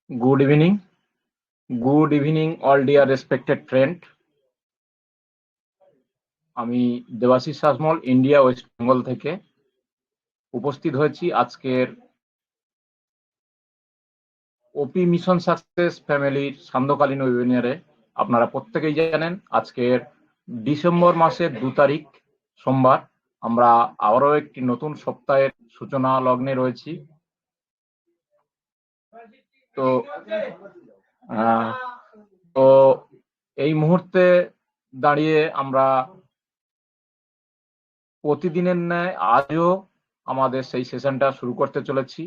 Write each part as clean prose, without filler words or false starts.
Good evening. Good evening, all dear respected friend. আমি Debashis সাজমল India West Bengal থেকে উপস্থিত হয়েছি আজকের ওপি মিশন সাকসেস ফ্যামিলির সান্ধ্যকালীন ওয়েবিনারে। আপনারা প্রত্যেকেই জানেন আজকের ডিসেম্বর মাসের 2 তারিখ সোমবার। আমরা আবারও একটি নতুন সপ্তাহের সূচনা লগ্নে রয়েছি। তো তো এই মুহূর্তে দাঁড়িয়ে আমরা প্রতিদিনের ন্যায় আজও আমাদের সেই সেশনটা শুরু করতে চলেছি।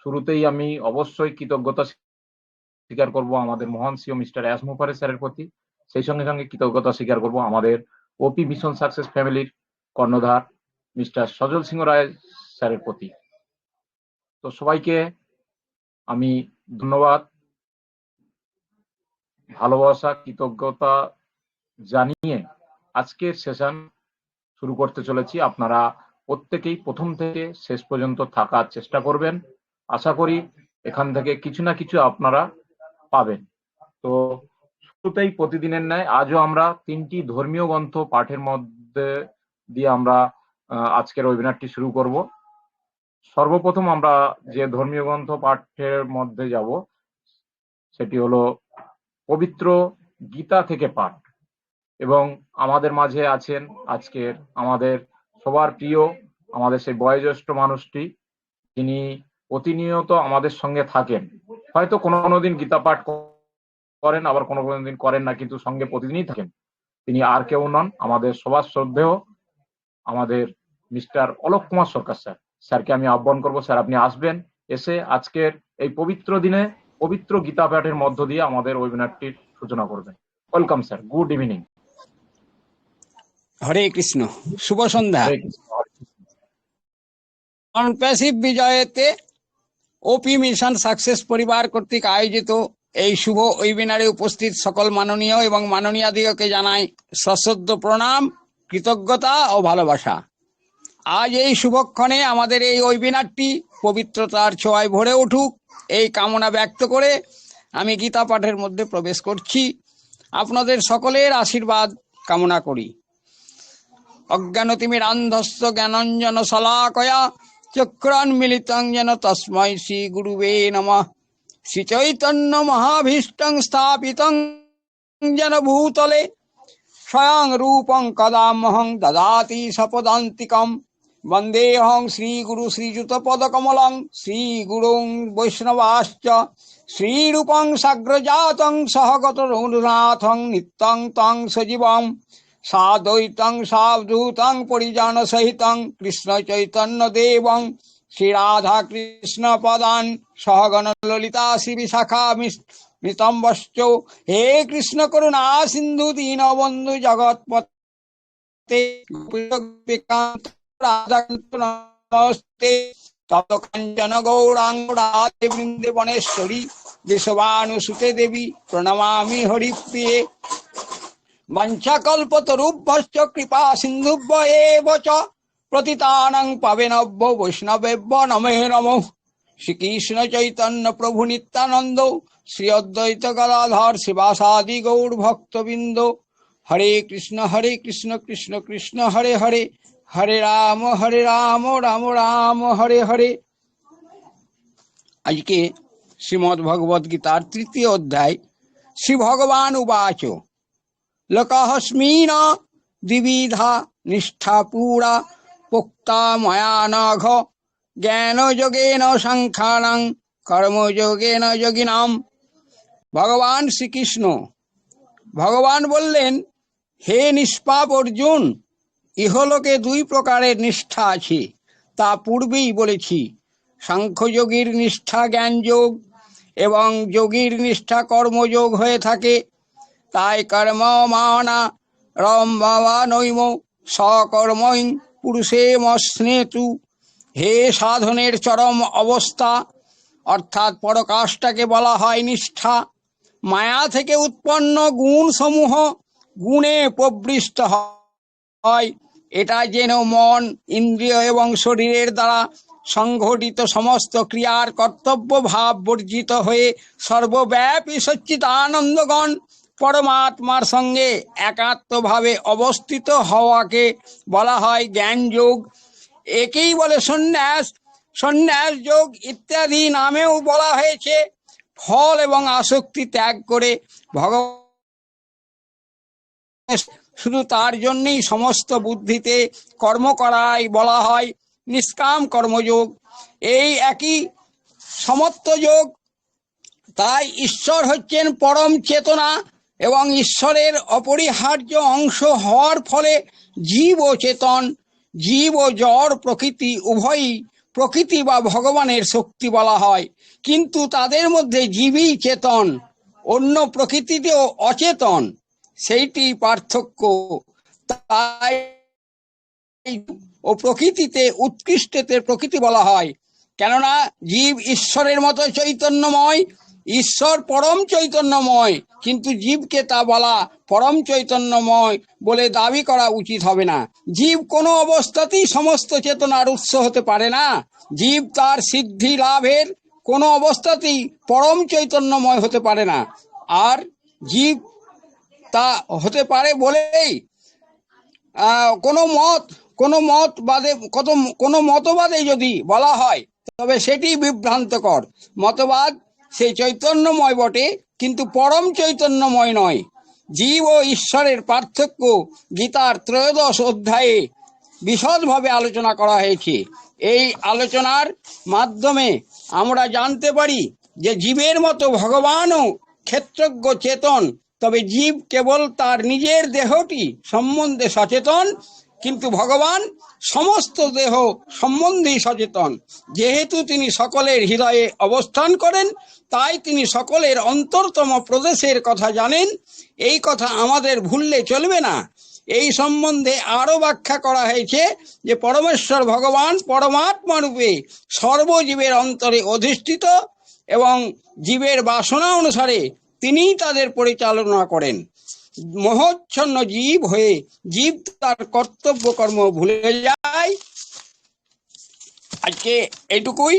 শুরুতেই আমি অবশ্যই কৃতজ্ঞতা স্বীকার করব আমাদের মহান সিও মিস্টার এস মুখার্জী স্যারের প্রতি। সেই সঙ্গে সঙ্গে কৃতজ্ঞতা স্বীকার করব আমাদের ওপি মিশন সাকসেস ফ্যামিলির কর্ণধার মিস্টার সজল সিংহ রায় স্যারের প্রতি। তো সবাইকে আমি ধন্যবাদ, ভালোবাসা, কৃতজ্ঞতা জানিয়ে আজকের সেশন শুরু করতে চলেছি। আপনারা প্রত্যেকেই প্রথম থেকে শেষ পর্যন্ত থাকার চেষ্টা করবেন। আশা করি এখান থেকে কিছু না কিছু আপনারা পাবেন। তো শুরুতেই প্রতিদিনের ন্যায় আজও আমরা 3টি ধর্মীয় গ্রন্থ পাঠের মধ্যে দিয়ে আমরা আজকের ওয়েবিনারটি শুরু করব। সর্বপ্রথম আমরা যে ধর্মীয় গ্রন্থ পাঠের মধ্যে যাব সেটি হলো পবিত্র গীতা থেকে পাঠ, এবং আমাদের মাঝে আছেন আজকের আমাদের সবার প্রিয় আমাদের সেই বয়োজ্যেষ্ঠ মানুষটি, যিনি প্রতিনিয়ত আমাদের সঙ্গে থাকেন। হয়তো কোনো কোনো দিন গীতা পাঠ করেন, আবার কোনো কোনো দিন করেন না, কিন্তু সঙ্গে প্রতিদিনই থাকেন। তিনি আর কেউ নন, আমাদের সবার শ্রদ্ধেয় আমাদের মিস্টার অলোক কুমার সরকার স্যার। স্যারকে আমি আহ্বান করবো, স্যার আপনি আসবেন, এসে আজকের এই পবিত্র দিনে পবিত্র গীতা পাঠের মধ্য দিয়ে আমাদের ওয়েবিনারটির সূচনা করবেন। Welcome sir, good evening. Hare Krishna, শুভ সন্ধ্যা। হরে কৃষ্ণ। প্যাসিভ বিজয়েতে ওপি মিশন সাকসেস পরিবার কর্তৃক আয়োজিত এই শুভ ওয়েবিনারে উপস্থিত সকল মাননীয় এবং মাননীয়াদিগকে জানাই সশ্রদ্ধ প্রণাম, কৃতজ্ঞতা ও ভালোবাসা। আজ এই শুভক্ষণে আমাদের এই ওয়েবিনারটি পবিত্রতার ছোঁয়ায় ভরে উঠুক, এই কামনা ব্যক্ত করে আমি গীতা পাঠের মধ্যে প্রবেশ করছি। আপনাদের সকলের আশীর্বাদ কামনা করি। অজ্ঞানতিমিরান্ধস্য জ্ঞানাঞ্জন শলাকয়া চক্ষুরান্মিলিতং যেন তস্मै শ্রী গুরুবে নমঃ। শ্রী চৈতন্য মহাভীষ্টং স্থাপিতং যেন ভূতলে স্বয়ং রূপং কদামহং দদাতি সপদান্তিকম। বন্দেহং শ্রীগুরু শ্রীযুতপদকমলং শ্রীগুরুং বৈষ্ণবাশ্চ শ্রীরূপং সাগ্রজাতং সহগত রঘুনাথং নিত্যং তং সজীবং সাদ্বৈতং সাবধূতং পরিজন সহিতং কৃষ্ণ চৈতন্য দেবং শ্রী রাধা কৃষ্ণ পদান সহগণ ললিতা শ্রী বিশাখা মৃতম্বশ্চ। হে কৃষ্ণ করুণা সিন্ধু দীনবন্ধু জগৎপতে রাধাকান্তে তপ্ত কাঞ্চন গৌরাঙ্গ রাধে বৃন্দাবনেশ্বরী বিশ্ববানুসুতে দেবী প্রণমামি হরিপ্রিয়ে। বঞ্চকল্পতরুভ্যশ্চ কৃপা সিন্ধুভ্য এব চ পতিতানাং পাবনেভ্যো বৈষ্ণবেভ্যো নমো নমঃ। শ্রীকৃষ্ণ চৈতন্য প্রভু নিত্যানন্দ শ্রী অদ্বৈত গদাধর শিবাসাদি গৌর ভক্তবৃন্দ। হরে কৃষ্ণ কৃষ্ণ কৃষ্ণ হরে হরে, হরে রাম রাম রাম হরে হরে। আজকে শ্রীমদ্ ভগবদ গীতার 3য় অধ্যায়। শ্রী ভগবান উবাচ লোকহস্মিন দ্বিবিধা নিষ্ঠা পুরা পোক্তা ময়া নঘ জ্ঞান যোগেন সাংখ্যানাং কর্মযোগেন যোগিনাম। ভগবান শ্রীকৃষ্ণ ভগবান বললেন, হে নিষ্পাপ অর্জুন, ইহলোকে 2 প্রকারের নিষ্ঠা আছে, তা পূর্বেই বলেছি। সাংখ্যযোগীর নিষ্ঠা জ্ঞানযোগ এবং যোগীর নিষ্ঠা কর্মযোগ হয়ে থাকে। তাই কর্ম মানা রম্ভবানৈম সকর্মৈ পুরুষে মস্নেতু। হে সাধনের চরম অবস্থা অর্থাৎ পরকাশটাকে বলা হয় নিষ্ঠা। মায়া থেকে উৎপন্ন গুণ সমূহ গুণে প্রবৃষ্ট হয়। এটা যেন মন, ইন্দ্রিয় এবং শরীরের দ্বারা সংঘটিত সমস্ত ক্রিয়ার কর্তব্য ভাব বর্জিত হয়ে সর্বব্যাপী সচ্চিদানন্দগণ পরমাত্মার সঙ্গে একাত্মভাবে অবস্থিত হওয়াকে বলা হয় জ্ঞান যোগ। একেই বলে সন্ন্যাস, সন্ন্যাস যোগ ইত্যাদি নামেও বলা হয়েছে। ফল এবং আসক্তি ত্যাগ করে ভগবান শুধু তার জন্যই সমস্ত বুদ্ধিতে কর্ম করাই বলা হয় নিষ্কাম কর্মযোগ। এই একই সমত্ব যোগ। তাই ঈশ্বর হচ্ছেন পরম চেতনা এবং ঈশ্বরের অপরিহার্য অংশ হওয়ার ফলে জীব ও চেতন, জীব ও জড় প্রকৃতি উভয়ই প্রকৃতি বা ভগবানের শক্তি বলা হয়। কিন্তু তাদের মধ্যে জীবই চেতন, অন্য প্রকৃতিতেও অচেতন, সেইটি পার্থক্য। তাই ও প্রকৃতিতে উৎকৃষ্টতে প্রকৃতি বলা হয়, কেননা জীব ঈশ্বরের মতো চৈতন্যময়। ঈশ্বর পরম চৈতন্যময়, কিন্তু জীবকে তা বলা পরম চৈতন্যময় বলে দাবি করা উচিত হবে না। জীব কোনো অবস্থাতেই সমস্ত চেতনার উৎস হতে পারে না। জীব তার সিদ্ধি লাভের কোনো অবস্থাতেই পরম চৈতন্যময় হতে পারে না। আর জীব তা হতে পারে বলেই কোনো মতবাদে যদি বলা হয় তবে সেটি বিভ্রান্তকর। মতবাদ সেই চৈতন্যময় বটে, কিন্তু পরম চৈতন্যময় নয়। জীব ও ঈশ্বরের পার্থক্য গীতার 13 অধ্যায়ে বিশদভাবে আলোচনা করা হয়েছে। এই আলোচনার মাধ্যমে আমরা জানতে পারি যে জীবের মতো ভগবানও ক্ষেত্রজ্ঞ চেতন, তবে জীব কেবল তার নিজের দেহটি সম্বন্ধে সচেতন, কিন্তু ভগবান সমস্ত দেহ সম্বন্ধেই সচেতন। যেহেতু তিনি সকলের হৃদয়ে অবস্থান করেন, তাই তিনি সকলের অন্তরতম প্রদেশের কথা জানেন। এই কথা আমাদের ভুললে চলবে না। এই সম্বন্ধে আরো ব্যাখ্যা করা হয়েছে যে পরমেশ্বর ভগবান পরমাত্মা রূপে সর্বজীবের অন্তরে অধিষ্ঠিত এবং জীবের বাসনা অনুসারে তিনিই তাদের পরিচালনা করেন। মোহচ্ছন্ন জীব হয়ে জীব তার কর্তব্য কর্ম ভুলে যায়। আজকে এইটুকুই,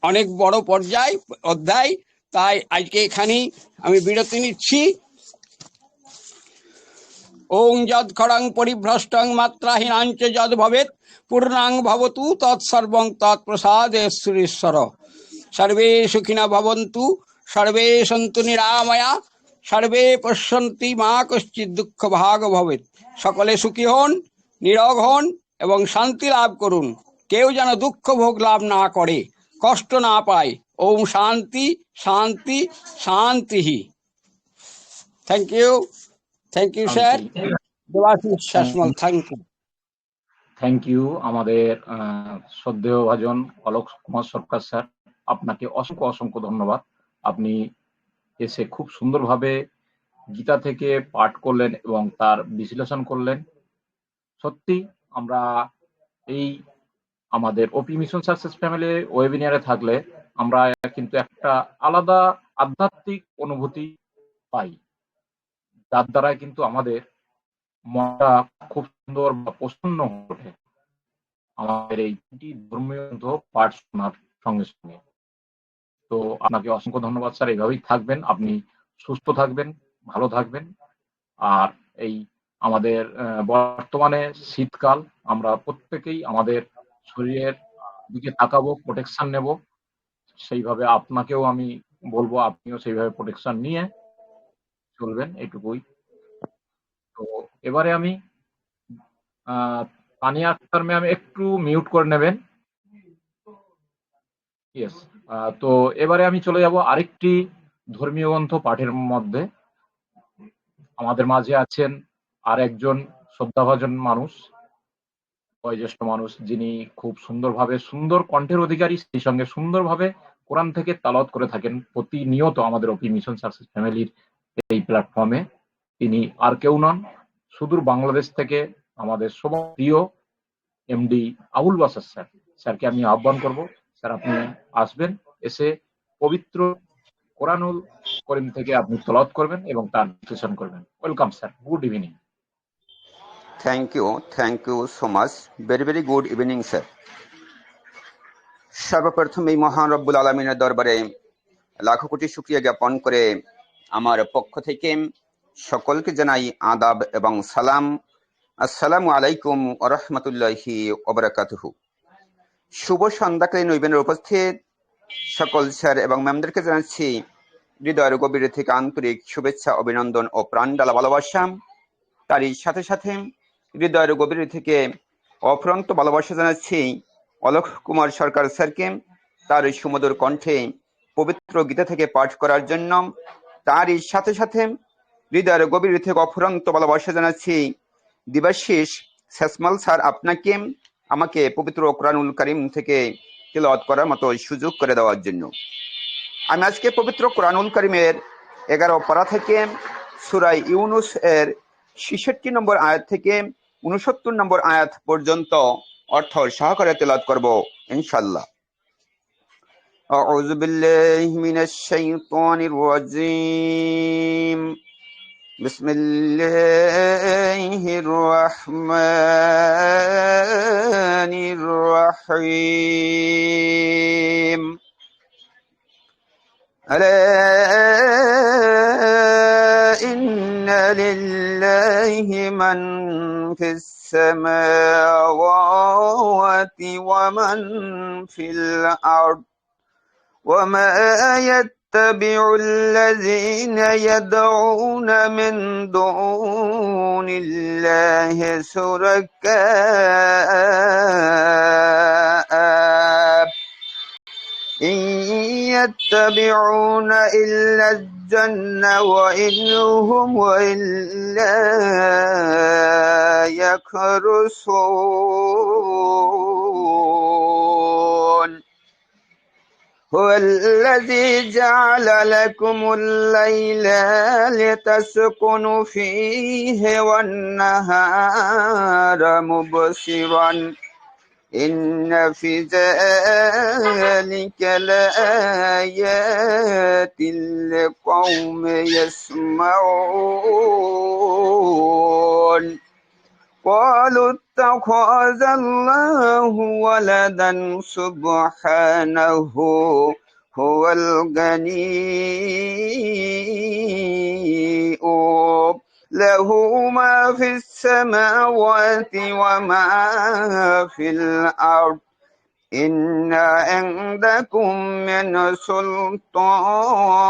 অনেক বড় পর্যায় অধ্যায়, তাই আজকে এখানেই আমি বিরতি নিচ্ছি। ওং যদ খড়ং পরিভ্রষ্টং মাত্রাহীনাঞ্চ যদ ভবেৎ পূর্ণাং ভবতু তৎসর্বং তৎপ্রসাদে শ্রীশ্বর। সর্বে সুখিনা ভবন্তু, সর্বে সন্তু নিরাময়া, সর্বে পশ্যন্তি মা কশ্চিৎ দুঃখ ভাগ ভবেৎ। সকলে সুখী হন, নিরোগ হন এবং শান্তি লাভ করুন। কেউ যেন দুঃখ ভোগ লাভ না করে, কষ্ট না পায়। ওম শান্তি শান্তি শান্তি। Thank you, sir. Debashis Sasmal, thank you. Thank you আমাদের শ্রদ্ধেয় ভাজন অলোক কুমার সরকার স্যার, আপনাকে অসংখ্য অসংখ্য ধন্যবাদ। আপনি এসে খুব সুন্দরভাবে গীতা থেকে পাঠ করলেন এবং তার বিশ্লেষণ করলেন। সত্যি আমরা এই আমাদের ওপি মিশন সাকসেস ফ্যামিলি ওয়েবিনারে থাকলে আমরা কিন্তু একটা আলাদা আধ্যাত্মিক অনুভূতি পাই, যার দ্বারা কিন্তু আমাদের মনটা খুব সুন্দর বা প্রসন্ন হয়ে ওঠে আমাদের এই দুটি ধর্মীয় পাঠ শোনার সঙ্গে সঙ্গে। তো আপনাকে অসংখ্য ধন্যবাদ স্যার, এইভাবেই থাকবেন, আপনি সুস্থ থাকবেন, ভালো থাকবেন। আর এই আমাদের বর্তমানে শীতকাল, আমরা প্রত্যেকেই আমাদের শরীরের দিকে তাকাবো, প্রোটেকশন নেব। সেইভাবে আপনাকেও আমি বলবো আপনিও সেইভাবে প্রোটেকশন নিয়ে চলবেন, এটুকুই। তো এবারে আমি তানিয়া আক্তার ম্যাম একটু মিউট করে নেবেন। ইয়েস। তো এবারে আমি চলে যাব আরেকটি ধর্মীয় গ্রন্থ পাঠের মধ্যে। আমাদের মাঝে আছেন আর একজন শ্রদ্ধাভাজন মানুষ, বয়োজ্যেষ্ঠ মানুষ, যিনি খুব সুন্দরভাবে সুন্দর কণ্ঠের অধিকারী, সেই সঙ্গে সুন্দরভাবে কোরআন থেকে তালাওয়াত করে থাকেন প্রতিনিয়ত আমাদের ওপি মিশন সাকসেস ফ্যামিলির এই প্ল্যাটফর্মে। তিনি আর কেউ নন, সুদূর বাংলাদেশ থেকে আমাদের সবার প্রিয় এমডি আবুল বাসার স্যার। স্যারকে আমি আহ্বান করব, স্যার আপনি আসবেন, এসে পবিত্র কোরআনুল করিম থেকে আপনি তেলাওয়াত করবেন এবং তার বিশ্লেষণ করবেন। Welcome sir, good evening. Thank you so much. Very good evening, sir. সর্বপ্রথম এই মহান রব্বুল আলমিনের দরবারে লাখো কোটি শুকরিয়া জ্ঞাপন করে আমার পক্ষ থেকে সকলকে জানাই আদাব এবং সালাম। আসসালামু আলাইকুম ওয়া রাহমাতুল্লাহি ওয়া বারাকাতুহু। শুভ সন্ধ্যাকালীন ইভেন্টের উপস্থিত সকল স্যার এবং ম্যামদেরকে জানাচ্ছি হৃদয়ের গভীর থেকে আন্তরিক শুভেচ্ছা, অভিনন্দন ও প্রাণঢালা ভালোবাসা। তারই সাথে সাথে হৃদয়ের গভীর থেকে অফুরন্ত ভালোবাসা জানাচ্ছি অলোক কুমার সরকার স্যারকে তার সুমধুর কণ্ঠে পবিত্র গীতা থেকে পাঠ করার জন্য। তারই সাথে সাথে হৃদয়ের গভীর থেকে অফুরন্ত ভালোবাসা জানাচ্ছি দিবাশিস শেষমাল স্যার আপনাকে আমাকে পবিত্র কোরআনুল কারীম থেকে তিলাওয়াত করার মতো সুযোগ করে দেওয়ার জন্য। আমি আজকে পবিত্র কোরআনুল কারীমের 11 পারা থেকে সূরা ইউনুস এর 66 নম্বর আয়াত থেকে 69 নম্বর আয়াত পর্যন্ত অর্থ সহকারে তেলাওয়াত করব ইনশাআল্লাহ। আউযু বিল্লাহি মিনাশ শাইতানির রাজীম। বিসমিল্লাহির রহমানির রহিম। আলা ইন্না লিল্লাহি মান ফিস সামাওয়াতি ওয়া মান ফিল আরদ ওয়া মা ইয়াত্তাবিউল লাযীনা ইয়াদউনা মিন দুনিল্লাহি শুরাকা إن يتبعون إلا الظن وإن هم إلا يخرصون هو الذي جعل لكم الليل لتسكنوا فيه والنهار مبصرا إن في ذلك لآيات لقوم يسمعون قالوا اتخذ الله ولدا سبحانه هو الغني له ما في السماوات وما في الأرض إن عندكم من سلطان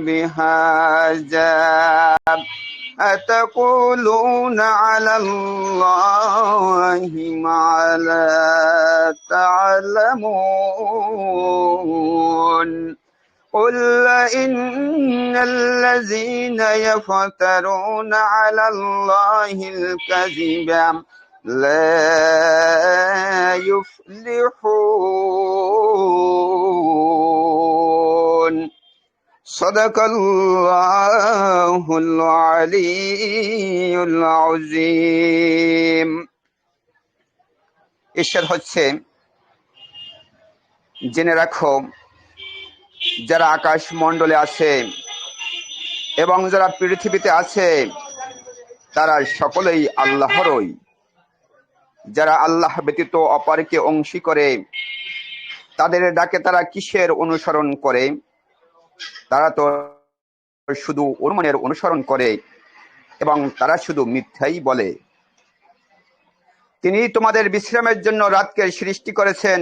بهذا أتقولون على الله ما لا تعلمون قل إن الذين يفترون على الله الكذب لا يفلحون صدق الله العلي العظيم। ঈশ্বর হচ্ছে, জেনে রাখো, যারা আকাশ মণ্ডলে আছে এবং যারা পৃথিবীতে আছে তারা সকলেই আল্লাহরই। যারা আল্লাহ ব্যতীত অপরকে অংশী করে তাদের ডাকে তারা কিসের অনুসরণ করে? তারা তো শুধু অনুমানের অনুসরণ করে এবং তারা শুধু মিথ্যাই বলে। তিনি তোমাদের বিশ্রামের জন্য রাতকে সৃষ্টি করেছেন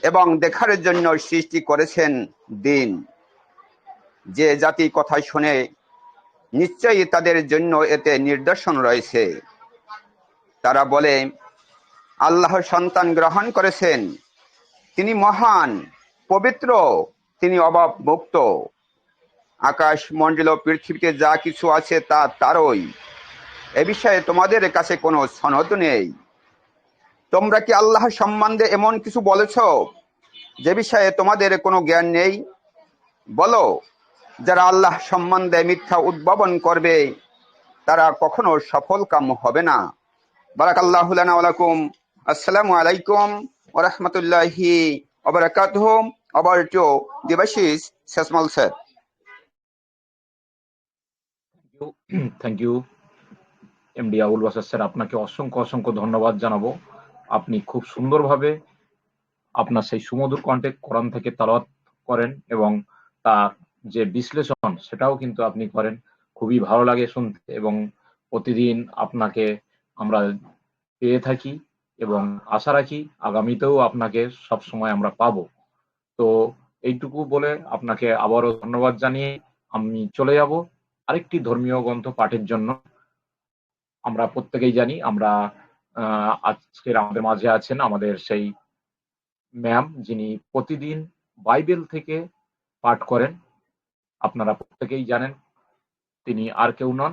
এবং দেখার জন্য সৃষ্টি করেছেন দিন। যে জাতি কথা শুনে নিশ্চয়ই তাদের জন্য এতে নিদর্শন রয়েছে। তারা বলে আল্লাহ সন্তান গ্রহণ করেছেন, তিনি মহান, পবিত্র, তিনি অভাব মুক্ত। আকাশ মণ্ডল পৃথিবীতে যা কিছু আছে তা তারই। এ বিষয়ে তোমাদের কাছে কোনো সনদ নেই। তোমরা কি আল্লাহ সম্বন্ধে এমন কিছু বলেছ যে বিষয়ে তোমাদের কোনো জ্ঞান নেই? বলো, যারা আল্লাহ সম্বন্ধে মিথ্যা উদ্ভাবন করবে তারা কখনো সফল কাম হবে না। বারাকাল্লাহু লানা ওয়া লাকুম। আসসালামু আলাইকুম ওয়া রাহমাতুল্লাহি ওয়া বারাকাতুহু। আবার তো Debashis Seshmal sir. Thank you MD Abul Basar sir, আপনাকে অসংখ্য অসংখ্য ধন্যবাদ জানাবো। আপনি খুব সুন্দরভাবে আপনার সেই সুমধুর কণ্ঠে কোরআন থেকে তেলাওয়াত করেন এবং তার যে বিশ্লেষণ সেটাও কিন্তু আপনি করেন। খুবই ভালো লাগে শুনতে এবং প্রতিদিন আপনাকে আমরা পেয়ে থাকি এবং আশা রাখি আগামীতেও আপনাকে সবসময় আমরা পাবো। তো এইটুকু বলে আপনাকে আবারও ধন্যবাদ জানিয়ে আমি চলে যাব আরেকটি ধর্মীয় গ্রন্থ পাঠের জন্য। আমরা প্রত্যেকেই জানি আমরা আজকের আমাদের মাঝে আছেন আমাদের সেই ম্যাম যিনি প্রতিদিন বাইবেল থেকে পাঠ করেন। আপনারা প্রত্যেকেই জানেন তিনি আর কেউ নন,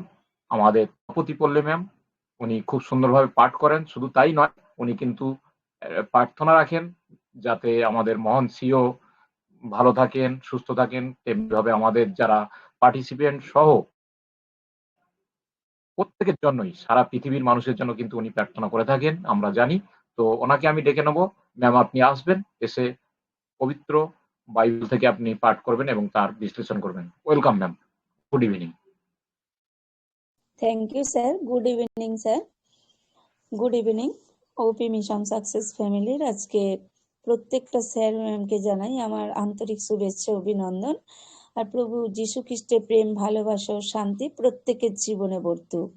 আমাদের তপতি পল্লী ম্যাম। উনি খুব সুন্দরভাবে পাঠ করেন। শুধু তাই নয়, উনি কিন্তু প্রার্থনা রাখেন যাতে আমাদের মহান সিও ভালো থাকেন, সুস্থ থাকেন। তেমনিভাবে আমাদের যারা পার্টিসিপেন্ট সহ প্রত্যেকের জন্যই, সারা পৃথিবীর মানুষের জন্য কিন্তু উনি প্রার্থনা করে থাকেন, আমরা জানি। তো ওনাকে আমি ডেকে নেব। ম্যাম, আপনি আসবেন, এসে পবিত্র বাইবেল থেকে আপনি পাঠ করবেন এবং তার বিশ্লেষণ করবেন। Welcome ma'am, good evening. Thank you, sir. Good evening, sir. Good evening, OP mission success ফ্যামিলির আজকে প্রত্যেকটা স্যার ম্যামকে জানাই আমার আন্তরিক শুভেচ্ছা অভিনন্দন। আর প্রভু যীশু খ্রিস্টের প্রেম, ভালোবাসা ও শান্তি প্রত্যেকের জীবনে বর্তুক।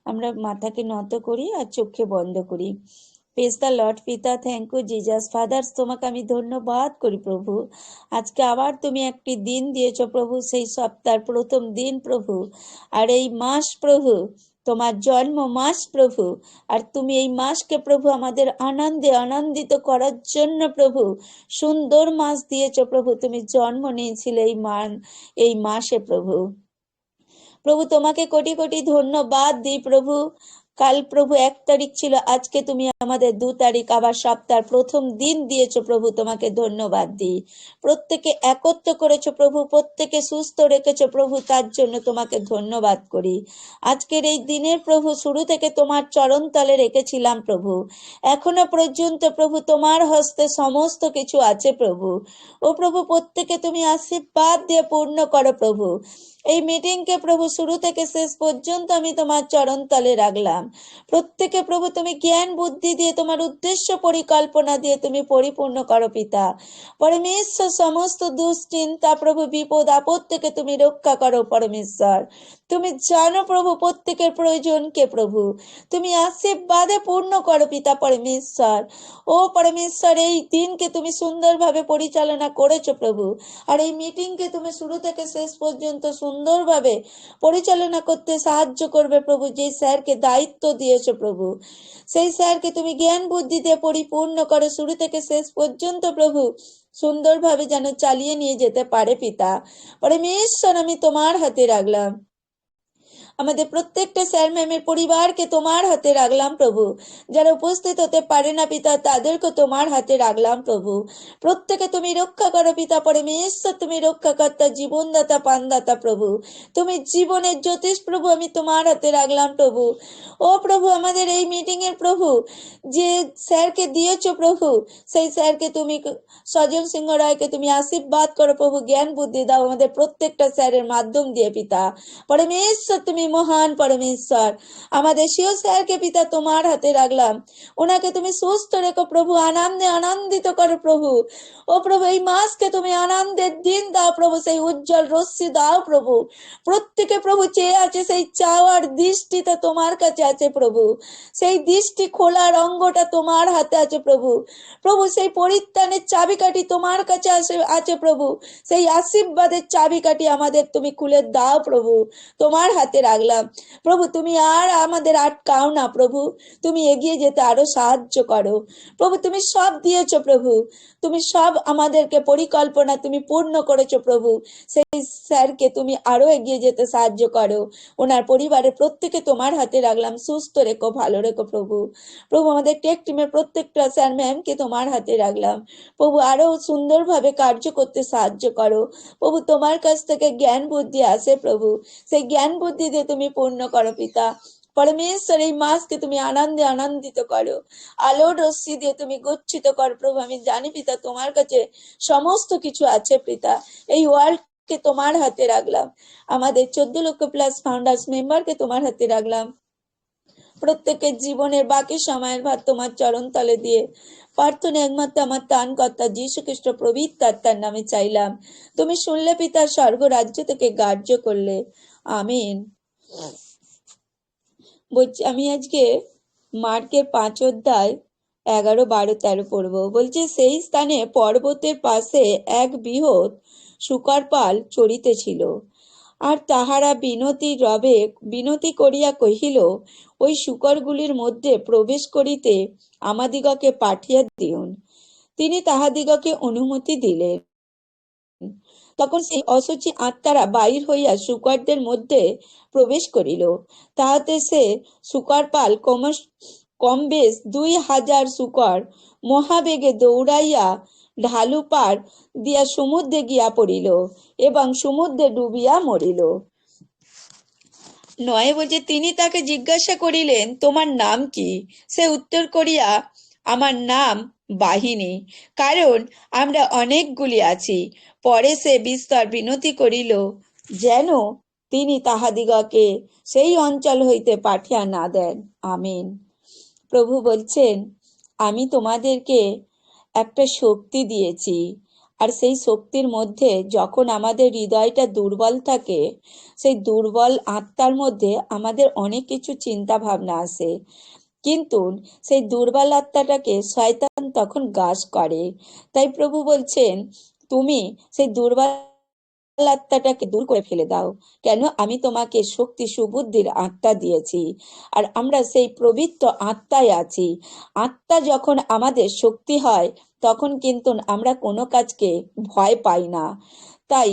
আমরা মাথাকে নত করি আর চোখে বন্ধ করি। Praise the lord. পিতা, থ্যাংক ইউ জিজাস। ফাদার, তোমাকে আমি ধন্যবাদ করি প্রভু। আজকে আবার তুমি একটি দিন দিয়েছো প্রভু, সেই সপ্তাহের প্রথম দিন প্রভু। আর এই মাস প্রভু তোমার জন্ম মাস প্রভু। আর তুমি এই মাসকে প্রভু আমাদের আনন্দে আনন্দিত করার জন্য প্রভু সুন্দর মাস দিয়েছো প্রভু। তুমি জন্ম নিয়েছিলে এই মাসে প্রভু। প্রভু তোমাকে কোটি কোটি ধন্যবাদ দিই প্রভু। কাল প্রভু 1 তারিখ ছিল, আজকে তুমি আমাদের 2 তারিখ, আবার সপ্তাহের প্রথম দিন দিয়েছো প্রভু। তোমাকে ধন্যবাদ দিই। প্রত্যেকে একত্র করেছো প্রভু, প্রত্যেকে সুস্থ রেখেছো প্রভু, তার জন্য তোমাকে ধন্যবাদ করি। আজকের এই দিনের প্রভু শুরু থেকে তোমার চরণ তলে রেখেছিলাম প্রভু। এখনো পর্যন্ত প্রভু তোমার হস্তে সমস্ত কিছু আছে প্রভু। ও প্রভু, প্রত্যেকে তুমি আশীর্বাদ দিয়ে পূর্ণ করো প্রভু। এই মিটিংকে প্রভু শুরু থেকে শেষ পর্যন্ত আমি তোমার চরণ তলে রাখলাম। প্রত্যেকে প্রভু তুমি জ্ঞান বুদ্ধি দিয়ে, তোমার উদ্দেশ্য পরিকল্পনা দিয়ে তুমি পরিপূর্ণ করো পিতা। পরমেশ্বর, সমস্ত দুশ্চিন্তা প্রভু, বিপদ আপদ থেকে তুমি রক্ষা করো পরমেশ্বর। তুমি জানো প্রভু প্রত্যেকের প্রয়োজনকে প্রভু তুমি আশীর্বাদে পূর্ণ করো পিতা পরমেশ্বর। ও পরমেশ্বর, এই দিনকে তুমি সুন্দরভাবে পরিচালনা করেছো প্রভু। আর এই মিটিংকে তুমি শুরু থেকে শেষ পর্যন্ত সুন্দরভাবে পরিচালনা করতে সাহায্য করবে প্রভু। যে স্যারকে দায়িত্ব দিয়েছো প্রভু, সেই স্যারকে তুমি জ্ঞান বুদ্ধি দিয়ে পরিপূর্ণ করো, শুরু থেকে শেষ পর্যন্ত প্রভু সুন্দরভাবে যেন চালিয়ে নিয়ে যেতে পারে পিতা পরমেশ্বর। আমি তোমার হাতে রাখলাম আমাদের প্রত্যেকটা স্যার ম্যামের পরিবারকে, তোমার হাতে রাখলাম প্রভু। যারা উপস্থিত হতে পারে না পিতা, তাদেরকে তোমার হাতে রাখলাম প্রভু। প্রত্যেকে তুমি রক্ষা করো পিতা পরমেশ্বর। তুমি রক্ষাকর্তা, জীবনদাতা, প্রাণদাতা প্রভু। তুমি জীবনের জ্যোতিষ প্রভু, আমি তোমার হাতে রাখলাম প্রভু। ও প্রভু, আমাদের এই মিটিং এর প্রভু যে স্যারকে দিয়েছো প্রভু, সেই স্যারকে তুমি, সজল সিংহ রায়কে তুমি আশীর্বাদ করো প্রভু। জ্ঞান বুদ্ধি দাও আমাদের প্রত্যেকটা স্যারের মাধ্যম দিয়ে পিতা পরমেশ্বর। তুমি মহান পরমেশ্বর। আমাদের শিও স্যারকে পিতা তোমার হাতে রাখলাম। ওনাকে তুমি সুস্থ রেখো প্রভু, আনন্দে আনন্দিত করো প্রভু। ও প্রভু, এই মাসকে তুমি আনন্দের দিন দাও প্রভু, সেই উজ্জ্বল রশ্মি দাও প্রভু। প্রত্যেকে প্রভু চেয়ে আছে, সেই চাওয়ার দৃষ্টিটা তোমার কাছে আছে প্রভু। সেই দৃষ্টি খোলার অঙ্গটা তোমার হাতে আছে প্রভু। প্রভু, সেই পরিত্রাণের চাবিকাঠি তোমার কাছে আছে প্রভু। সেই আশীর্বাদের চাবিকাঠি আমাদের তুমি খুলে দাও প্রভু। তোমার হাতে রাখলাম প্রভু। তুমি আর আমাদের আটকাও না প্রভু, তুমি এগিয়ে যেতে আরো সাহায্য করো প্রভু। তুমি সব দিয়েছো প্রভু, তুমি সব আমাদেরকে পরিকল্পনা তুমি পূর্ণ করেছো প্রভু। সেই স্যারকে তুমি আরো এগিয়ে যেতে সাহায্য করো। ওনার পরিবারের প্রত্যেকে তোমার হাতে রাখলাম। সুস্থ রেখো, ভালো রেখো প্রভু। প্রভু, আমাদের টেক টিমের প্রত্যেকটা স্যার ম্যামকে তোমার হাতে রাখলাম প্রভু। আরো সুন্দরভাবে কার্য করতে সাহায্য করো প্রভু। তোমার কাছ থেকে জ্ঞান বুদ্ধি আসে প্রভু, সেই জ্ঞান বুদ্ধি দিয়ে তুমি পূর্ণ করো পিতা পরমেশ্বর। এই মাসকে তুমি আনন্দে আনন্দিত করো, আলোর রশ্মি দিয়ে তুমি গচ্ছিত করো প্রভু। আমি জানি পিতা তোমার কাছে সমস্ত কিছু আছে পিতা। এই ওয়ার্ল্ড কে তোমার হাতে রাখলাম। আমাদের 14 লক্ষ প্লাস ফাউন্ডার্স মেম্বারকে তোমার হাতে রাখলাম প্রত্যেকের জীবনের বাকি সময়ের ভার তোমার চরণ তলে দিয়ে প্রার্থনা একমাত্র আমার ত্রাণকর্তা যীশু খ্রিস্ট পবিত্র আত্মার নামে চাইলাম। তুমি শুনলে পিতার স্বর্গ রাজ্য থেকে গ্রাহ্য করলে। আমিন। বলছি আমি আজকে মার্কের 5 অধ্যায় 11, 12, 13 পড়বো। বলছে সেই স্থানে পর্বতের পাশে এক বৃহৎ শূকর পাল চরিতেছিল। আর তাহারা বিনতি করিয়া কহিল, ওই শূকরগুলির মধ্যে প্রবেশ করিতে আমাদিগকে পাঠিয়া দিউন। তিনি তাহাদিগকে অনুমতি দিলেন। তখন সেই অশুচি আত্মারা বাহির হইয়া শূকরদের মধ্যে প্রবেশ করিল। তাহাতে সে শূকর পাল কম বেশ 2000 শূকর মহাবেগে দৌড়াইয়া ঢালু পার দিয়া সমুদ্রে গিয়া পড়িল এবং সমুদ্রে ডুবিয়া মরিল। 9 বলছে, তিনি তাকে জিজ্ঞাসা করিলেন, তোমার নাম কি? সে উত্তর করিয়া, আমার নাম বাহিনী, কারণ আমরা অনেকগুলি আছি। পরে সে বিস্তর বিনতি করিল যেন তিনি তাহাদিগকে সেই অঞ্চল হইতে পাঠিয়া না দেন। আমিন। প্রভু বলছেন, আমি তোমাদেরকে একটা শক্তি দিয়েছি, আর সেই শক্তির মধ্যে যখন আমাদের হৃদয়টা দুর্বল থাকে, সেই দুর্বল আত্মার মধ্যে আমাদের অনেক কিছু চিন্তা ভাবনা আসে, কিন্তু সেই দুর্বল আত্মাটাকে শয়তান তখন গ্রাস করে। তাই প্রভু বলছেন, তুমি সেই দুর্বল আত্মাটাকে দূর করে ফেলে দাও। কেন? আমি তোমাকে শক্তি সুবুদ্ধির আত্মা দিয়েছি, আর আমরা সেই পবিত্র আত্মায় আছি। আত্মা যখন আমাদের শক্তি হয়, তখন কিন্তু আমরা কোনো কাজকে ভয় পাই না। তাই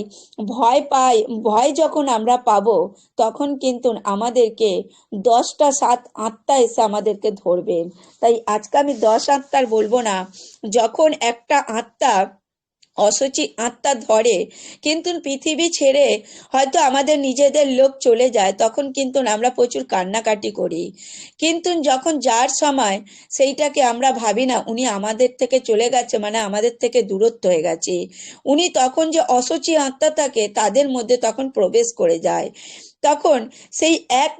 ভয় যখন আমরা পাবো, তখন কিন্তু আমাদেরকে 10টা 7 আত্মা এসে আমাদেরকে ধরবে। তাই আজকে আমি 10 আত্মার বলবো না। যখন একটা আত্মা অশুচি আত্মা ধরে, কিন্তু পৃথিবী ছেড়ে হয়তো আমাদের নিজেদের লোক চলে যায়, তখন কিন্তু আমরা প্রচুর কান্নাকাটি করি। কিন্তু যখন যার সময় সেইটাকে আমরা ভাবি না উনি আমাদের থেকে চলে গেছে, মানে আমাদের থেকে দূরত্ব হয়ে গেছে, উনি তখন যে অশুচি আত্মা থাকে তাদের মধ্যে তখন প্রবেশ করে যায়। তখন সেই এক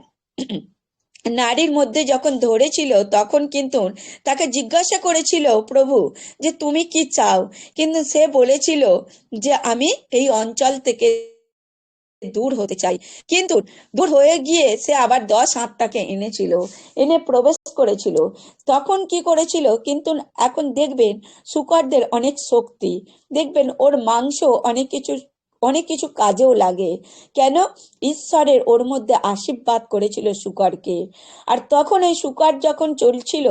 নারীর মধ্যে যখন ধরেছিল, তখন কিন্তু তাকে জিজ্ঞাসা করেছিল প্রভু যে তুমি কি চাও, কিন্তু সে বলেছিল যে আমি এই অঞ্চল থেকে দূর হতে চাই। কিন্তু দূর হয়ে গিয়ে সে আবার 10 আত্মাকে এনেছিল, এনে প্রবেশ করেছিল। তখন কি করেছিল, কিন্তু এখন দেখবেন শূকরদের অনেক শক্তি, দেখবেন ওর মাংস অনেক কিছু কাজেও লাগে। কেন? ঈশ্বরের ওর মধ্যে আশীর্বাদ করেছিল শূকরকে। আর তখন ওই শূকর যখন চলছিল,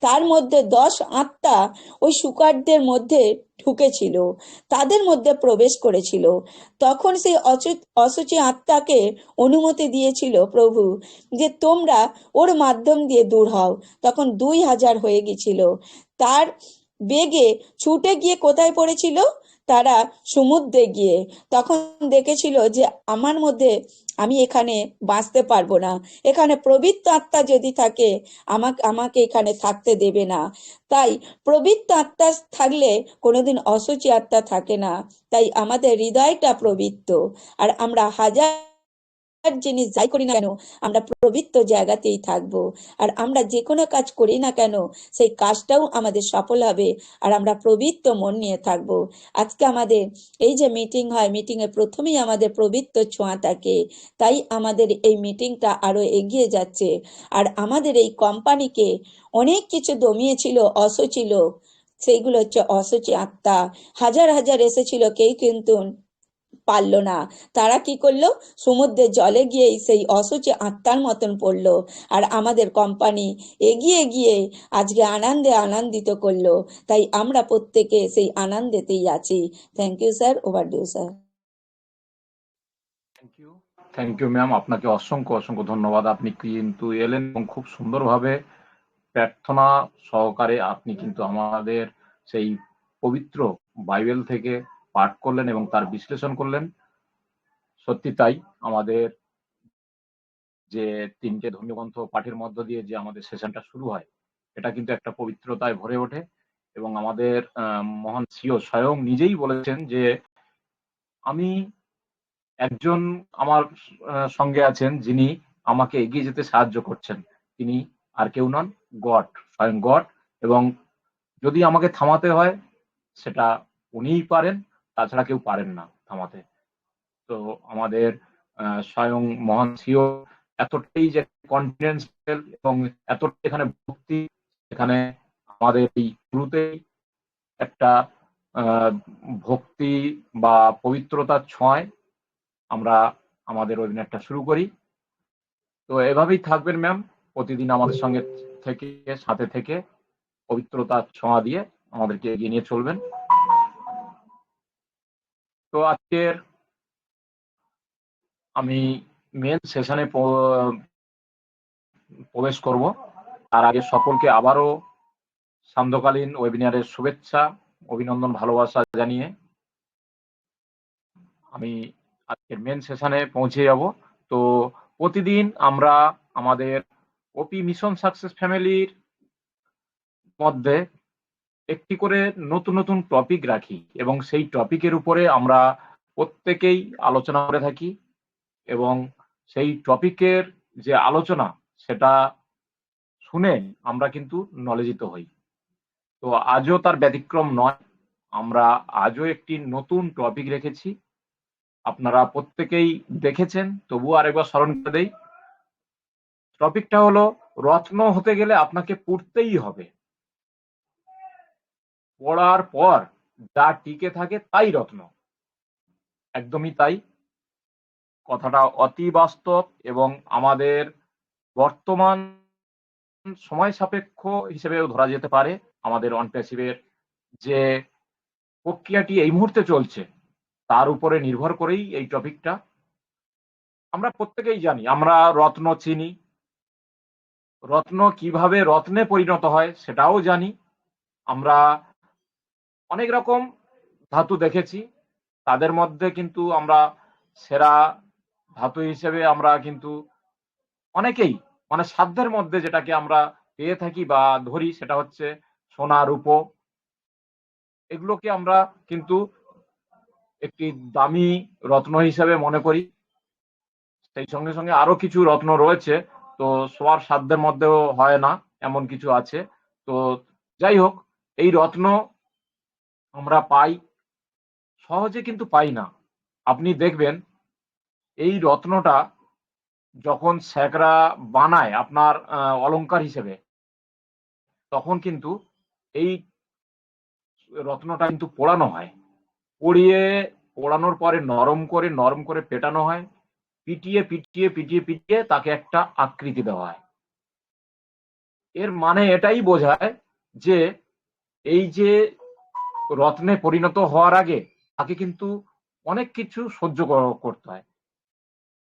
তার মধ্যে 10 আত্মা ওই শূকরদের মধ্যে ঢুকেছিল, তাদের মধ্যে প্রবেশ করেছিল। তখন সেই অশুচি আত্মাকে অনুমতি দিয়েছিল প্রভু যে তোমরা ওর মাধ্যম দিয়ে দূর হও। তখন 2000 হয়ে গেছিল। তার বেগে ছুটে গিয়ে কোথায় পড়েছিল? তারা সমুদ্রে গিয়ে তখন দেখেছিল যে আমার মধ্যে আমি এখানে বাঁচতে পারবো না, এখানে পবিত্র আত্মা যদি থাকে আমাকে এখানে থাকতে দেবে না। তাই পবিত্র আত্মা থাকলে কোনোদিন অশুচি আত্মা থাকে না। তাই আমাদের হৃদয়টা পবিত্র, আর আমরা হাজার জিনিস যাই করি না কেন আমরা পবিত্র জায়গাতেই থাকবো। আর আমরা যে কোনো কাজ করি না কেন সেই কাজটাও আমাদের সফল হবে, আর আমরা পবিত্র মন নিয়ে থাকবো। আজকে আমাদের এই যে মিটিং হয়, মিটিং এ প্রথমেই আমাদের পবিত্র ছোঁয়া থাকে। তাই আমাদের এই মিটিংটা আরো এগিয়ে যাচ্ছে। আর আমাদের এই কোম্পানিকে অনেক কিছু দমিয়েছিল অশুচি লোক, সেইগুলো হচ্ছে অশুচি আত্মা। হাজার হাজার এসেছিল, কেউ কিন্তু পারলো না। তারা কি করলো? সমুদ্রের জলে গিয়ে সেই অশুচি আত্মার মতন পড়লো, আর আমাদের কোম্পানি এগিয়ে গিয়ে আজকে আনন্দে আনন্দিত করলো। তাই আমরা প্রত্যেকে সেই আনন্দেতেই আছি। Thank you sir, over due sir. Thank you ma'am, আপনাকে অসংখ্য অসংখ্য ধন্যবাদ। আপনি কিন্তু এলেন এবং খুব সুন্দরভাবে প্রার্থনা সহকারে আপনি কিন্তু আমাদের সেই পবিত্র বাইবেল থেকে পাঠ করলেন এবং তার বিশ্লেষণ করলেন। সত্যি তাই, আমাদের যে 3টে ধর্মীয় গ্রন্থ পাঠের মধ্য দিয়ে যে আমাদের সেশনটা শুরু হয়, এটা কিন্তু একটা পবিত্রতায় ভরে ওঠে। এবং আমাদের মহান সিও স্বয়ং নিজেই বলেছেন যে আমি একজন আমার সঙ্গে আছেন যিনি আমাকে এগিয়ে যেতে সাহায্য করছেন, তিনি আর কেউ নন, গড, স্বয়ং গড। এবং যদি আমাকে থামাতে হয় সেটা উনিই পারেন, তাছাড়া কেউ পারেন না থামাতে। তো আমাদের স্বয়ং মহান সিও এতটাই যে কনফিডেন্স এবং এতটাই এখানে ভক্তি, এখানে আমাদের এই শুরুতেই একটা ভক্তি বা পবিত্রতার ছোঁয়ায় আমরা আমাদের ওয়েবিনারটা শুরু করি। তো এভাবেই থাকবেন ম্যাম, প্রতিদিন আমাদের সঙ্গে থেকে, সাথে থেকে পবিত্রতার ছোঁয়া দিয়ে আমাদেরকে এগিয়ে নিয়ে চলবেন। তো আজকের আমি মেন সেশনে প্রবেশ করব। তার আগে সকলকে আবারও সান্ধ্যকালীন ওয়েবিনারের শুভেচ্ছা, অভিনন্দন, ভালোবাসা জানিয়ে আমি আজকের মেন সেশনে পৌঁছে যাব। তো প্রতিদিন আমরা আমাদের ওপি মিশন সাকসেস ফ্যামিলির মধ্যে একটি করে নতুন নতুন টপিক রাখি এবং সেই টপিকের উপরে আমরা প্রত্যেকেই আলোচনা করে থাকি এবং সেই টপিকের যে আলোচনা সেটা শুনে আমরা কিন্তু নলেজিত হই। তো আজও তার ব্যতিক্রম নয়, আমরা আজও একটি নতুন টপিক রেখেছি। আপনারা প্রত্যেকেই দেখেছেন, তবুও আরেকবার স্মরণ করে দেই। টপিকটা হলো, রত্ন হতে গেলে আপনাকে পড়তেই হবে, পড়ার পর যা টিকে থাকে তাই রত্ন। একদমই তাই, কথাটা অতি বাস্তব এবং আমাদের বর্তমান সময় সাপেক্ষ হিসেবেও ধরা যেতে পারে। আমাদের অন প্যাসিভের যে প্রক্রিয়াটি এই মুহূর্তে চলছে তার উপরে নির্ভর করেই এই টপিকটা। আমরা প্রত্যেকেই জানি, আমরা রত্ন চিনি, রত্ন কিভাবে রত্নে পরিণত হয় সেটাও জানি। আমরা অনেক রকম ধাতু দেখেছি, তাদের মধ্যে কিন্তু আমরা সেরা ধাতু হিসেবে আমরা কিন্তু অনেকেই মানে সাধ্যের মধ্যে যেটাকে আমরা পেয়ে থাকি বা ধরি সেটা হচ্ছে সোনা, রূপো। এগুলোকে আমরা কিন্তু একটি দামি রত্ন হিসেবে মনে করি। সেই সঙ্গে সঙ্গে আরো কিছু রত্ন রয়েছে, তো সবার সাধ্যের মধ্যেও হয় না, এমন কিছু আছে। তো যাই হোক, এই রত্ন আমরা পাই, সহজে কিন্তু পাই না। আপনি দেখবেন এই রত্নটা যখন স্যাকরা বানায় আপনার অলংকার হিসেবে, তখন কিন্তু এই রত্নটা কিন্তু পোড়ানো হয়, পোড়ানোর পরে নরম করে পেটানো হয়, পিটিয়ে পিটিয়ে পিটিয়ে পিটিয়ে তাকে একটা আকৃতি দেওয়া হয়। এর মানে এটাই বোঝায় যে এই যে রত্নে পরিণত হওয়ার আগে তাকে কিন্তু অনেক কিছু সহ্য করতে হয়।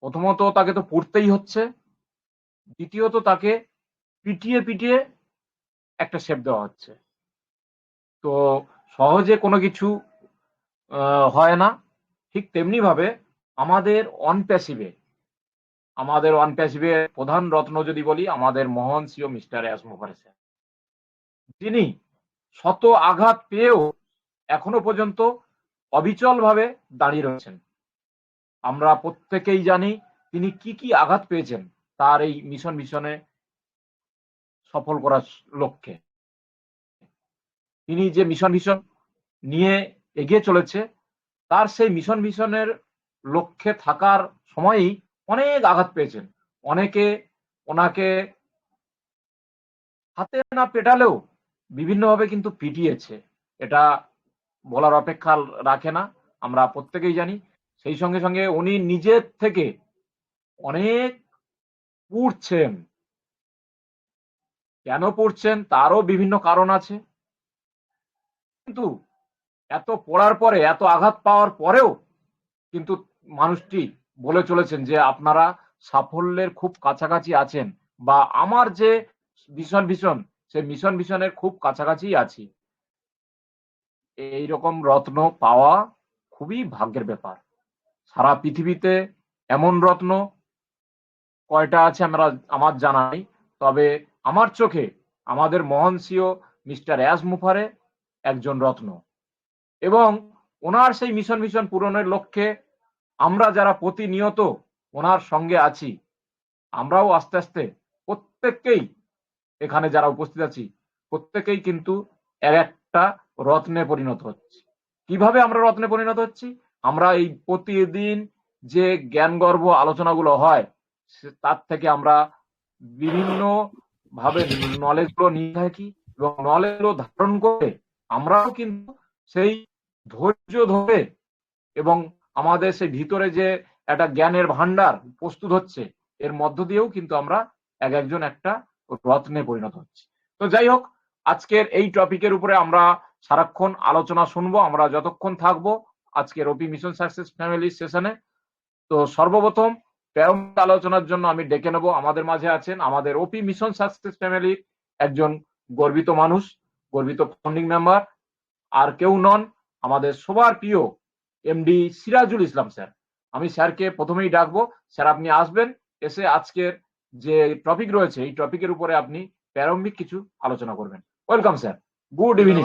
প্রথমত তাকে তো পড়তেই হচ্ছে, দ্বিতীয়ত তাকে পিটিয়ে পিটিয়ে একটা শেপ দেওয়া হচ্ছে। তো সহজে কোনো কিছু হয় না। ঠিক তেমনি ভাবে আমাদের অন প্যাসিভের প্রধান রত্ন যদি বলি, আমাদের মহান সিও মিস্টার এস মুখার্জি, যিনি শত আঘাত পেয়েও এখনো পর্যন্ত অবিচল ভাবে দাঁড়িয়ে রয়েছেন। আমরা প্রত্যেকেই জানি তিনি কি কি আঘাত পেয়েছেন তার এই মিশনে সফল করার লক্ষ্যে। তিনি যে মিশন নিয়ে এগিয়ে চলেছে, তার সেই মিশনের লক্ষ্যে থাকার সময়ই অনেক আঘাত পেয়েছেন। অনেকে ওনাকে হাতে না পেটালেও বিভিন্নভাবে কিন্তু পিটিয়েছে, এটা বলার অপেক্ষা রাখে না, আমরা প্রত্যেকেই জানি। সেই সঙ্গে সঙ্গে উনি নিজের থেকে অনেক পড়ছেন। কেন পড়ছেন তারও বিভিন্ন কারণ আছে, কিন্তু এত পড়ার পরে, এত আঘাত পাওয়ার পরেও কিন্তু মানুষটি বলে চলেছেন যে আপনারা সাফল্যের খুব কাছাকাছি আছেন, বা আমার যে ভীষণ সেই মিশনের খুব কাছাকাছি আছি। এইরকম রত্ন পাওয়া খুবই ভাগ্যের ব্যাপার। সারা পৃথিবীতে এমন রত্ন কয়টা আছে আমার জানা নেই, তবে আমার চোখে আমাদের মহান সিও মিস্টার এস মুফারে একজন রত্ন। এবং ওনার সেই মিশন পূরণের লক্ষ্যে আমরা যারা প্রতিনিয়ত ওনার সঙ্গে আছি, আমরাও আস্তে আস্তে প্রত্যেককেই এখানে যারা উপস্থিত আছি প্রত্যেকেই কিন্তু এর একটা রত্নে পরিণত হচ্ছে। কিভাবে আমরা রত্নে পরিণত হচ্ছি? আমরা এই প্রতিদিন যে জ্ঞানগর্ভ আলোচনাগুলো হয় তার থেকে আমরা বিভিন্ন ভাবে নলেজ গুলো নিয়ে থাকি এবং নলেজ গুলো ধারণ করে আমরাও কিন্তু সেই ধৈর্য ধরে এবং আমাদের সেই ভিতরে যে একটা জ্ঞানের ভান্ডার প্রস্তুত হচ্ছে এর মধ্য দিয়েও কিন্তু আমরা একজন একটা রত্নে পরিণত হচ্ছি। তো যাই হোক, আজকের এই টপিকের উপরে আমরা সারাক্ষণ আলোচনা শুনবো, আমরা যতক্ষণ থাকবো আজকের ওপি মিশন সাকসেস ফ্যামিলি সেশনে। তো সর্বপ্রথম প্রারম্ভিক আলোচনার জন্য আমি ডেকে নেব, আমাদের মাঝে আছেন আমাদের ওপি মিশন সাকসেস ফ্যামিলির একজন গর্বিত মানুষ, গর্বিত ফাউন্ডিং মেম্বার, আর কেউ নন আমাদের সবার প্রিয় এমডি সিরাজুল ইসলাম স্যার। আমি স্যারকে প্রথমেই ডাকবো, স্যার আপনি আসবেন, এসে আজকের যে টপিক রয়েছে এই টপিকের উপরে আপনি প্রারম্ভিক কিছু আলোচনা করবেন। Welcome sir, good evening.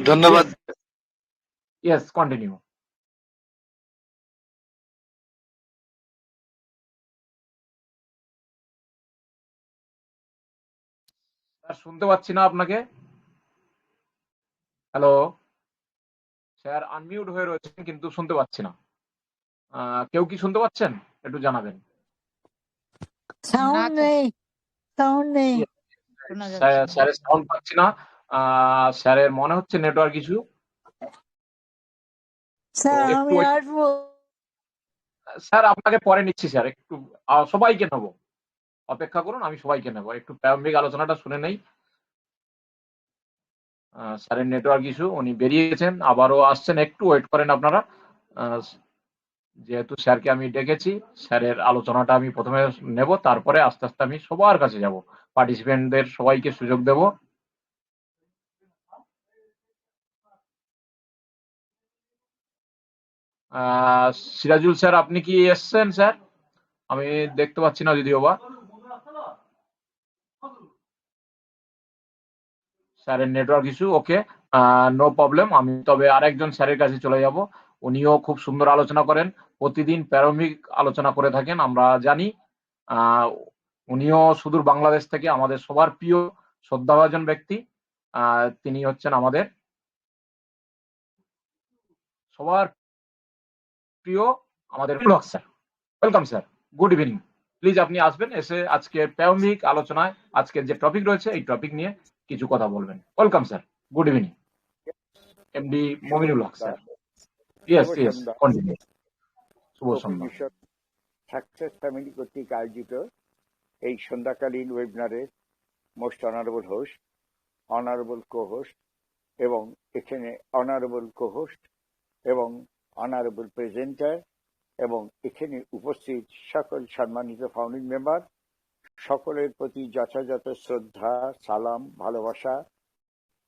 ধন্যবাদ। Yes, continue. স্যার শুনতে পাচ্ছি না আপনাকে। হ্যালো স্যার, আনমিউট হয়ে রয়েছেন কিন্তু শুনতে পাচ্ছি না। কেউ কি শুনতে পাচ্ছেন? একটু জানাবেন। সাউন্ড নেই, সাউন্ড নেই। স্যারের সাউন্ড পাচ্ছি না। স্যারের মনে হচ্ছে নেটওয়ার্ক ইস্যু। স্যার একটু আমি wait- আসবো। স্যার আপনাকে পরে নিচ্ছি স্যার, একটু সবাইকে নেবো, অপেক্ষা করুন, আমি সবাইকে নেবো, একটু প্রারম্ভিক আলোচনাটা শুনে নেই। স্যারের নেটওয়ার্ক ইস্যু, উনি বেরিয়ে গেছেন, আবারও আসছেন, একটু ওয়েট করেন আপনারা। আহ, যেহেতু স্যারকে আমি ডেকেছি, স্যারের আলোচনাটা আমি প্রথমে নেব, তারপরে আস্তে আস্তে আমি সবার কাছে যাব, পার্টিসিপেন্টদের সবাইকে সুযোগ দেব। সিরাজুল স্যার আপনি কি এসছেন স্যার? আমি দেখতে পাচ্ছি না যদিও বা। স্যারের নেটওয়ার্ক ইস্যু, ওকে, নো প্রবলেম। আমি তবে আরেকজন স্যারের কাছে চলে যাব, উনিও খুব সুন্দর আলোচনা করেন, প্রতিদিন প্রারম্ভিক আলোচনা করে থাকেন আমরা জানি। আহ, উনিও সুদূর বাংলাদেশ থেকে আমাদের সবার প্রিয় শ্রদ্ধাভাজন ব্যক্তি। তিনি হচ্ছেন আমাদের সবার প্রিয় আমাদের block sir. Welcome sir, good evening. Please আপনি আসবেন, এসে আজকের প্রারম্ভিক আলোচনায় আজকের যে টপিক রয়েছে এই টপিক নিয়ে কিছু কথা বলবেন। Welcome sir, good evening. MD Mominul Haque sir. Yes yes, continue. শুভ সন্ধ্যা। মিশন সাকসেস ফ্যামিলি কর্তৃক আয়োজিত এই সন্ধ্যাকালীন ওয়েবিনারের most honourable host, honourable co-host এবং এখানে অনারেবল কো-হোস্ট এবং অনারেবল প্রেজেন্টার এবং এখানে উপস্থিত সকল সম্মানিত ফাউন্ডিং মেম্বার, সকলের প্রতি যথাযথ শ্রদ্ধা, সালাম, ভালোবাসা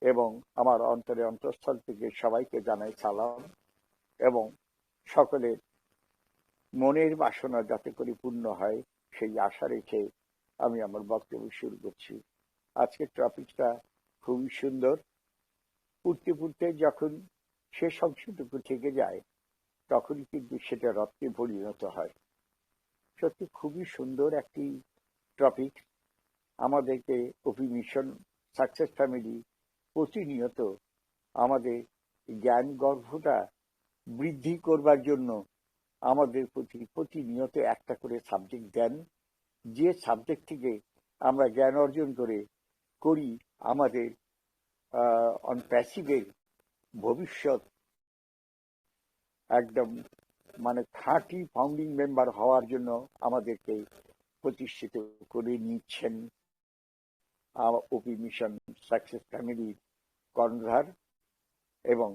এবং আমার অন্তঃস্থল থেকে সবাইকে জানাই সালাম এবং সকলের মনের বাসনা যাতে করে পূর্ণ হয় সেই আশা রেখে আমি আমার বক্তব্য শুরু করছি। আজকের টপিকটা খুবই সুন্দর। পড়তে পড়তে যখন শেষ অংশটুকু থেকে যায় তখনই কিন্তু সেটা রত্নে পরিণত হয়। সত্যি খুবই সুন্দর একটি টপিক। আমাদেরকে ওপি মিশন সাকসেস ফ্যামিলি প্রতিনিয়ত আমাদের জ্ঞান গর্ভটা বৃদ্ধি করবার জন্য আমাদের প্রতি প্রতিনিয়ত একটা করে সাবজেক্ট দেন, যে সাবজেক্ট থেকে আমরা জ্ঞান অর্জন করি আমাদের অন প্যাসিভের ভবিষ্যৎ একদম মানে খাঁটি ফাউন্ডিং মেম্বার হওয়ার জন্য আমাদেরকে প্রতিষ্ঠিত করে নিচ্ছেন ওপি মিশন সাকসেস ফ্যামিলির কর্ণধার এবং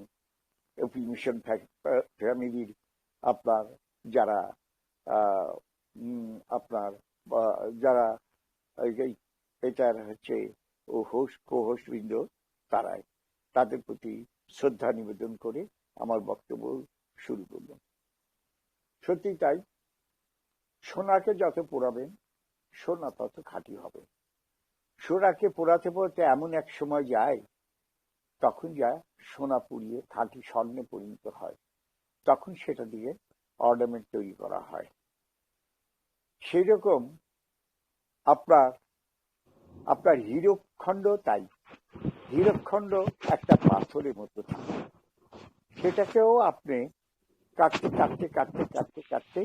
ওপি মিশন ফ্যামিলির আপনার যারা আপনার যারা এটার হচ্ছে ও হোস্ট কো-হোস্ট বৃন্দ, তারাই তাদের প্রতি শ্রদ্ধা নিবেদন করে আমার বক্তব্য শুরু করব। সত্যি তাই, সোনাকে যত পোড়াবেন সোনা তত খাঁটি হবে। সোনাকে পোড়াতে পোড়াতে এমন এক সময় যায় তখন যা সোনা পুড়িয়ে খাঁটি স্বর্ণে পরিণত হয়, তখন সেটা দিয়ে অর্নামেন্ট তৈরি করা হয়। সেই রকম আপনার আপনার হীরকখণ্ড তাই। হীরকখণ্ড একটা পাথরের মতো থাকে, সেটাকেও আপনি কাটতে কাটতে কাটতে কাটতে কাটতে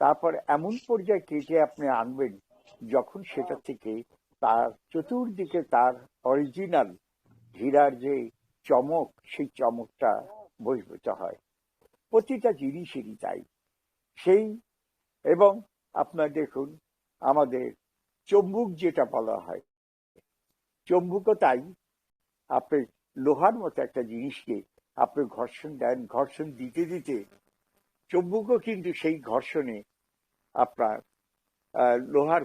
তারপর এমন পর্যায়ে কেটে আপনি আনবেন যখন সেটা থেকে তার চতুর্দিকে তার অরিজিনাল হীরার যে চমক, সেই চমকটা বহির্ভূত হয়। প্রতিটা জিনিসেরই তাই। সেই এবং আপনার দেখুন, আমাদের চুম্বক যেটা বলা হয়, চুম্বকও তাই। আপনি লোহার মতো একটা জিনিসকে আপনি ঘর্ষণ দেন, ঘর্ষণ দিতে দিতে চুম্বকও কিন্তু সেই ঘর্ষণে আপনার লোহার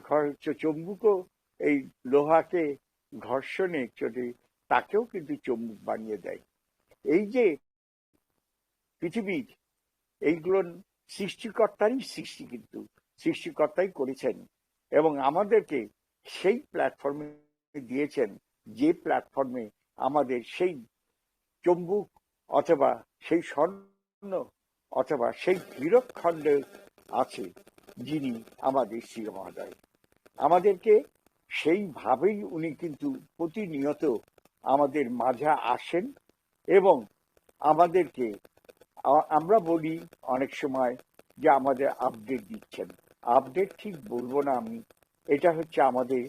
চুম্বকও এই লোহাকে ঘর্ষণে চলে তাকেও কিন্তু চুম্বক বানিয়ে দেয়। এই যে পৃথিবীর এইগুলো সৃষ্টিকর্তারই সৃষ্টি, কিন্তু সৃষ্টিকর্তাই করেছেন এবং আমাদেরকে সেই প্ল্যাটফর্মে দিয়েছেন যে প্ল্যাটফর্মে আমাদের সেই চুম্বক অথবা সেই স্বর্ণ অথবা সেই হীরকখণ্ড আছে, যিনি আমাদের শ্রী মহোদয়। আমাদেরকে সেইভাবেই উনি কিন্তু প্রতিনিয়ত আমাদের মাঝে আসেন এবং আমাদেরকে আমরা বলি অনেক সময় যে আমাদের আপডেট দিচ্ছেন। আপডেট ঠিক বলবো না আমি, এটা হচ্ছে আমাদের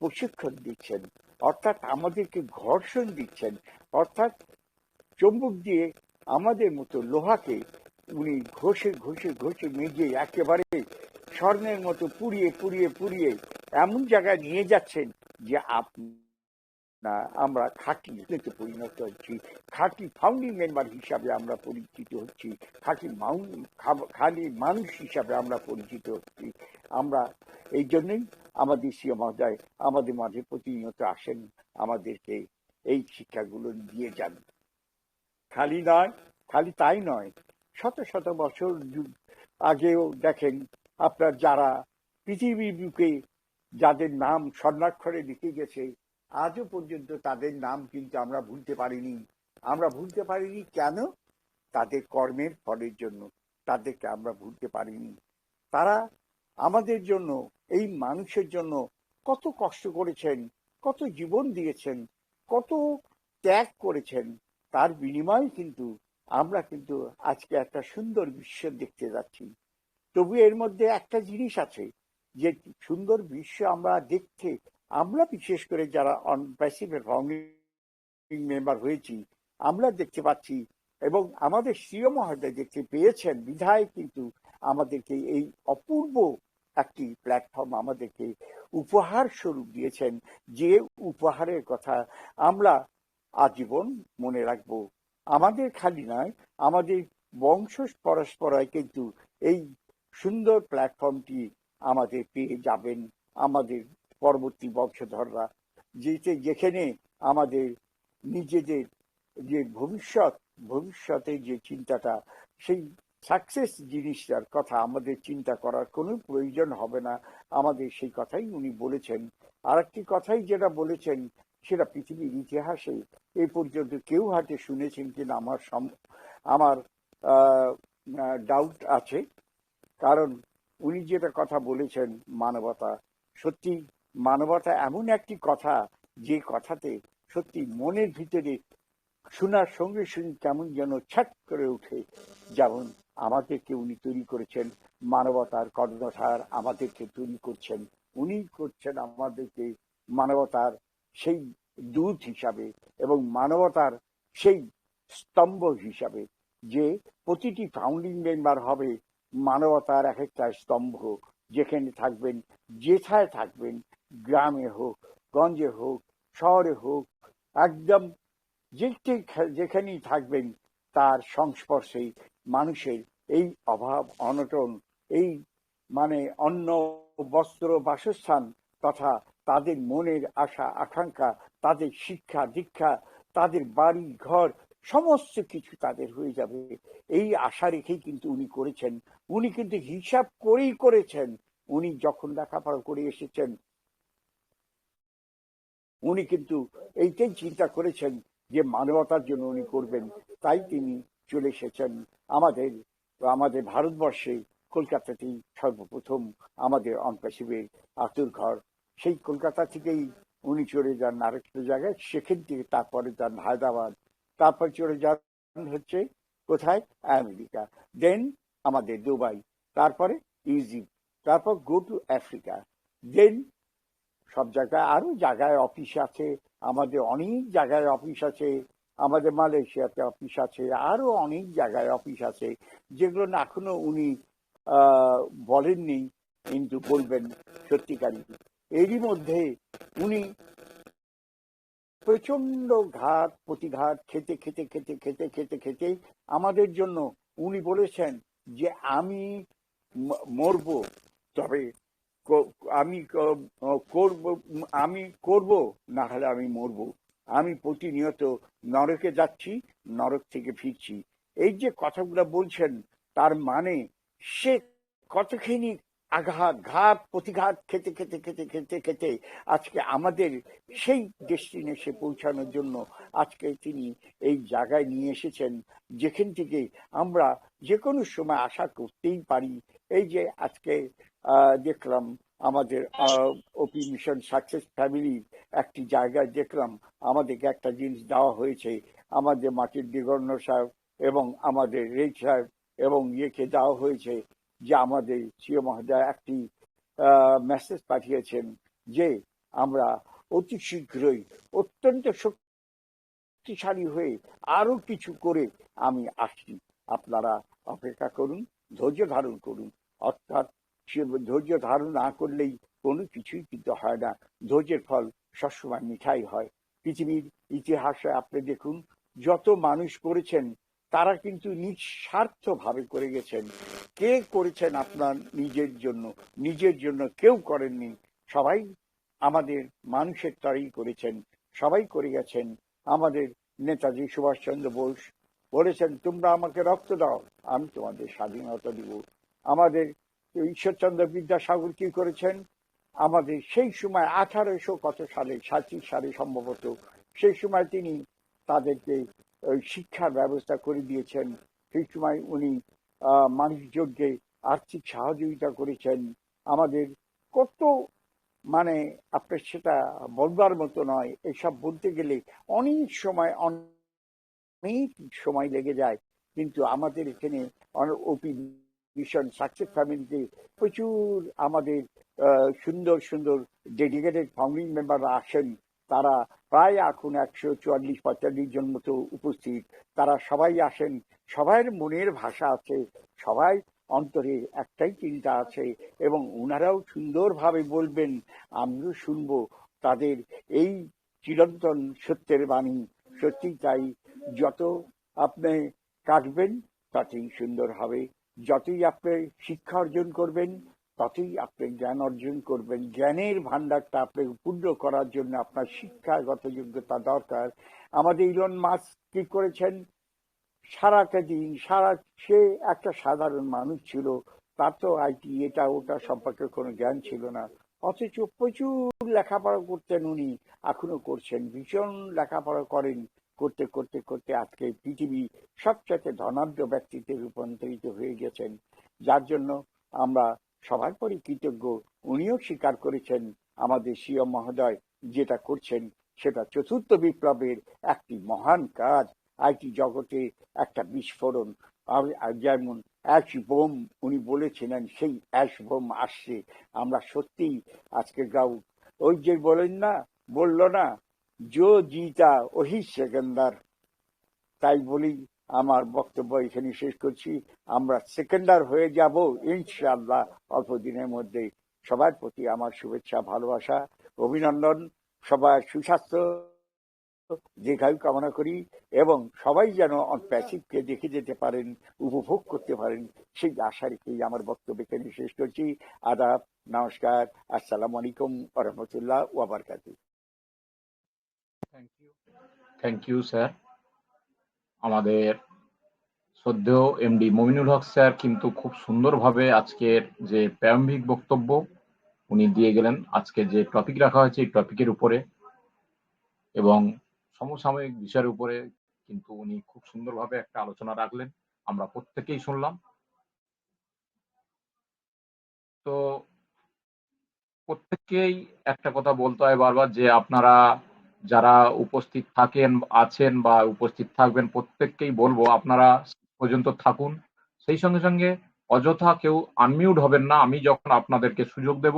প্রশিক্ষণ দিচ্ছেন, অর্থাৎ আমাদেরকে ঘর্ষণ দিচ্ছেন, অর্থাৎ চুম্বক দিয়ে আমাদের মতো লোহাকে উনি ঘষে ঘষে ঘষে মেজে একেবারে স্বর্ণের মতো পুড়িয়ে পুড়িয়ে পুড়িয়ে এমন জায়গায় নিয়ে যাচ্ছেন যে আমরা খাঁটি পরিণত হচ্ছি, খাঁটি ফাউন্ডিং মেম্বার হিসাবে আমরা পরিচিত হচ্ছি, খাঁটি মানুষ হিসাবে আমরা পরিচিত হচ্ছি। আমরা এই জন্যই আমাদের শ্রী মহোদয় আমাদের মাঝে প্রতিনিয়ত আসেন, আমাদেরকে এই শিক্ষাগুলো দিয়ে যান। খালি তাই নয়, শত শত বছর আগেও দেখেন আপনার যারা পৃথিবীর বুকে যাদের নাম স্বর্ণাক্ষরে লিখে গেছে, আজও পর্যন্ত তাদের নাম কিন্তু আমরা ভুলতে পারিনি। আমরা ভুলতে পারিনি কেন? তাদের কর্মের ফলের জন্য তাদেরকে আমরা ভুলতে পারিনি। তারা আমাদের জন্য, এই মানুষের জন্য কত কষ্ট করেছেন, কত জীবন দিয়েছেন, কত ত্যাগ করেছেন। তার বিনিময়ে কিন্তু আমরা কিন্তু আজকে একটা সুন্দর বিশ্ব দেখতে যাচ্ছি। তবু এর মধ্যে একটা জিনিস আছে, যে সুন্দর বিশ্ব আমরা দেখতে, আমরা বিশেষ করে যারা প্যাসিভের ফাউন্ডিং মেম্বার হয়েছি, আমরা দেখতে পাচ্ছি এবং আমাদের শ্রী মহোদয় দেখতে পেয়েছেন বিধায় কিন্তু আমাদেরকে এই অপূর্ব একটি প্ল্যাটফর্ম আমাদেরকে উপহার স্বরূপ দিয়েছেন, যে উপহারের কথা আমরা আজীবন মনে রাখবো। আমাদের খালি নয়, আমাদের বংশ পরস্পরায় কিন্তু এই সুন্দর প্ল্যাটফর্মটি আমাদের পেয়ে যাবেন, আমাদের পরবর্তী বংশধররা, যেখানে আমাদের নিজেদের যে ভবিষ্যতের যে চিন্তাটা, সেই সাকসেস জিনিসটার কথা আমাদের চিন্তা করার কোনো প্রয়োজন হবে না। আমাদের সেই কথাই উনি বলেছেন। আর একটি কথাই যেটা বলেছেন, সেটা পৃথিবীর ইতিহাসে এই পর্যন্ত কেউ হাতে শুনেছেন কিনা আমার ডাউট আছে। কারণ উনি যেটা কথা বলেছেন, মানবতা, সত্যি মানবতা এমন একটি কথা, যে কথাতে সত্যি মনের ভিতরে শোনার সঙ্গে সঙ্গে কেমন যেন ছট করে উঠে। যেমন আমাদেরকে উনি তৈরি করেছেন মানবতার কর্ণধার, আমাদেরকে তৈরি করছেন, উনি করছেন আমাদেরকে মানবতার সেই দূত হিসাবে এবং মানবতার সেই স্তম্ভ হিসাবে, যে প্রতিটি ফাউন্ডিং মেম্বার হবে মানবতার এক একটা স্তম্ভ। যেখানে থাকবেন, যেথায় থাকবেন, গ্রামে হোক, গঞ্জে হোক, শহরে হোক, একদম যেখানেই থাকবেন, তার সংস্পর্শে মানুষের এই অভাব অনটন, এই মানে অন্ন বস্ত্র বাসস্থান তথা তাদের মনের আশা আকাঙ্ক্ষা, তাদের শিক্ষা দীক্ষা, তাদের বাড়ি ঘর, সমস্ত কিছু তাদের হয়ে যাবে, এই আশা রেখেই কিন্তু উনি করেছেন। উনি কিন্তু হিসাব করেই করেছেন। উনি যখন লেখাপড়া করে এসেছেন, উনি কিন্তু এইটাই চিন্তা করেছেন যে মানবতার জন্য উনি করবেন। তাই তিনি চলে এসেছেন আমাদের ভারতবর্ষে, কলকাতাতেই সর্বপ্রথম আমাদের অনপ্যাসিভের আতুর ঘর। সেই কলকাতা থেকেই উনি চলে যান আরেকটা জায়গায়, সেখান থেকে তারপরে যান হায়দ্রাবাদ, তারপর চলে যান হচ্ছে কোথায়, আমেরিকা, দেন আমাদের দুবাই, তারপরে ইজিপ্ট, তারপর গো টু আফ্রিকা, দেন সব জায়গায় আরো জায়গায় অফিস আছে, আমাদের অনেক জায়গায় অফিস আছে, আমাদের মালয়েশিয়াতে অফিস আছে, আরো অনেক জায়গায় অফিস আছে, যেগুলো না এখনো উনি বলেননি, কিন্তু বলবেন সত্যিকারই। এরই মধ্যে উনি প্রচন্ড ঘাত প্রতিঘাত খেতে খেতে খেতে খেতে খেতে খেতে আমাদের জন্য উনি বলেছেন যে আমি মরবো, তবে আমি করব, আমি করব, না হলে আমি মরবো। আমি প্রতিনিয়ত নরকে যাচ্ছি, নরক থেকে ফিরছি। এই যে কথাগুলো বলছেন, তার মানে সে কতখানি আঘাত ঘাত প্রতিঘাত খেতে খেতে খেতে খেতে খেতে আজকে আমাদের সেই ডেস্টিনেশনে পৌঁছানোর জন্য আজকে তিনি এই জায়গায় নিয়ে এসেছেন, যেখান থেকে আমরা যে কোনো সময় আশা করতেই পারি। এই যে আজকে দেখলাম আমাদের ওপি মিশন সাকসেস ফ্যামিলির একটি জায়গায় দেখলাম আমাদেরকে একটা জিনিস দেওয়া হয়েছে, আমাদের মাটির দিগর্ণ সাহেব এবং আমাদের রেড সাহেব এবং ইয়েকে দেওয়া হয়েছে, যে আমাদের সিও মহোদয় একটি মেসেজ পাঠিয়েছেন যে আমরা অতি শীঘ্রই অত্যন্ত শক্তিশালী হয়ে আরো কিছু করে আমি আসছি, আপনারা অপেক্ষা করুন, ধৈর্য ধারণ করুন। অর্থাৎ ধৈর্য ধারণ না করলেই কোনো কিছুই কিন্তু হয় না, ধৈর্যের ফল সবসময় মিঠাই হয়। পৃথিবীর ইতিহাসে আপনি দেখুন, যত মানুষ করেছেন তারা কিন্তু নিঃস্বার্থ ভাবে করে গেছেন। কে করেছেন আপনার নিজের জন্য? নিজের জন্য কেউ করেননি, সবাই আমাদের মানুষের তরেই করেছেন, সবাই করে গেছেন। আমাদের নেতাজি সুভাষচন্দ্র বোস বলেছেন, তোমরা আমাকে রক্ত দাও, আমি তোমাদের স্বাধীনতা দিব। আমাদের ঈশ্বরচন্দ্র বিদ্যাসাগর কি করেছেন? আমাদের সেই সময় 1800 কত সালে, 37 সালে সম্ভবত, সেই সময় তিনি তাদেরকে শিক্ষার ব্যবস্থা করে দিয়েছেন। সেই সময় উনি মানুষজনকে আর্থিক সহযোগিতা করেছেন। আমাদের কত, মানে আপনার সেটা বলবার মতো নয়, এসব বলতে গেলে অনেক সময় অনেক সময় লেগে যায়। কিন্তু আমাদের এখানে ওপি মিশন সাকসেস ফ্যামিলিতে প্রচুর আমাদের সুন্দর সুন্দর ডেডিকেটেড ফাউন্ডিং মেম্বাররা আসেন। তারা প্রায় এখন 144-45 জন মতো উপস্থিত। তারা সবাই আসেন, সবার মনের ভাষা আছে, সবাই অন্তরে একটাই চিন্তা আছে, এবং ওনারাও সুন্দরভাবে বলবেন, আমিও শুনবো তাদের এই চিরন্তন সত্যের বাণী। সত্যি তাই, যত আপনি কাটবেন ততই সুন্দর হবে, যতই আপনি শিক্ষা অর্জন করবেন ততই আপনি জ্ঞান অর্জন করবেন। জ্ঞানের ভান্ডারটা আপনি পূর্ণ করার জন্য আপনার শিক্ষাগত যোগ্যতা দরকার। আমাদের ইলন মাস্ক কি করেছেন? সারাটা দিন সে একটা সাধারণ মানুষ ছিল, তার তো আইটি এটা ওটা সম্পর্কে কোনো জ্ঞান ছিল না, অথচ প্রচুর লেখাপড়া করতেন উনি, এখনো করছেন, ভীষণ লেখাপড়া করেন। করতে করতে করতে আজকে পৃথিবী সবচেয়ে ধনাঢ্য ব্যক্তিতে রূপান্তরিত হয়ে গেছেন, যার জন্য আমরা সবার পরই কৃতজ্ঞ। উনিও স্বীকার করেছেন আমাদের সিও মহোদয় যেটা করছেন সেটা চতুর্থ বিপ্লবের একটি মহান কাজ, আইটি জগতে একটা বিস্ফোরণ। যেমন অ্যাশ বোম উনি বলেছিলেন, সেই অ্যাশ বোম আসছে। আমরা সত্যি আজকে ওই যে বলেন না, বললো না, জো জিতা ওহি সেকেন্দার। তাই বলি আমার বক্তব্য এখানে শেষ করছি। আমরা সেকেন্ডার হয়ে যাব ইনশাআল্লাহ অল্প দিনের মধ্যে। সবার প্রতি আমার শুভেচ্ছা, ভালোবাসা, অভিনন্দন। সবার সুস্বাস্থ্য দীর্ঘায়ু কামনা করি, এবং সবাই যেন প্যাসিভকে দেখে যেতে পারেন, উপভোগ করতে পারেন, সেই আশা রেখেই আমার বক্তব্য এখানে শেষ করছি। আদাব, নমস্কার, আসসালামু আলাইকুম ওয়া রাহমাতুল্লাহ ওয়া বারাকাতুহু। Thank you sir. আমাদের শ্রদ্ধেয় এমডি মমিনুল হক স্যার কিন্তু খুব সুন্দরভাবে আজকের যে প্রারম্ভিক বক্তব্য উনি দিয়ে গেলেন, আজকে যে টপিক রাখা হয়েছে এই টপিকের উপরে এবং সমসাময়িক বিষয়ের উপরে কিন্তু উনি খুব সুন্দরভাবে একটা আলোচনা রাখলেন, আমরা প্রত্যেকেই শুনলাম। তো প্রত্যেককেই একটা কথা বলতে হয় বারবার যে আপনারা যারা উপস্থিত থাকেন, আছেন বা উপস্থিত থাকবেন প্রত্যেককেই বলবো আপনারা পর্যন্ত থাকুন। সেই সঙ্গে, সঙ্গে অযথা কেউ আনমিউট হবেন না। আমি যখন আপনাদেরকে সুযোগ দেব,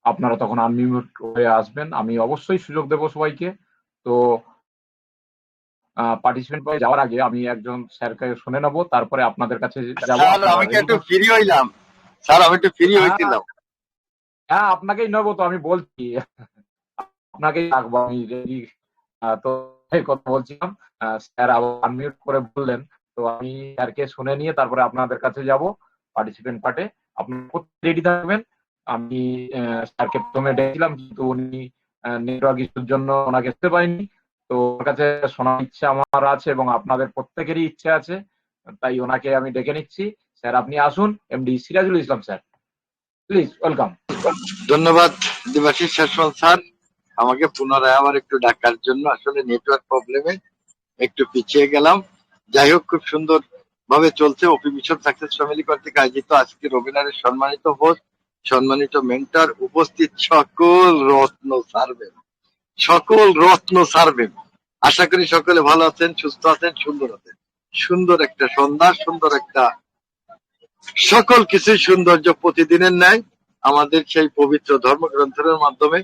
আপনারা তখন আনমিউট হয়ে আসবেন। আমি অবশ্যই সুযোগ দেব সবাইকে। তো পার্টিসিপেন্ট হয়ে যাওয়ার আগে আমি একজন স্যারকে শুনে নেব, তারপরে আপনাদের কাছে যাব। স্যার আপনারা আমি কি রেডি একটু থাকুন। ফ্রি হইলাম? স্যার আমি একটু ফ্রি হ্যাঁ, হইছিলাম। হ্যাঁ, আপনাকেই নেবো তো আমি বলছি। আপনাকেই রাখবো আমি রেডি। তো এই কথা বলছিলাম। স্যার আবার আনমিউট করে বললেন। তো আমি স্যারকে শুনে নিয়ে তারপরে আপনাদের কাছে যাব পার্টিসিপেন্ট পার্টে। আপনারা রেডি থাকবেন। আমি স্যারকে প্রথমে ডেকেছিলাম কিন্তু উনি নেটওয়ার্ক ইস্যুর জন্য ওনাকে আসতে পারিনি। তো ওর কাছে শোনার ইচ্ছা আমার আছে এবং আপনাদের প্রত্যেকেরই ইচ্ছে আছে। তাই ওনাকে আমি ডেকে নিচ্ছি। স্যার আপনি আসুন। MD Sirajul Islam sir, please welcome. ধন্যবাদ দেবাশিস শাসন স্যার, আমাকে পুনরায় আবার একটু ডাকার জন্য। আসলে নেটওয়ার্ক প্রবলেমে একটু পিছিয়ে গেলাম। যাই হোক, খুব সুন্দর ভাবে চলছে ওপি মিশন সাকসেস ফ্যামিলি কর্তৃক আয়োজিত আজকের ওয়েবিনারের সম্মানিত হোস্ট, সম্মানিত মেন্টর, উপস্থিত সকল রত্ন সার্ভেন, সকল রত্ন সার্ভেন। আশা করি সকলে ভালো আছেন, সুস্থ আছেন, সুন্দর আছেন। সুন্দর একটা সন্ধ্যা, সুন্দর একটা সকল কিছুই সৌন্দর্য প্রতিদিনের ন্যায় আমাদের সেই পবিত্র ধর্মগ্রন্থের মাধ্যমে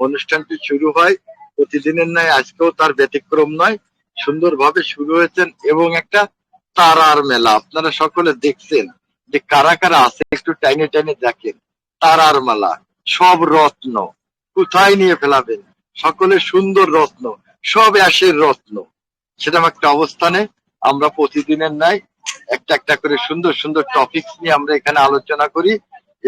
অনুষ্ঠানটি শুরু হয়। প্রতিদিনের ন্যায় আজকেও তার ব্যতিক্রম নয়, সুন্দরভাবে শুরু হয়েছেন এবং একটা তারার মেলা। আপনারা সকলে দেখছেন যে কারা কারা আছে, একটু টাইনে টাইনে দেখেন। তারার মেলা, সব রত্ন কোথায় নিয়ে ফেলাবেন, সকলে সুন্দর রত্ন, সব অ্যাশের রত্ন। সেরকম একটা অবস্থানে আমরা প্রতিদিনের ন্যায় একটা একটা করে সুন্দর সুন্দর টপিকস নিয়ে আমরা এখানে আলোচনা করি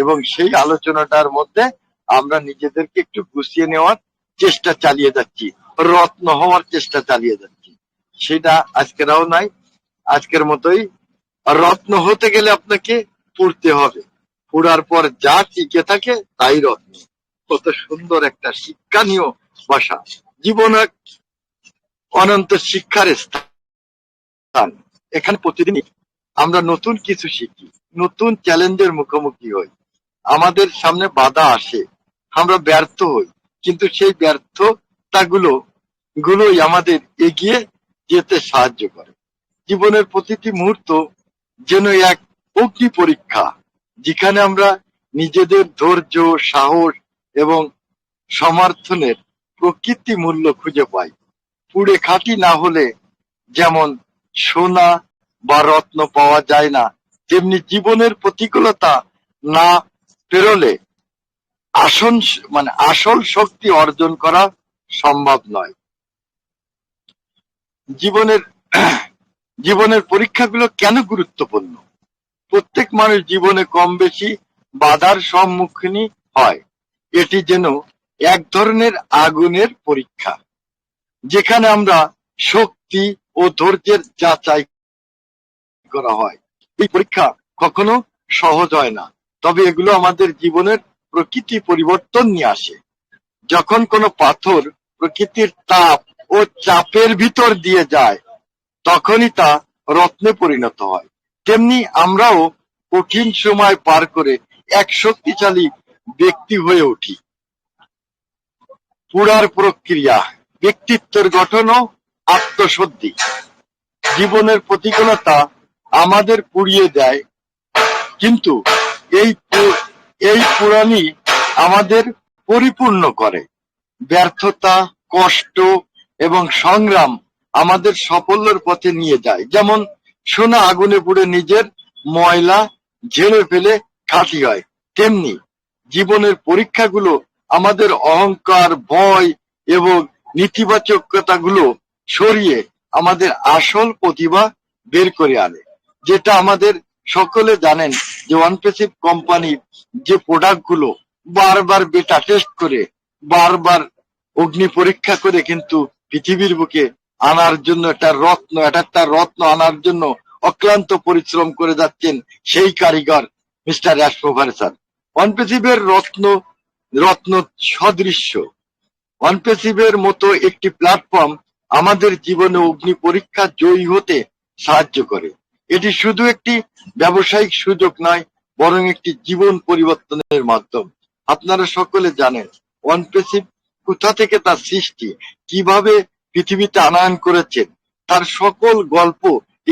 এবং সেই আলোচনাটার মধ্যে আমরা নিজেদেরকে একটু গুছিয়ে নেওয়ার চেষ্টা চালিয়ে যাচ্ছি, রত্ন হওয়ার চেষ্টা চালিয়ে যাচ্ছি। সেটা আজকেরাও নাই, আজকের মতোই। রত্ন হতে গেলে আপনাকে পড়তে হবে, পড়ার পর যা টিকে থাকে তাই রত্ন। কত সুন্দর একটা শিক্ষণীয় ভাষা, জীবন এক অনন্ত শিক্ষার স্থান। এখানে প্রতিদিন আমরা নতুন কিছু শিখি, নতুন চ্যালেঞ্জের মুখোমুখি হই, আমাদের সামনে বাধা আসে, আমরা ব্যর্থ হই, কিন্তু সেই ব্যর্থতাগুলোই আমাদের এগিয়ে যেতে সাহায্য করে। জীবনের প্রতিটি মুহূর্ত যেন এক অগ্নি পরীক্ষা, যেখানে আমরা নিজেদের ধৈর্য, সাহস এবং সমর্থনের প্রকৃতি মূল্য খুঁজে পাই। পুড়ে খাঁটি না হলে যেমন সোনা বা রত্ন পাওয়া যায় না, তেমনি জীবনের প্রতিকূলতা না পেরোলে আসল শক্তি অর্জন করা সম্ভব নয়। জীবনের পরীক্ষাগুলো কেন গুরুত্বপূর্ণ? প্রত্যেক মানুষ জীবনে কম বেশি বাধার সম্মুখীন হয়। এটি যেন এক ধরনের আগুনের পরীক্ষা, যেখানে আমরা শক্তি ও ধৈর্যের যাচাই করা হয়। এই পরীক্ষা কখনো সহজ হয় না, তবে এগুলো আমাদের জীবনের প্রকৃতি পরিবর্তন নিয়ে আসে। যখন কোনো পাথর প্রকৃতির তাপ ও চাপের ভিতর দিয়ে যায়, তখনই তা রত্নে পরিণত হয়। তেমনি আমরাও কঠিন সময় পার করে এক শক্তিশালী ব্যক্তি হয়ে উঠি। পুরার প্রক্রিয়া, ব্যক্তিত্বের গঠন ও আত্মশুদ্ধি। জীবনের প্রতিকূলতা আমাদের পুড়িয়ে দেয়, কিন্তু এই পুরাণই আমাদের পরিপূর্ণ করে। ব্যর্থতা, কষ্ট এবং সংগ্রাম আমাদের সাফল্যের পথে নিয়ে যায়। যেমন সোনা আগুনে পুড়ে নিজের ময়লা ঝেড়ে ফেলে খাঁটি হয়, তেমনি জীবনের পরীক্ষাগুলো আমাদের অহংকার, ভয় এবং নেতিবাচকতাগুলো সরিয়ে আমাদের আসল প্রতিভা বের করে আনে। যেটা আমাদের সকলে জানেন যে ওয়ানপেসিভ কোম্পানির যে প্রোডাক্ট গুলো বারবার বেটা টেস্ট করে, বারবার অগ্নি পরীক্ষা করে কিন্তু পৃথিবীর বুকে আনার জন্য একটা রত্ন আনার জন্য অক্লান্ত পরিশ্রম করে যাচ্ছেন সেই কারিগর মিস্টার রাজপ্রভার স্যার। ওয়ানপেসিভের রত্ন সদৃশ্য ওয়ানপেসিভের মতো একটি প্ল্যাটফর্ম আমাদের জীবনে অগ্নি পরীক্ষা জয়ী হতে সাহায্য করে। এটি শুধু একটি ব্যবসায়িক সুযোগ নয়, বরং একটি জীবন পরিবর্তনের মাধ্যম। আপনারা সকলে জানেন অনপেসিভ কোথা থেকে তার সৃষ্টি, কিভাবে পৃথিবীতে আনয়ন করেছেন, তার সকল গল্প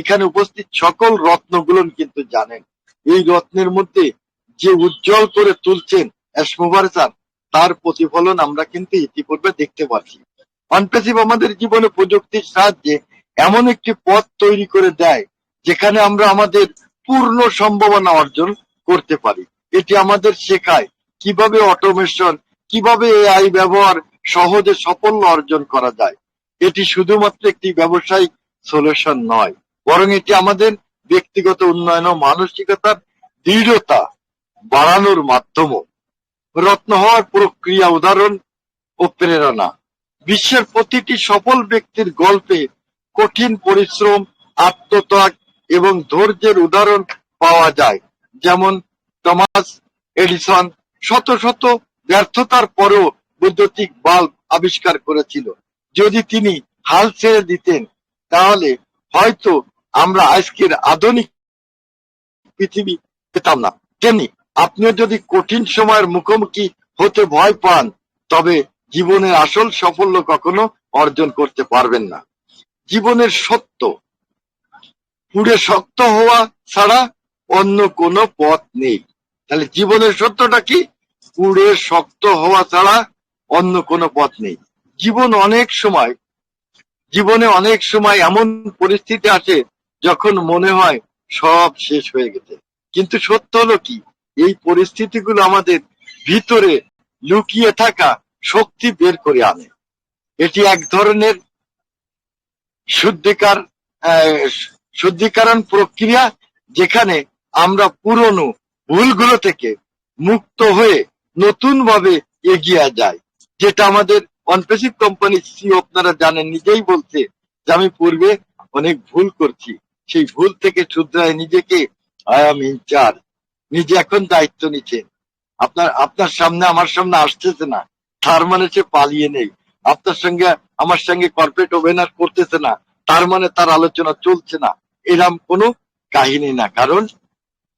এখানে উপস্থিত সকল রত্নগুলো কিন্তু জানেন। এই রত্নের মধ্যে যে উজ্জ্বল করে তুলছেন এসমোভার স্যার, তার প্রতিফলন আমরা কিন্তু ইতিপূর্বে দেখতে পাচ্ছি। অনপেসিভ আমাদের জীবনে প্রযুক্তির সাহায্যে এমন একটি পথ তৈরি করে দেয় যেখানে আমরা আমাদের পূর্ণ সম্ভাবনা অর্জন করতে পারি। এটি আমাদের শেখায় কিভাবে অটোমেশন, কিভাবে এআই ব্যবহার সহজে সাফল্য অর্জন করা যায়। এটি শুধুমাত্র একটি ব্যবসায়িক সলিউশন নয়, বরং এটি আমাদের ব্যক্তিগত উন্নয়ন ও মানসিকতার দৃঢ়তা বাড়ানোর মাধ্যমও। রত্ন হওয়ার প্রক্রিয়া, উদাহরণ ও প্রেরণা। বিশ্বের প্রতিটি সফল ব্যক্তির গল্পে কঠিন পরিশ্রম, আত্মত্যাগ এবং ধৈর্যের উদাহরণ পাওয়া যায়। যেমন টমাস এডিসন শত শত ব্যর্থতার পরেও বৈদ্যুতিক বাল্ব আবিষ্কার করেছিল। যদি তিনি হাল ছেড়ে দিতেন তাহলে হয়তো আমরা আজকের আধুনিক পৃথিবী পেতাম না। তেমনি আপনিও যদি কঠিন সময়ের মুখোমুখি হতে ভয় পান, তবে জীবনের আসল সাফল্য কখনো অর্জন করতে পারবেন না। জীবনের সত্য, পুড়ে শক্ত হওয়া ছাড়া অন্য কোনো পথ নেই। তাহলে জীবনের সত্যটা কি? পুড়ে শক্ত হওয়া ছাড়া অন্য কোনো পথ নেই। জীবনে অনেক সময় এমন পরিস্থিতি আসে যখন মনে হয় সব শেষ হয়ে গেছে, কিন্তু সত্য হলো কি, এই পরিস্থিতিগুলো আমাদের ভিতরে লুকিয়ে থাকা শক্তি বের করে আনে। এটি এক ধরনের শুদ্ধিকরণ প্রক্রিয়া, যেখানে আমরা পুরনো ভুলগুলো থেকে মুক্ত হয়ে নতুন ভাবে এগিয়ে যাই। যেটা আমাদের অনপেসিভ কোম্পানির সিইও আপনারা জানেন, নিজেই বলছে যে আমি পূর্বে অনেক ভুল করছি, সেই ভুল থেকে শুধরায় নিজেকে আই এম ইনচার্জ, নিজে এখন দায়িত্ব নিচ্ছেন। আপনার সামনে আমার সামনে আসতেছে না, তার মানে সে পালিয়ে নেই। আপনার সঙ্গে আমার সঙ্গে কর্পোরেট ওভেনার করতেছে না, তার মানে তার আলোচনা চলছে না। এরকম কোনো কাহিনী না, কারণ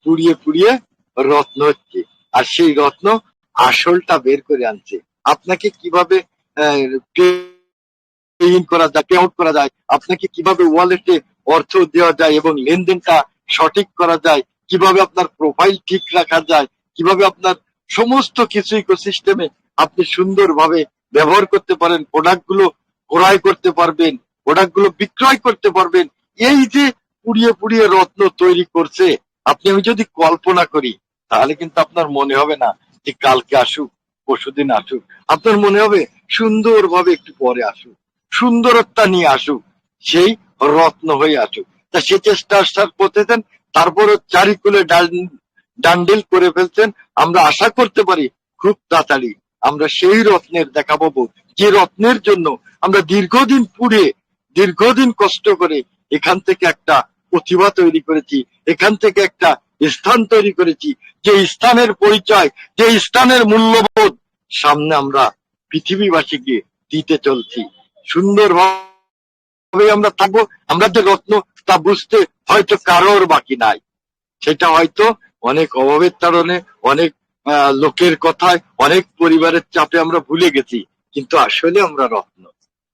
পুড়িয়ে পুড়িয়ে রত্ন হচ্ছে, আর সেই রত্ন আসলটা বের করে আনছে। আপনাকে কিভাবে করা যায়, পে আউট করা যায়, আপনাকে কিভাবে ওয়ালেটে অর্থ দেওয়া যায় এবং লেনদেনটা সঠিক করা যায়, কিভাবে আপনার প্রোফাইল ঠিক রাখা যায়, কিভাবে আপনার সমস্ত কিছু ইকোসিস্টেমে আপনি সুন্দরভাবে ব্যবহার করতে পারেন, প্রোডাক্টগুলো ক্রয় করতে পারবেন, প্রোডাক্টগুলো বিক্রয় করতে পারবেন। এই যে পুড়িয়ে পুড়িয়ে রত্ন তৈরি করছে, আমি যদি কল্পনা করি তাহলে কিন্তু আপনার মনে হবে না যে কালকে আসুক, পরশুদিন আসুক। আপনার মনে হবে সুন্দরভাবে একটু পরে আসুক, সুন্দরতা নিয়ে আসুক, সেই রত্ন হয়ে আসুক। তা সে চেষ্টা করতেছেন, তারপরে চারিকুলে ডান্ডিল করে ফেলছেন। আমরা আশা করতে পারি খুব তাড়াতাড়ি আমরা সেই রত্নের দেখা পাবো, যে রত্নের জন্য আমরা দীর্ঘদিন পুড়ে, দীর্ঘদিন কষ্ট করে এখান থেকে একটা প্রতিভা তৈরি করেছি, এখান থেকে একটা স্থান তৈরি করেছি, যে স্থানের পরিচয়, যে স্থানের মূল্যবোধ সামনে আমরা পৃথিবীবাসীকে দিতে চলছি। সুন্দরভাবে আমরা থাকবো। আমরা যে রত্ন তা বুঝতে হয়তো কারোর বাকি নাই, সেটা হয়তো অনেক অভাবের কারণে, অনেক লোকের কথায়, অনেক পরিবারের চাপে আমরা ভুলে গেছি, কিন্তু আসলে আমরা রত্ন,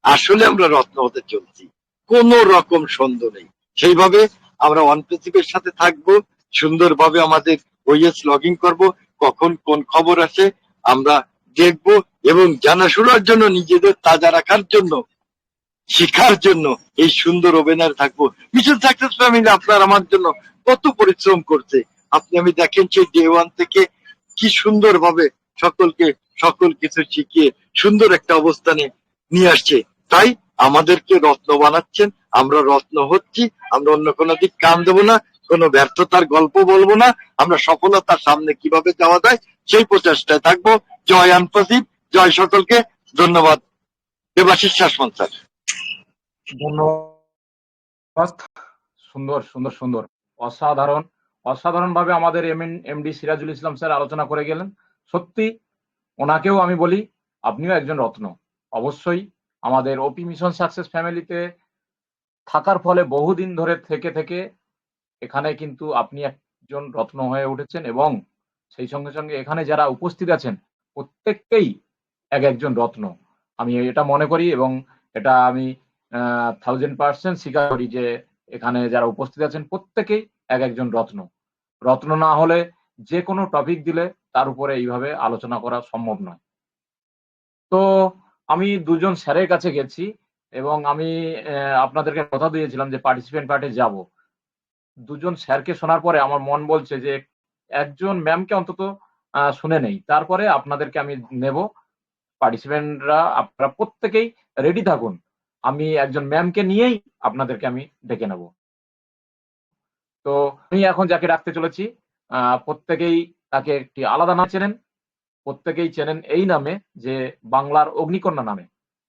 আসলে আমরা রত্ন হতে চলছি, কোন রকম সন্দেহ নেই। সেইভাবে আমরা অনপেসিভের সাথে থাকবো, সুন্দরভাবে আমাদের ওএস লগইন করব, কখন কোন খবর আসে আমরা দেখবো, এবং জানাশোনার জন্য, নিজেদের তাজা রাখার জন্য, শিখার জন্য এই সুন্দর ওভেনার থাকবো। মিশন সাকসেস ফ্যামিলি আপনার আমার জন্য কত পরিশ্রম করছে। আমি দেখেন সেই ডে ওয়ান থেকে কি সুন্দর ভাবে সকলকে সকল কিছু শিখিয়ে সুন্দর একটা অবস্থানে নিয়ে আসছে। তাই আমাদেরকে রত্ন বানাচ্ছেন, আমরা রত্ন হচ্ছি। আমরা অন্য কোনো দিক কান দেবো না, কোনো ব্যর্থতার গল্প বলবো না, আমরা সফলতার সামনে কিভাবে যাওয়া যায় সেই প্রচেষ্টায় থাকবো। জয় অনপেসিভ, জয় সকলকে। ধন্যবাদ। দেবাশিস শাসমল স্যার। ধন্যবাদ। সুন্দর সুন্দর সুন্দর, অসাধারণ অসাধারণ ভাবে আমাদের এমডি সিরাজুল ইসলাম স্যার আলোচনা করে গেলেন। সত্যি ওনাকেও আমি বলি আপনিও একজন রত্ন। অবশ্যই আমাদের ওপি মিশন সাকসেস ফ্যামিলিতে থাকার ফলে বহুদিন ধরে থেকে থেকে এখানে কিন্তু আপনি একজন রত্ন হয়ে উঠেছেন, এবং সেই সঙ্গে সঙ্গে এখানে যারা উপস্থিত আছেন প্রত্যেককেই এক একজন রত্ন। আমি এটা মনে করি এবং এটা আমি 1000% স্বীকার করি যে এখানে যারা উপস্থিত আছেন প্রত্যেকেই এক একজন রত্ন। রত্ন না হলে যে কোনো টপিক দিলে তার উপরে এইভাবে আলোচনা করা সম্ভব নয়। তো আমি ২ জন স্যারের কাছে গেছি এবং আমি আপনাদেরকে কথা দিয়েছিলাম যে পার্টিসিপেন্ট পার্টে যাবো। ২ জন স্যারকে শোনার পরে আমার মন বলছে যে একজন ম্যামকে অন্তত শুনে নেই। তারপরে আপনাদেরকে আমি নেব। পার্টিসিপেন্টরা আপনারা প্রত্যেকেই রেডি থাকুন। আমি একজন ম্যামকে নিয়েই আপনাদেরকে আমি ডেকে নেব। তো আমি এখন যাকে ডাকতে চলেছি প্রত্যেকেই তাকে একটি আলাদা নামে চেনেন। প্রত্যেকেই চেনেন এই নামে যে বাংলার অগ্নিকন্যা নামে।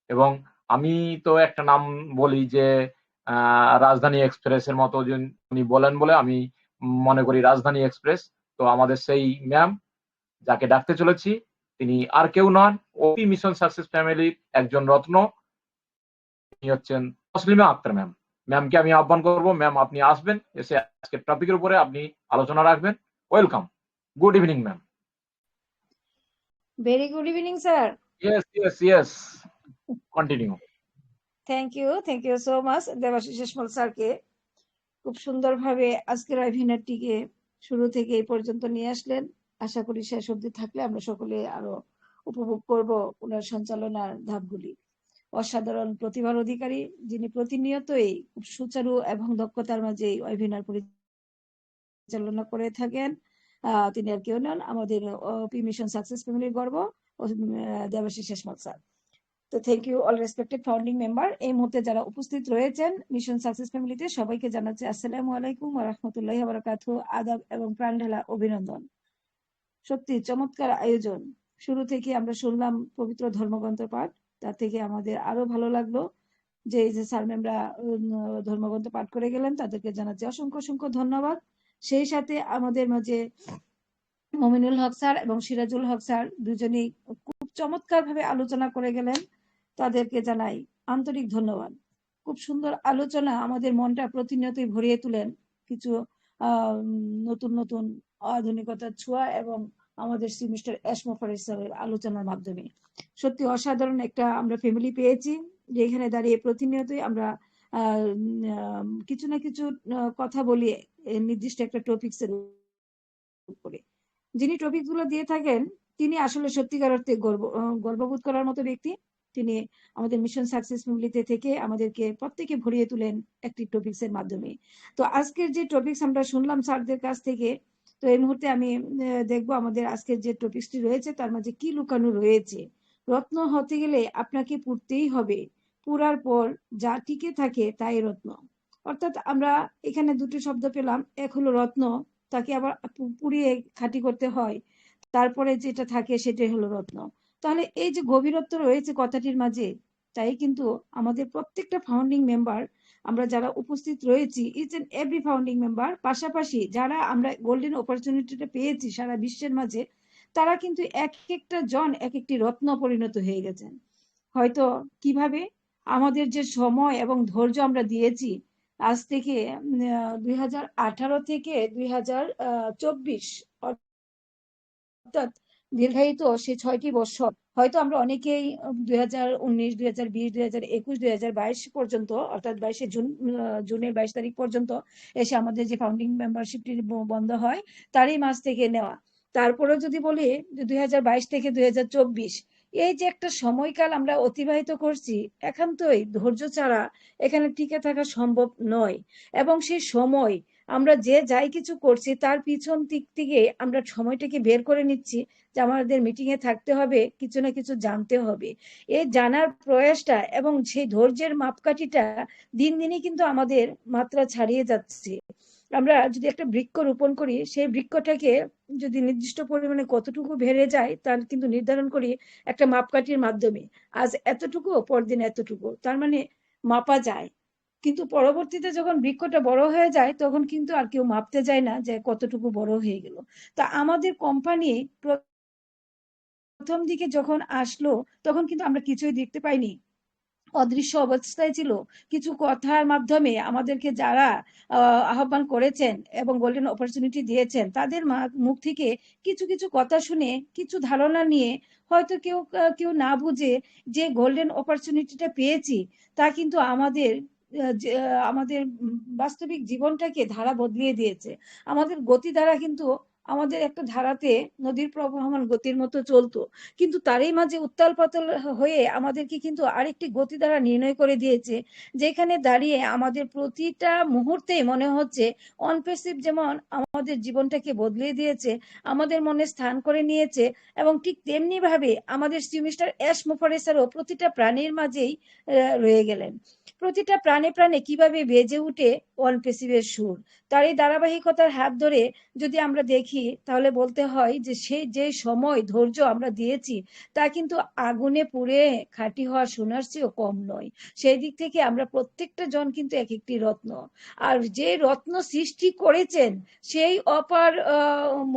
এবং আমি তো একটা নাম বলি যে রাজধানী এক্সপ্রেসের মতো যে উনি বলেন বলে আমি মনে করি রাজধানী এক্সপ্রেস। তো আমাদের সেই ম্যাম যাকে ডাকতে চলেছি তিনি আর কেউ নন, ওপি মিশন সাকসেস ফ্যামিলির একজন রত্ন। তিনি হচ্ছেন তসলিমা আক্তার ম্যাম। ম্যামকে আমি আহ্বান করব, ম্যাম আপনি আসবেন, এসে আজকের টপিকের উপরে আপনি আলোচনা রাখবেন। Welcome. Good evening ma'am. Very good evening, sir. Yes. Continue. Thank you so much, Debashis Seshmal স্যারকে খুব সুন্দরভাবে আজকের ওয়েবিনারটিকে শুরু থেকে এই পর্যন্ত নিয়ে আসলেন। আশা করি শেষ অবধি থাকলে আমরা সকলে আরো উপভোগ করব ওনার সঞ্চালনার ধাপগুলি। অসাধারণ প্রতিভার অধিকারী, যিনি প্রতিনিয়তই খুব সুচারু এবং দক্ষতার মাঝে এই ওয়েবিনার পরিচালনা করে থাকেন। তিনি আর কেউ নন, আমাদের ওপি মিশন সাকসেস ফ্যামিলির গর্ব দেবাশিস শেষমল স্যার। তো thank you all respected founding member. এই মুহূর্তে যারা উপস্থিত রয়েছেন মিশন সাকসেস ফ্যামিলিতে সবাইকে জানাচ্ছি আসসালামু আলাইকুম ওয়া রাহমাতুল্লাহি ওয়া বারাকাতুহু, আদাব এবং প্রাণঢালা অভিনন্দন। সত্যি চমৎকার আয়োজন। শুরু থেকে আমরা শুনলাম পবিত্র ধর্মগ্রন্থ পাঠ, তার থেকে আমাদের আরো ভালো লাগলো যে এই যে স্যার ম্যামরা ধর্মগ্রন্থ পাঠ করে গেলেন, তাদেরকে জানাচ্ছি অসংখ্য ধন্যবাদ। সেই সাথে আমাদের মাঝে মমিনুল হক স্যার এবং সিরাজুল হক স্যার দুজনেই খুব চমৎকার ভাবে আলোচনা করে গেলেন, তাদেরকে জানাই আন্তরিক ধন্যবাদ। খুব সুন্দর আলোচনা, আমাদের মনটা প্রতিনিয়তই ভরিয়ে তুলেন কিছু নতুন আধুনিকতার ছোঁয়া এবং আমাদের শ্রী মিস্টার এসমফারেজ স্যারের আলোচনার মাধ্যমে সত্যি অসাধারণ একটা আমরা ফ্যামিলি পেয়েছি, যে এখানে দাঁড়িয়ে প্রতিনিয়তই আমরা কিছু না কিছু কথা বলি নির্দিষ্ট একটা টপিক্সের উপরে। যিনি টপিক গুলো দিয়ে থাকেন তিনি আসলে সত্যিকার অর্থে গর্ববোধ করার মতো ব্যক্তি। তিনি আমাদের মিশন সাকসেস ফ্যামিলিতে থেকে আমাদেরকে প্রত্যেকে ভরিয়ে তুলেন একটি টপিক্স এর মাধ্যমে। তো আজকের যে টপিক্স আমরা শুনলাম স্যারদের কাছ থেকে, তো এই মুহূর্তে আমি দেখবো আমাদের আজকের যে টপিক্সটি রয়েছে তার মাঝে কি লুকানো রয়েছে। রত্ন হতে গেলে আপনাকে পুড়তেই হবে, পুরার পর যা টিকে থাকে তাই রত্ন। অর্থাৎ আমরা এখানে দুটো শব্দ পেলাম, এক হলো রত্ন, তাকে আবার পুড়িয়ে খাঁটি করতে হয়, তারপরে যেটা থাকে সেটাই হলো রত্ন। তাহলে এই যে গভীরত্ব রয়েছে কথাটির মাঝে, তাই কিন্তু আমাদের প্রত্যেকটা ফাউন্ডিং মেম্বার, আমরা যারা উপস্থিত রয়েছি each and every founding member, পাশাপাশি যারা আমরা গোল্ডেন অপরচুনিটিটা পেয়েছি সারা বিশ্বের মাঝে, তারা কিন্তু এক একটা জন এক একটি রত্ন পরিণত হয়ে গেছেন। হয়তো কিভাবে আমাদের যে সময় এবং ধৈর্য আমরা দিয়েছি, আজ থেকে 2018 থেকে 2024 অর্থাৎ দীর্ঘায়িত সেই 6টি বছর, হয়তো আমরা অনেকেই 2019, 2020, 2021, 2022 পর্যন্ত, অর্থাৎ 22শে জুনের 22 তারিখ পর্যন্ত এসে আমাদের যে ফাউন্ডিং মেম্বারশিপটি বন্ধ হয় তারই মাস থেকে নেওয়া। তারপরে যদি বলি যে 2022 থেকে 2024 এই যে একটা সময়কাল আমরা অতিবাহিত করছি, একান্তই ধৈর্য ছাড়া এখানে টিকে থাকা সম্ভব নয়। এবং সেই সময় আমরা যে যাই কিছু করছি তার পিছন দিক থেকে আমরা সময়টাকে বের করে নিচ্ছি যে আমাদের মিটিং এ থাকতে হবে, কিছু না কিছু জানতে হবে। এই জানার প্রয়াসটা এবং সেই ধৈর্যের মাপকাঠিটা দিন দিনই কিন্তু আমাদের মাত্রা ছাড়িয়ে যাচ্ছে। আমরা যদি একটা বৃক্ষ রোপণ করি, সেই বৃক্ষটাকে যদি নির্দিষ্ট পরিমাণে কতটুকু বেড়ে যায় তার কিন্তু নির্ধারণ করি একটা মাপকাঠির মাধ্যমে। আজ এতটুকু, পরদিন এতটুকু, তার মানে মাপা যায়। কিন্তু পরবর্তীতে যখন বৃক্ষটা বড় হয়ে যায় তখন কিন্তু আর কেউ মাপতে যায় না যে কতটুকু বড় হয়ে গেল। তা আমাদের কোম্পানি প্রথম দিকে যখন আসলো তখন কিন্তু আমরা কিছুই দেখতে পাইনি। অদৃশ্য অবস্থায় ছিল, কিছু কথার মাধ্যমে আমাদেরকে যারা আহ্বান করেছেন এবং গোল্ডেন অপরচুনিটি দিয়েছেন, তাদের মুখ থেকে কিছু কিছু কথা শুনে, কিছু ধারণা নিয়ে হয়তো কেউ না বুঝে যে গোল্ডেন অপরচুনিটিটা পেয়েছি, তা কিন্তু আমাদের বাস্তবিক জীবনটাকে ধারা বদলিয়ে দিয়েছে। আমাদের গতিধারা কিন্তু আমাদের একটা ধারাতে নদীর প্রবহমান গতির মতো চলতো, কিন্তু তারই মাঝে উত্তাল পাতাল হয়ে আমাদেরকে কিন্তু আরেকটি গতি দ্বারা নির্ণয় করে দিয়েছে, যেখানে দাঁড়িয়ে আমাদের প্রতিটা মুহূর্তে মনে হচ্ছে অনপেসিভ যেমন আমাদের জীবনটাকে বদলিয়ে দিয়েছে, আমাদের মনে স্থান করে নিয়েছে, এবং ঠিক তেমনি ভাবে আমাদের মিস্টার এস মুফারেসারও প্রতিটা প্রাণীর মাঝেই রয়ে গেলেন। প্রতিটা প্রাণে প্রাণে কিভাবে বেজে উঠে অনপেসিভের সুর। তার এই ধারাবাহিকতার হাত ধরে যদি আমরা দেখি, তাহলে বলতে হয় যে সেই যে সময় ধৈর্য আমরা দিয়েছি, তা কিন্তু আগুনে পুড়ে খাঁটি হওয়া সোনার চেয়েও কম নয়। সেই দিক থেকে আমরা প্রত্যেকটা জন কিন্তু এক একটি রত্ন। আর যে রত্ন সৃষ্টি করেছেন, সেই অপার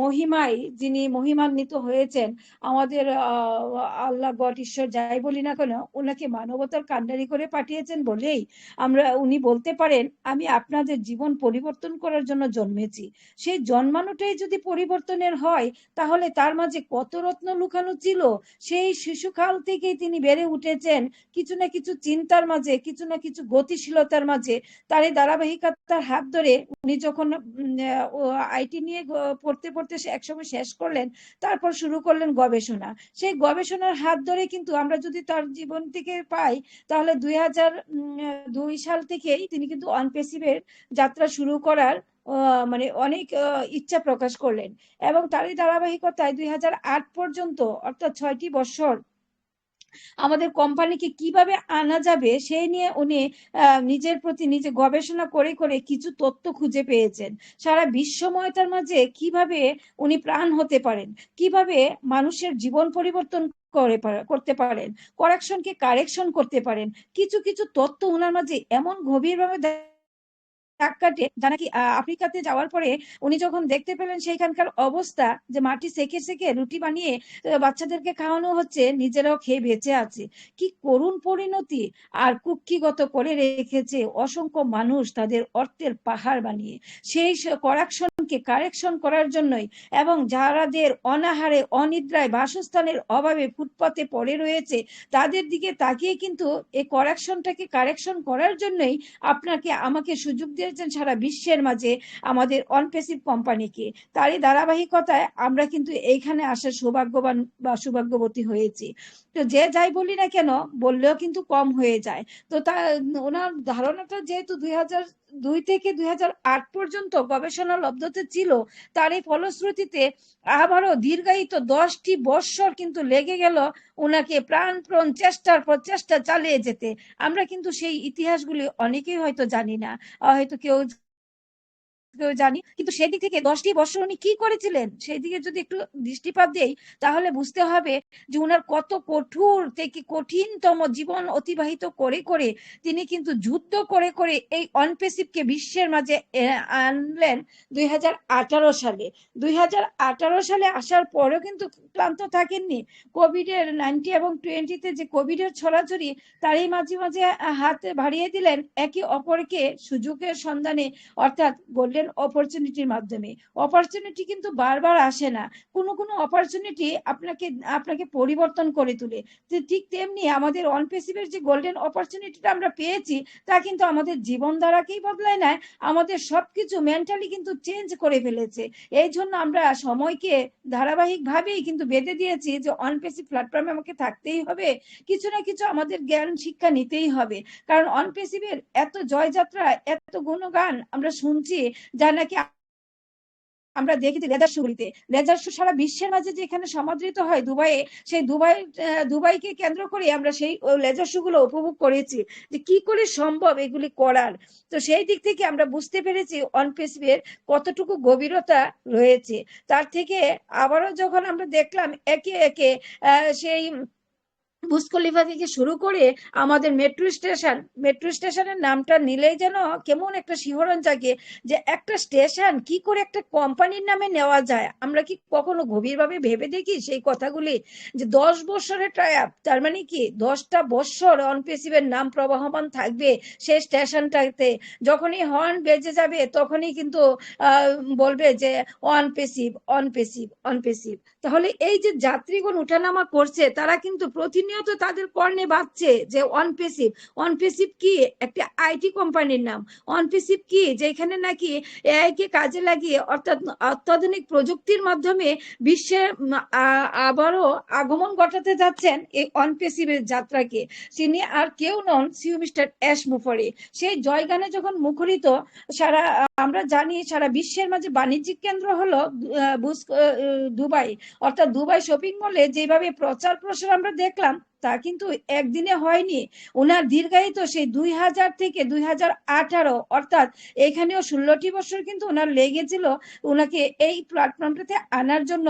মহিমায় যিনি মহিমান্বিত হয়েছেন, আমাদের আল্লাহ গড ঈশ্বর যাই বলি না কেন, ওনাকে মানবতার কান্ডারি করে পাঠিয়েছেন বলেই উনি বলতে পারেন, আমি আপনাদের জীবন পরিবর্তন করার জন্য জন্মেছি। সেই জন্মানোটাই যদি পরিবর্তনের হয়, তাহলে তার মাঝে কত রত্ন লুকানো ছিল। সেই শিশুকাল থেকেই তিনি বেড়ে উঠেছেন কিছু না কিছু চিন্তার মাঝে, কিছু না কিছু গতিশীলতার মাঝে। তার এই ধারাবাহিকতার হাত ধরে উনি যখন আইটি নিয়ে পড়তে পড়তে একসময় শেষ করলেন, তারপর শুরু করলেন গবেষণা। সেই গবেষণার হাত ধরে কিন্তু আমরা যদি তার জীবন থেকে পাই, তাহলে 2002 সাল থেকেই তিনি কিন্তু অনপেসিভের যাত্রা শুরু করার মানে অনেক ইচ্ছা প্রকাশ করলেন, এবং তারই ধারাবাহিকতায় 2008 পর্যন্ত, অর্থাৎ 6টি বছর আমাদের কোম্পানিকে কিভাবে আনা যাবে সেই নিয়ে উনি নিজের প্রতি নিজে গবেষণা করে করে কিছু তথ্য খুঁজে পেয়েছেন। সারা বিশ্বময়তার মাঝে কিভাবে উনি প্রাণ হতে পারেন, কিভাবে মানুষের জীবন পরিবর্তন করতে পারেন, কারেকশনকে কারেকশন করতে পারেন, কিছু কিছু তথ্য ওনার মাঝে এমন গভীরভাবে দাগ কাটে, যা নাকি আফ্রিকাতে যাওয়ার পরে উনি যখন দেখতে পেলেন সেইখানকার অবস্থা, যে মাটি সেকে সেকে রুটি বানিয়ে বাচ্চাদেরকে খাওয়ানো হচ্ছে, নিজেরাও খেয়ে বেঁচে আছে, কি করুণ পরিণতি। আর কুক্ষিগত করে রেখেছে অসংখ্য মানুষ তাদের অর্থের পাহাড় বানিয়ে সেই কারেকশনকে কারেকশন করার জন্যই, এবং যারাদের অনাহারে অনিদ্রায় বাসস্থানের অভাবে ফুটপাতে পড়ে রয়েছে, তাদের দিকে তাকিয়ে কিন্তু এই কারেকশনটাকে কারেকশন করার জন্যই আপনাকে আমাকে সুযোগ দিয়েছেন সারা বিশ্বের মাঝে আমাদের অনপেসিভ কোম্পানিকে। তারই ধারাবাহিকতায় আমরা কিন্তু এইখানে আসার সৌভাগ্যবান বা সৌভাগ্যবতী হয়েছি। তো যে যাই বলি না কেন, বললেও কিন্তু কম হয়ে যায়। তো ওনার ধারণাটা যেহেতু 2002 থেকে 2008 পর্যন্ত গবেষণা লব্ধতে ছিল, তার এই ফলশ্রুতিতে আবারও দীর্ঘায়িত 10টি বৎসর কিন্তু লেগে গেল ওনাকে প্রাণপণ চেষ্টার পর চেষ্টা চালিয়ে যেতে। আমরা কিন্তু সেই ইতিহাসগুলি অনেকেই হয়তো জানি না, হয়তো কেউ জানি, কিন্তু সেদিক থেকে 10টি বছর উনি কি করেছিলেন সেই দিকে যদি একটু দৃষ্টিপাত দেই, তাহলে বুঝতে হবে যে উনার কত কঠোর থেকে কঠিনতম জীবন অতিবাহিত করে করে তিনি কিন্তু যুদ্ধ করে করে এই অনপেসিভকে বিশ্বের মাঝে আনলেন 2018 সালে। 2018 সালে আসার পরেও কিন্তু ক্লান্ত থাকেননি। COVID-19 এবং 20-তে যে কোভিডের ছড়াছড়ি, তারই মাঝে মাঝে হাত বাড়িয়ে দিলেন একে অপরকে সুযোগের সন্ধানে, অর্থাৎ গোল্ডেন অপরচুনিটির মাধ্যমে। অপরচুনিটি কিন্তু বারবার আসে না, কোনো কোনো অপরচুনিটি আপনাকে পরিবর্তন করে তোলে। ঠিক তেমনি আমাদের অনপেসিভের যে গোল্ডেন অপরচুনিটিটা আমরা পেয়েছি, তা কিন্তু আমাদের জীবনধারাকেই বদলায় না, আমাদের সবকিছু মেন্টালি কিন্তু চেঞ্জ করে ফেলেছে। এই জন্য আমরা সময়কে ধারাবাহিকভাবেই কিন্তু বেঁধে দিয়েছি যে অনপেসিভ প্ল্যাটফর্মে আমাকে থাকতেই হবে, কিছু না কিছু আমাদের জ্ঞান শিক্ষা নিতেই হবে। কারণ অনপেসিভের এত জয়যাত্রা, এত গুণগান আমরা শুনছি, যা নাকি আমরা দেখেছি লেজার শোগুলিতে। লেজার শো সারা বিশ্বের মাঝে যেখানে সমাদৃত হয় দুবাইয়ে, সেই দুবাইকে কেন্দ্র করে আমরা সেই লেজার শো গুলো উপভোগ করেছি, যে কি করে সম্ভব এগুলি করার। তো সেই দিক থেকে আমরা বুঝতে পেরেছি অনপেসিভের কতটুকু গভীরতা রয়েছে। তার থেকে আবারও যখন আমরা দেখলাম একে একে সেই বুর্জ খলিফা থেকে শুরু করে আমাদের মেট্রো স্টেশনের নামটা নিলেই যেন কেমন একটা শিহরণ জাগে যে একটা স্টেশন কি করে একটা কোম্পানির নামে নেওয়া যায়। আমরা কি কখনো গভীরভাবে ভেবে দেখি সেই কথাগুলি, যে 10 বছরের ট্রায়াপ, তার মানে কি 10টা বছর অনপেসিভের নাম প্রবাহমান থাকবে সেই স্টেশনটাতে। যখনই হর্ন বেজে যাবে তখনই কিন্তু বলবে যে অনপেসিভ অনপেসিভ অনপেসিভ। তাহলে এই যে যাত্রীগণ উঠানামা করছে তারা কিন্তু প্রতিনিয়ত তাদের কর্ণে বাজছে যে অনপেসিভ। অনপেসিভ কি? একটা আইটি কোম্পানির নাম। অনপেসিভ কি? যেখানে নাকি এআই কে কাজে লাগিয়ে অর্থাৎ অত্যাধুনিক প্রযুক্তির মাধ্যমে বিশ্বে আবারও আগমন ঘটাতে যাচ্ছেন এই অনপেসিভের যাত্রাকে। তিনি আর কেউ নন, সিউ মিস্টার অ্যাশ মুফারি। সেই জয়গানে যখন মুখরিত সারা, আমরা জানি সারা বিশ্বের মাঝে বাণিজ্যিক কেন্দ্র হলো দুবাই, অর্থাৎ দুবাই শপিং মলে যেভাবে প্রচার প্রসার আমরা দেখলাম তা কিন্তু একদিনে হয়নি। ওনার দীর্ঘায়িত সেই 2000 থেকে 2018, অর্থাৎ এখানেও 16টি বছর কিন্তু ওনার লেগেছিল ওনাকে এই প্ল্যাটফর্মটাতে আনার জন্য।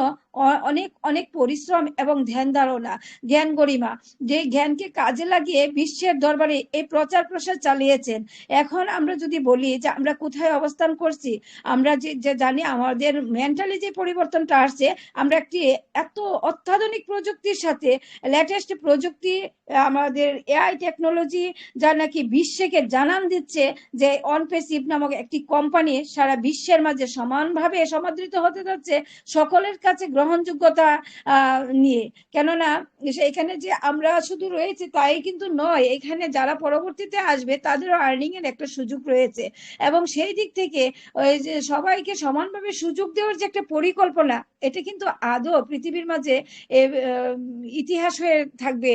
অনেক অনেক পরিশ্রম এবং ধ্যান ধারণা, জ্ঞান গরিমা, যে জ্ঞানকে কাজে লাগিয়ে বিশ্বের দরবারে এই প্রচার প্রসার চালিয়েছেন। এখন আমরা যদি বলি যে আমরা কোথায় অবস্থান করছি, আমরা যে জানি আমাদের মেন্টালি যে পরিবর্তনটা আসছে, আমরা একটি এত অত্যাধুনিক প্রযুক্তির সাথে লেটেস্ট প্রযুক্তি, আমাদের এআই টেকনোলজি যা নাকি বিশ্বকে জানান দিচ্ছে যে অনপেসিভ নামক একটি কোম্পানি সারা বিশ্বের মাঝে সমানভাবে সমাদৃত হতে যাচ্ছে সকলের কাছে গ্রহণযোগ্যতা নিয়ে। কেননা এখানে যে আমরা শুধু রয়েছে তাই কিন্তু নয়, এখানে যারা পরবর্তীতে আসবে তাদেরও আর্নিং এর একটা সুযোগ রয়েছে। এবং সেই দিক থেকে ওই যে সবাইকে সমানভাবে সুযোগ দেওয়ার যে একটা পরিকল্পনা, এটা কিন্তু আদৌ পৃথিবীর মাঝে ইতিহাস হয়ে থাকবে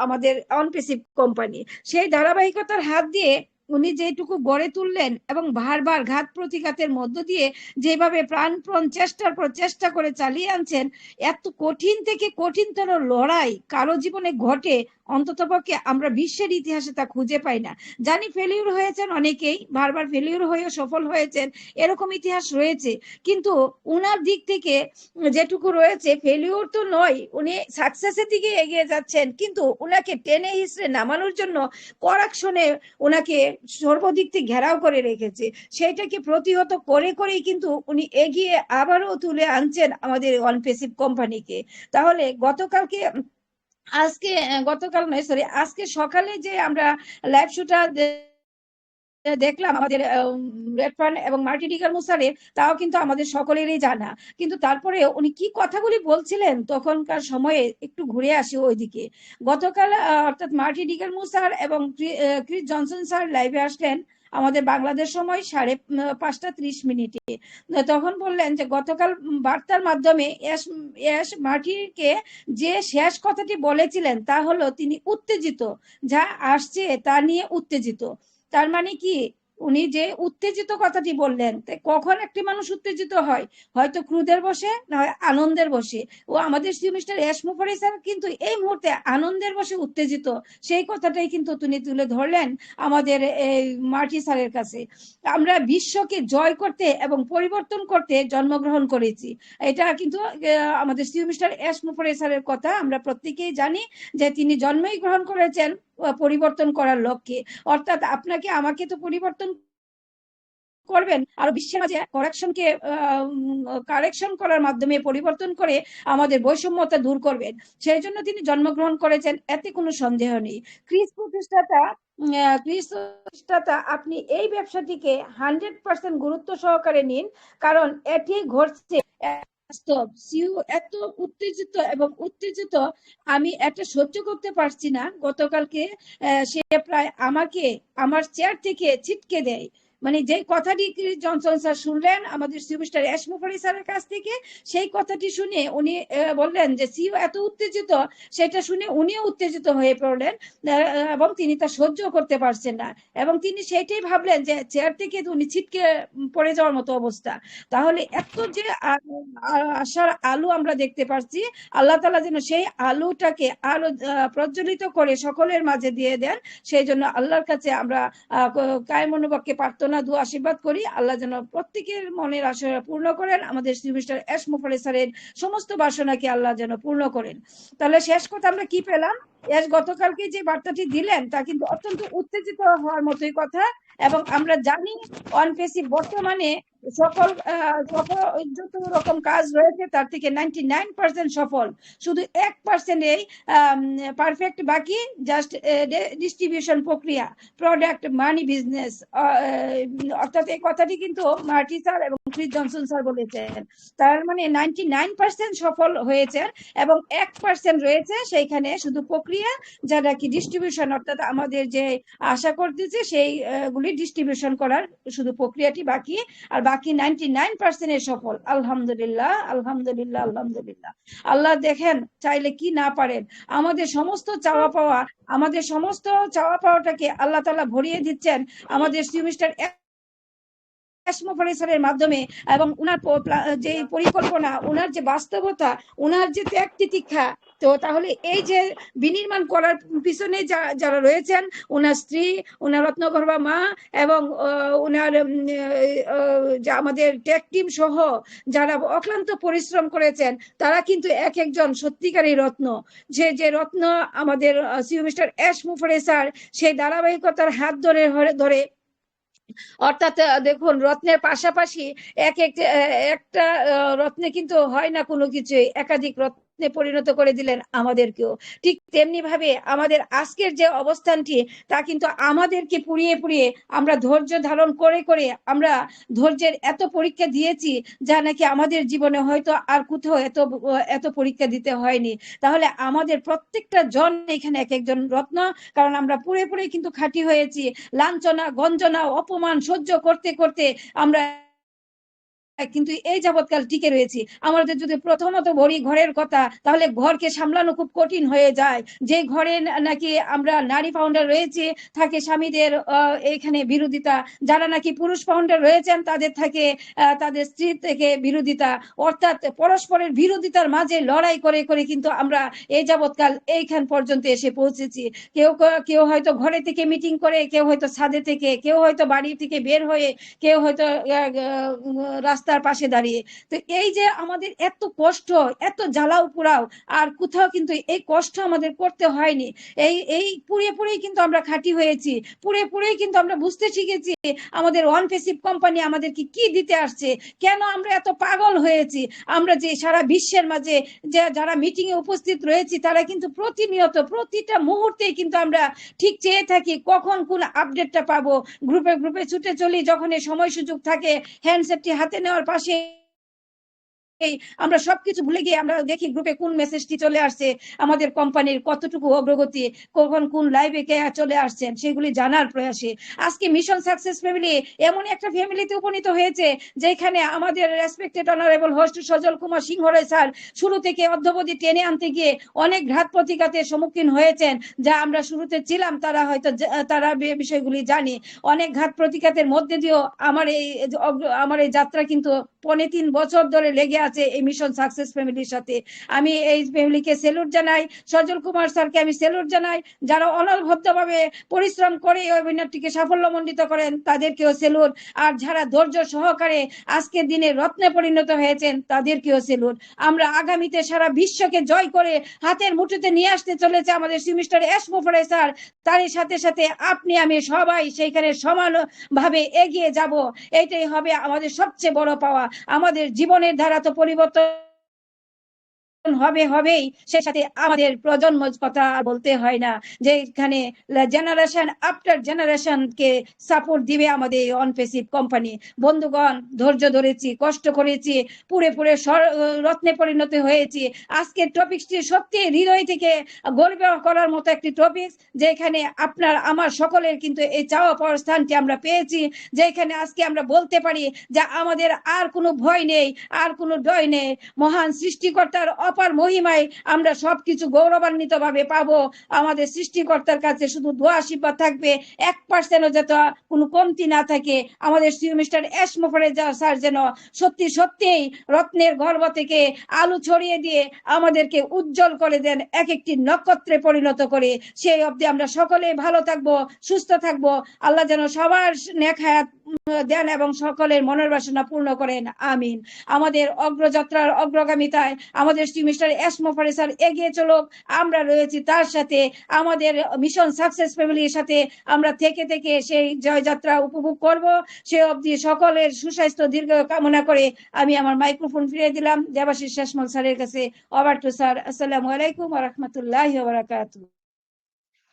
আমাদের অনপেসিভ কোম্পানি। সেই ধারাবাহিকতার হাত দিয়ে উনি যেটুকু গড়ে তুললেন এবং বারবার ঘাত প্রতিঘাতের মধ্য দিয়ে যেভাবে প্রাণপণ চেষ্টার পর চেষ্টা করে চালিয়ে আনছেন, এত কঠিন থেকে কঠিনতর লড়াই কারো জীবনে ঘটে অন্ততপক্ষে আমরা বিশ্বের ইতিহাসে তা খুঁজে পাই না। জানি ফেলিউর হয়েছেন অনেকেই, বারবার ফেলিউর হয়ে সফল হয়েছেন, এরকম ইতিহাস রয়েছে, কিন্তু উনার দিক থেকে যেটুকু রয়েছে ফেলিউর তো নয়, উনি সাকসেসের দিকে এগিয়ে যাচ্ছেন, কিন্তু উনাকে টেনে হিসড়ে নামানোর জন্য করাকশনে উনাকে সর্বদিক থেকে ঘেরাও করে রেখেছে। সেইটাকে প্রতিহত করে করেই কিন্তু উনি এগিয়ে আবারও তুলে আনছেন আমাদের অনপেসিভ কোম্পানিকে। তাহলে আজকে সকালে যে আমরা লাইভ শুটা দেখলাম আমাদের রেডফান এবং মার্টিন ইগাল মুসারের, তাও কিন্তু আমাদের সকলেরই জানা। কিন্তু তারপরে উনি কি কথাগুলি বলছিলেন তখনকার সময়ে একটু ঘুরে আসি ওইদিকে। গতকাল অর্থাৎ মার্টিন ইগাল মুসার এবং ক্রিস জনসন স্যার লাইভে আসলেন আমাদের বাংলাদেশ সময় 5:30 তখন বললেন যে গতকাল বার্তার মাধ্যমে এস মার্টিনকে যে শেষ কথাটি বলেছিলেন তা হলো তিনি উত্তেজিত, যা আসছে তা নিয়ে উত্তেজিত। তার মানে কি, উনি যে উত্তেজিত কথাটি বললেন, কখন একটি মানুষ উত্তেজিত হয়? হয়তো ক্রোধের বশে, না হয় আনন্দের বশে। ও আমাদের মিস্টার এস মুফারি স্যার কিন্তু এই মুহূর্তে আনন্দের বশে উত্তেজিত, সেই কথাটাই কিন্তু তিনি তুলে ধরলেন আমাদের এই মার্টি স্যারের কাছে। আমরা বিশ্বকে জয় করতে এবং পরিবর্তন করতে জন্মগ্রহণ করেছি, এটা কিন্তু আমাদের মিস্টার এস মুফারি স্যারের কথা। আমরা প্রত্যেকেই জানি যে তিনি জন্মই গ্রহণ করেছেন পরিবর্তন করার লক্ষ্যে, অর্থাৎ আপনাকে আমাকে তো পরিবর্তন করবেন, আর বিশ্বের মাঝে কারেকশন করার মাধ্যমে পরিবর্তন করে আমাদের বৈষম্যতা দূর করবেন। সেই জন্য তিনি জন্মগ্রহণ করেছেন, এতে কোনো সন্দেহ নেই। ক্রিস প্রতিষ্ঠাতা আপনি এই ব্যবসাটিকে 100% গুরুত্ব সহকারে নিন, কারণ এটি ঘটছে সিউ এত উত্তেজিত এবং উত্তেজিত, আমি এটা সহ্য করতে পারছি না। গতকালকে সে প্রায় আমাকে আমার চেয়ার থেকে ছিটকে দেয়। মানে যে কথাটি ক্রিস জনসন স্যার শুনলেন আমাদের মিস্টার এস মুফারি স্যারের কাছ থেকে, সেই কথাটি শুনে উনি বললেন যে সিও এত উত্তেজিত, সেটা শুনে উনিও উত্তেজিত হয়ে পড়লেন এবং তিনি তা সহ্য করতে পারছেন না, এবং তিনি সেটাই ভাবলেন যে চেয়ার থেকে উনি ছিটকে পড়ে যাওয়ার মতো অবস্থা। তাহলে এত যে আশার আলো আমরা দেখতে পাচ্ছি, আল্লাহ তাআলা যেন সেই আলোটাকে আরো প্রজ্বলিত করে সকলের মাঝে দিয়ে দেন, সেই জন্য আল্লাহর কাছে আমরা কায়েম অনুবাককে প্রার্থনা প্রার্থনা দোয়া আশীর্বাদ করি আল্লাহ যেন প্রত্যেকের মনের আশা পূর্ণ করেন, আমাদের মিস্টার এস মুফাররেজ স্যারের সমস্ত বাসনাকে আল্লাহ যেন পূর্ণ করেন। তাহলে শেষ কথা আমরা কি পেলাম? এস গতকালকে যে বার্তাটি দিলেন তা কিন্তু অত্যন্ত উত্তেজিত হওয়ার মতোই কথা, এবং আমরা জানি অনপেসিভ বর্তমানে সকল যত রকম কাজ রয়েছে তার থেকে 99% সফল, শুধু 1% পারফেক্ট বাকি জাস্ট ডিস্ট্রিবিউশন প্রক্রিয়া, প্রোডাক্ট, মানি, বিজনেস। অর্থাৎ এই কথাটি কিন্তু মার্টি স্যার এবং ক্রিস জনসন স্যার বলেছেন। তার মানে 99% সফল হয়েছে এবং 1% রয়েছে সেইখানে শুধু প্রক্রিয়া, যারা কি ডিস্ট্রিবিউশন, অর্থাৎ আমাদের যে আশা করতেছে সেই গুলি ডিস্ট্রিবিউশন করার শুধু প্রক্রিয়াটি বাকি, আর বাকি 99% সফল। আলহামদুলিল্লাহ, আলহামদুলিল্লাহ, আলহামদুলিল্লাহ। আল্লাহ দেখেন চাইলে কি না পারেন, আমাদের সমস্ত চাওয়া পাওয়াটাকে আল্লাহ তাআলা ভরিয়ে দিচ্ছেন আমাদের মিস্টার এর মাধ্যমে, এবং উনার যে পরিকল্পনা, উনার যে বাস্তবতা, উনার যে ত্যাগ তিতিক্ষা। তো তাহলে এই যে বিনির্মাণ করার পিছনে যারা রয়েছেন, উনার স্ত্রী, উনার রত্নগর্ভা মা এবং উনার যে আমাদের টেক টিম সহ যারা অক্লান্ত পরিশ্রম করেছেন, তারা কিন্তু এক একজন সত্যিকারী রত্ন। যে রত্ন আমাদের মিস্টার এস মুফাররেজ স্যার সেই ধারাবাহিকতার হাত ধরে অর্থাৎ দেখুন, রত্নের পাশাপাশি একটা রত্নে কিন্তু হয় না কোনো কিছু, একাধিক রত্নে পরিণত করে দিলেন আমাদেরকেও। ঠিক তেমনি ভাবে আমাদের আজকের যে অবস্থানটি তা কিন্তু আমাদেরকে পুড়িয়ে আমরা ধৈর্য ধারণ করে আমরা ধৈর্যের এত পরীক্ষা দিয়েছি যা নাকি আমাদের জীবনে হয়তো আর কোথাও এত পরীক্ষা দিতে হয়নি। তাহলে আমাদের প্রত্যেকটা জন এখানে এক একজন রত্ন, কারণ আমরা পুড়ে কিন্তু খাঁটি হয়েছি। লাঞ্ছনা, গঞ্জনা, অপমান সহ্য করতে আমরা কিন্তু এই যাবৎকাল টিকে রয়েছি। আমাদের যদি প্রথমত বলি ঘরের কথা, তাহলে ঘরকে সামলানো খুব কঠিন হয়ে যায়। যে ঘরে নাকি আমরা নারী ফাউন্ডার রয়েছে, থাকে স্বামীদের এখানে বিরোধিতা, যারা নাকি পুরুষ ফাউন্ডার রয়েছেন তাদের থাকে তাদের স্ত্রী থেকে বিরোধিতা, অর্থাৎ পরস্পরের বিরোধিতার মাঝে লড়াই করে কিন্তু আমরা এই যাবৎকাল এইখান পর্যন্ত এসে পৌঁছেছি। কেউ হয়তো ঘরে থেকে মিটিং করে, কেউ হয়তো ছাদে থেকে, কেউ হয়তো বাড়ি থেকে বের হয়ে, কেউ হয়তো রাস্তার পাশে দাঁড়িয়ে। তো এই যে আমাদের এত কষ্ট, এত জ্বালাও পোড়াও, আর কোথাও কিন্তু এই কষ্ট আমাদের করতে হয়নি। এই পুড়ে কিন্তু আমরা খাঁটি হয়েছি, পুড়ে কিন্তু আমরা বুঝতে শিখেছি আমাদের অনপেসিভ কোম্পানি আমাদেরকে কি দিতে আসছে, কেন আমরা এত পাগল হয়েছি। আমরা যে সারা বিশ্বের মাঝে যারা মিটিং এ উপস্থিত রয়েছি, তারা কিন্তু প্রতিনিয়ত প্রতিটা মুহূর্তে কিন্তু আমরা ঠিক চেয়ে থাকি কখন কোন আপডেটটা পাবো। গ্রুপে ছুটে চলি, যখন এই সময় সুযোগ থাকে হ্যান্ডসেটটি হাতে নেওয়ার পাশে আমরা সবকিছু ভুলে গিয়ে আমরা দেখি গ্রুপে কোন মেসেজটি চলে আসছে, আমাদের কোম্পানির কতটুকু অগ্রগতি, কখন কোন লাইভে কে চলে আসছেন, সেগুলি জানার প্রয়াসে আজকে মিশন সাকসেস ফ্যামিলি এমন একটা ফ্যামিলিতে উপনীত হয়েছে যেখানে আমাদের রেসপেক্টেড অনারেবল হোস্ট সজল কুমার সিংহ রায় স্যার শুরু থেকে অদ্যাবধি টেনে আনতে গিয়ে অনেক ঘাত প্রতিঘাতের সম্মুখীন হয়েছেন, যা আমরা শুরুতে ছিলাম তারা বিষয়গুলি জানি। অনেক ঘাত প্রতিঘাতের মধ্যে দিয়েও আমার এই যাত্রা কিন্তু 3.5 বছর ধরে লেগে আছে এই মিশন সাকসেস ফ্যামিলির সাথে। আমি এই ফ্যামিলিকে স্যালুট জানাই, সজল কুমার স্যারকে আমি স্যালুট জানাই, যারা অনবদ্যভাবে পরিশ্রম করে এই ওয়েবিনারটিকে সাফল্যমণ্ডিত করেন তাদেরকেও স্যালুট, আর যারা ধৈর্য সহকারে আজকের দিনে রত্নে পরিণত হয়েছেন তাদেরকেও স্যালুট। আমরা আগামীতে সারা বিশ্বকে জয় করে হাতের মুঠোতে নিয়ে আসতে চলেছে আমাদের মিস্টার এস মুফাররেজ স্যার। তারই সাথে সাথে আপনি আমি সবাই সেইখানে সমানভাবে এগিয়ে যাব। এইটাই হবে আমাদের সবচেয়ে বড় পাওয়া। আমাদের জীবনের ধারা তো পরিবর্তন হবেই, সেই সাথে আমাদের প্রজন্ম কথা বলতে হয় না, যে এখানে জেনারেশন আফটার জেনারেশন কে সাপোর্ট দিবে আমাদের অনপেসিভ কোম্পানি। বন্ধুগণ, ধৈর্য ধরেছি, কষ্ট করেছি, পুরে রত্নে পরিণত হয়েছি। আজকের টপিকটি সত্যি হৃদয় থেকে গর্ব করার মতো একটি টপিক, যেখানে আপনার আমার সকলের কিন্তু এই চাওয়া পাওয়ার স্থানটি আমরা পেয়েছি, যেখানে আজকে আমরা বলতে পারি যে আমাদের আর কোনো ভয় নেই, আর কোনো ডয় নেই। মহান সৃষ্টিকর্তার অপার মহিমায় আমরা সবকিছু গৌরবান্বিত ভাবে পাবো। আমাদের সৃষ্টিকর্তার কাছে শুধু দোয়া আশীর্বাদ থাকবে, 1% যাতে কোনো কমতি না থাকে। আমাদের মিস্টার এস মুফাররেজ স্যার যেন সত্যিই রত্নের গর্ভ থেকে আলো ছড়িয়ে দিয়ে আমাদেরকে উজ্জ্বল করে দেন, এক একটি নক্ষত্রে পরিণত করে। সেই অবধি আমরা সকলে ভালো থাকবো, সুস্থ থাকবো। আল্লাহ যেন সবার নেক হায়াত দেন এবং সকলের মনের বাসনা পূর্ণ করেন, আমিন। আমাদের অগ্রযাত্রার অগ্রগামিতায় আমাদের মিস্টার এস মোফারে স্যার এগিয়ে চলুক, আমরা রয়েছি তার সাথে, আমাদের মিশন সাকসেস ফ্যামিলির সাথে আমরা থেকে থেকে সেই জয়যাত্রা উপভোগ করব। সে অবধি সকলের সুস্বাস্থ্য দীর্ঘ কামনা করে আমি আমার মাইক্রোফোন ফিরিয়ে দিলাম দেবাশিস শেষমল স্যারের কাছে। Over to sir. আসসালামু আলাইকুম ওয়া রাহমাতুল্লাহি ওয়া বারাকাতুহু।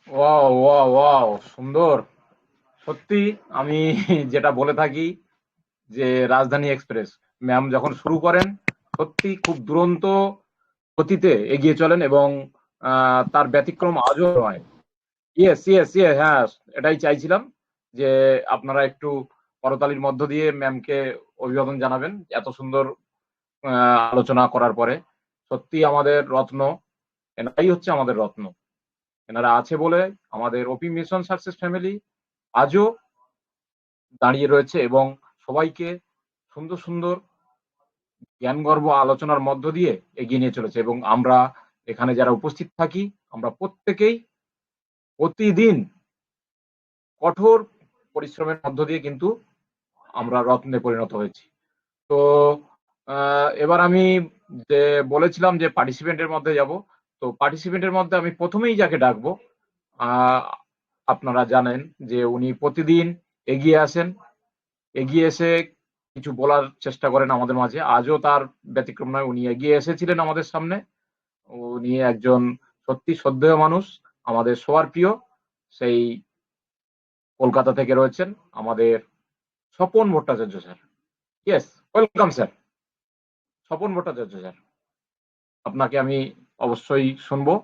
ওয়াও ওয়াও ওয়াও, সুন্দর। সত্যি আমি যেটা বলে থাকি যে রাজধানী এক্সপ্রেস ম্যাম যখন শুরু করেন সত্যি খুব দুরন্ত গতিতে এগিয়ে চলেন এবং তার ব্যতিক্রম আজও নয়। ইয়েস ইয়েস ইয়ে, হ্যাঁ এটাই চাইছিলাম যে আপনারা একটু করতালির মধ্য দিয়ে ম্যামকে অভিবাদন জানাবেন এত সুন্দর আলোচনা করার পরে। সত্যি আমাদের রত্ন, এনারাই হচ্ছে আমাদের রত্ন। এনারা আছে বলে আমাদের ওপি মিশন সাকসেস ফ্যামিলি আজও দাঁড়িয়ে রয়েছে এবং সবাইকে সুন্দর সুন্দর জ্ঞানগর্ভ আলোচনার মধ্য দিয়ে এগিয়ে নিয়ে চলেছে। এবং আমরা এখানে যারা উপস্থিত থাকি আমরা প্রত্যেকেই প্রতিদিন কঠোর পরিশ্রমের মধ্য দিয়ে কিন্তু আমরা রত্নে পরিণত হয়েছি। তো এবার আমি যে বলেছিলাম যে পার্টিসিপেন্টের মধ্যে যাব, তো পার্টিসিপেন্টের মধ্যে আমি প্রথমেই যাকে ডাকবো আপনারা জানেন যে উনি প্রতিদিন এগিয়ে আসেন, এগিয়ে এসে কিছু বলার চেষ্টা করেন আমাদের মাঝে। আজও তার ব্যতিক্রম নয়, উনি এগিয়ে এসেছিলেন আমাদের সামনে। উনি একজন সত্যি শ্রদ্ধেয় মানুষ, আমাদের সবার প্রিয়। সেই কলকাতা থেকে রয়েছেন আমাদের Swapan Bhattacharya sir. Yes, welcome sir. Swapan Bhattacharya sir, আপনাকে আমি অবশ্যই শুনবো।